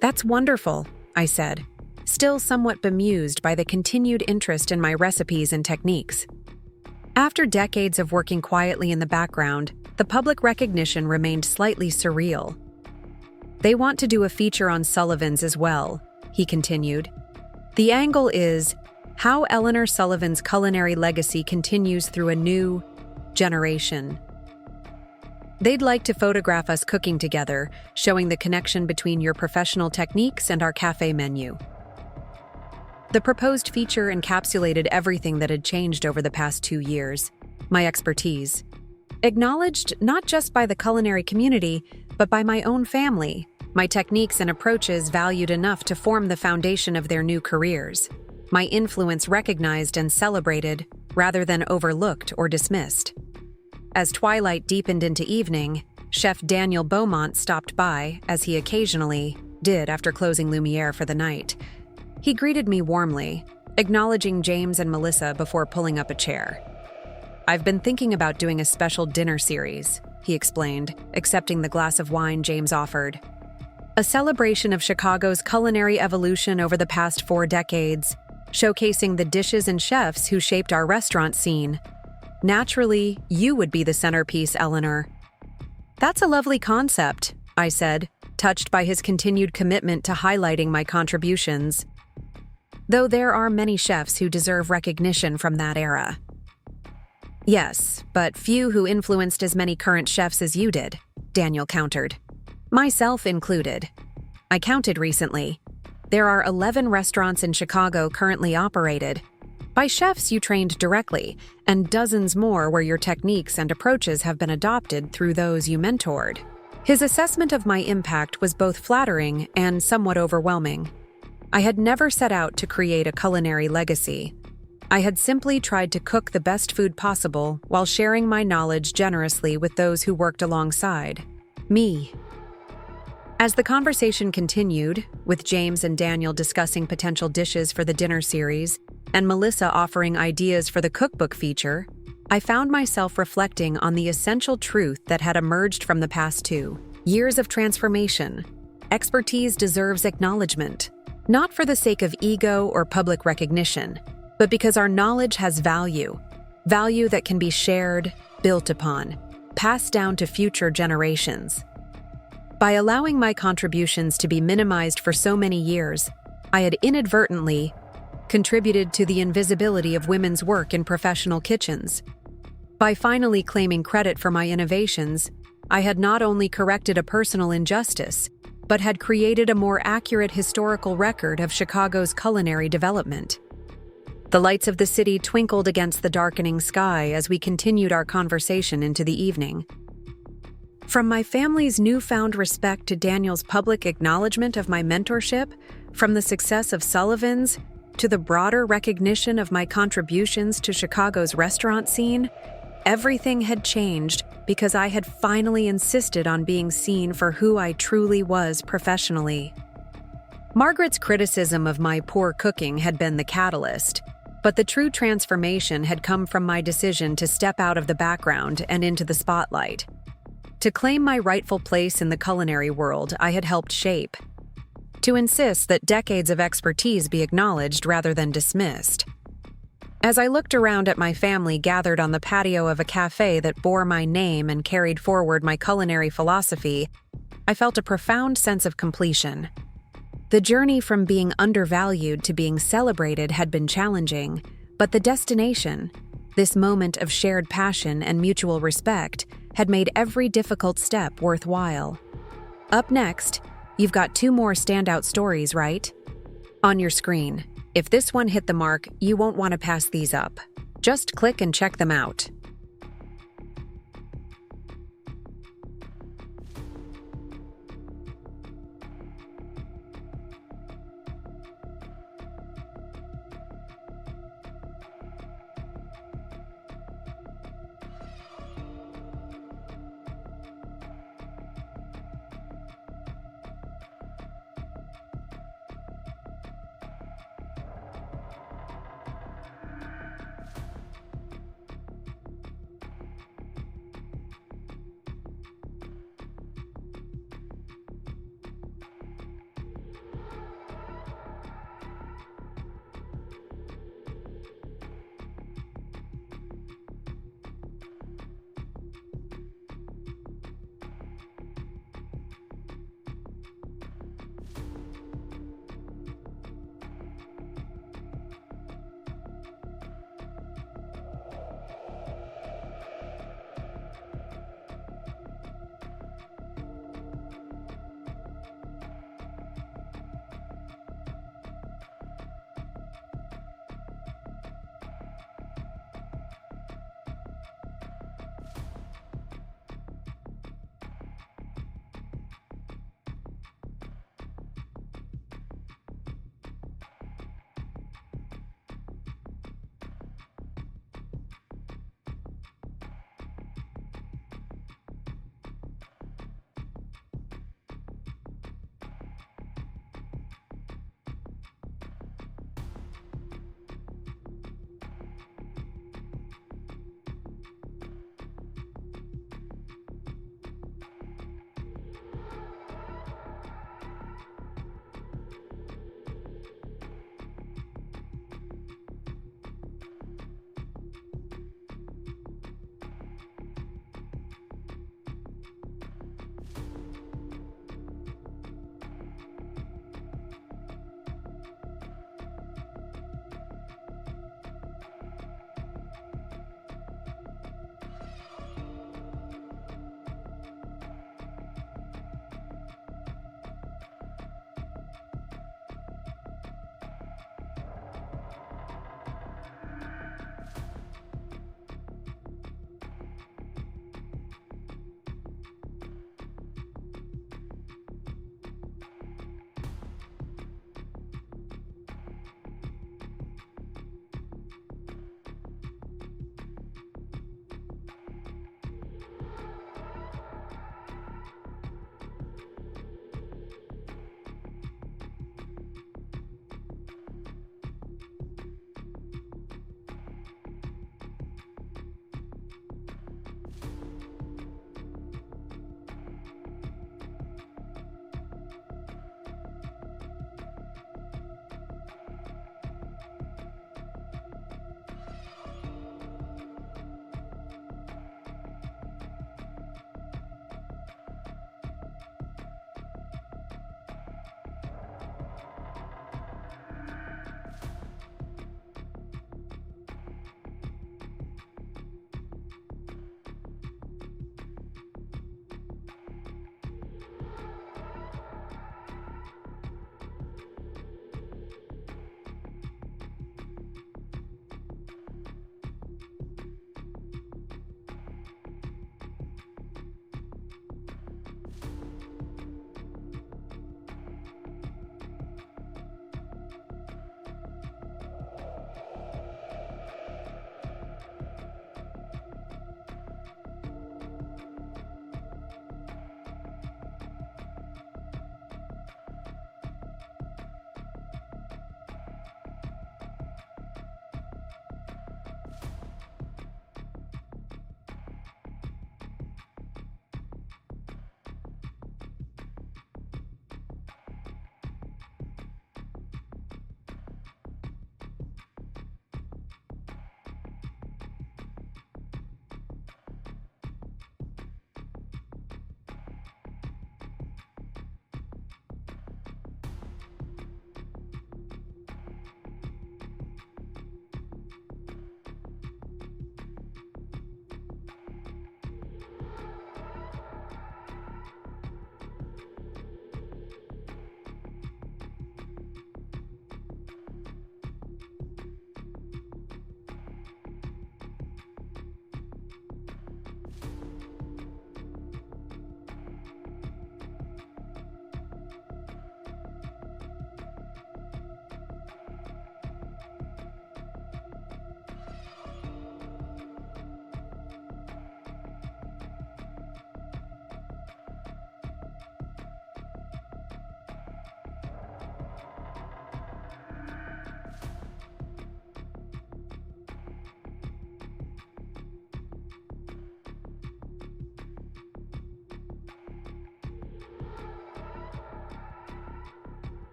That's wonderful, I said, still somewhat bemused by the continued interest in my recipes and techniques. After decades of working quietly in the background, the public recognition remained slightly surreal. They want to do a feature on Sullivan's as well, he continued. The angle is how Eleanor Sullivan's culinary legacy continues through a new generation. They'd like to photograph us cooking together, showing the connection between your professional techniques and our cafe menu. The proposed feature encapsulated everything that had changed over the past 2 years. My expertise, acknowledged not just by the culinary community, but by my own family, my techniques and approaches valued enough to form the foundation of their new careers, my influence recognized and celebrated rather than overlooked or dismissed. As twilight deepened into evening, Chef Daniel Beaumont stopped by, as he occasionally did after closing Lumiere for the night. He greeted me warmly, acknowledging James and Melissa before pulling up a chair. I've been thinking about doing a special dinner series, he explained, accepting the glass of wine James offered. A celebration of Chicago's culinary evolution over the past 4 decades, showcasing the dishes and chefs who shaped our restaurant scene. Naturally, you would be the centerpiece, Eleanor. That's a lovely concept, I said, touched by his continued commitment to highlighting my contributions. Though there are many chefs who deserve recognition from that era. Yes, but few who influenced as many current chefs as you did, Daniel countered. Myself included. I counted recently. There are 11 restaurants in Chicago currently operated by chefs you trained directly, and dozens more where your techniques and approaches have been adopted through those you mentored. His assessment of my impact was both flattering and somewhat overwhelming. I had never set out to create a culinary legacy. I had simply tried to cook the best food possible while sharing my knowledge generously with those who worked alongside me. As the conversation continued, with James and Daniel discussing potential dishes for the dinner series and Melissa offering ideas for the cookbook feature, I found myself reflecting on the essential truth that had emerged from the past 2 years of transformation. Expertise deserves acknowledgement, not for the sake of ego or public recognition, but because our knowledge has value that can be shared, built upon, passed down to future generations. By allowing my contributions to be minimized for so many years, I had inadvertently contributed to the invisibility of women's work in professional kitchens. By finally claiming credit for my innovations, I had not only corrected a personal injustice, but had created a more accurate historical record of Chicago's culinary development. The lights of the city twinkled against the darkening sky as we continued our conversation into the evening. From my family's newfound respect to Daniel's public acknowledgement of my mentorship, from the success of Sullivan's, to the broader recognition of my contributions to Chicago's restaurant scene, everything had changed because I had finally insisted on being seen for who I truly was professionally. Margaret's criticism of my poor cooking had been the catalyst, but the true transformation had come from my decision to step out of the background and into the spotlight. To claim my rightful place in the culinary world I had helped shape. To insist that decades of expertise be acknowledged rather than dismissed. As I looked around at my family gathered on the patio of a cafe that bore my name and carried forward my culinary philosophy, I felt a profound sense of completion. The journey from being undervalued to being celebrated had been challenging, but the destination, this moment of shared passion and mutual respect, had made every difficult step worthwhile. Up next, you've got 2 more standout stories, right? On your screen. If this one hit the mark, you won't want to pass these up. Just click and check them out.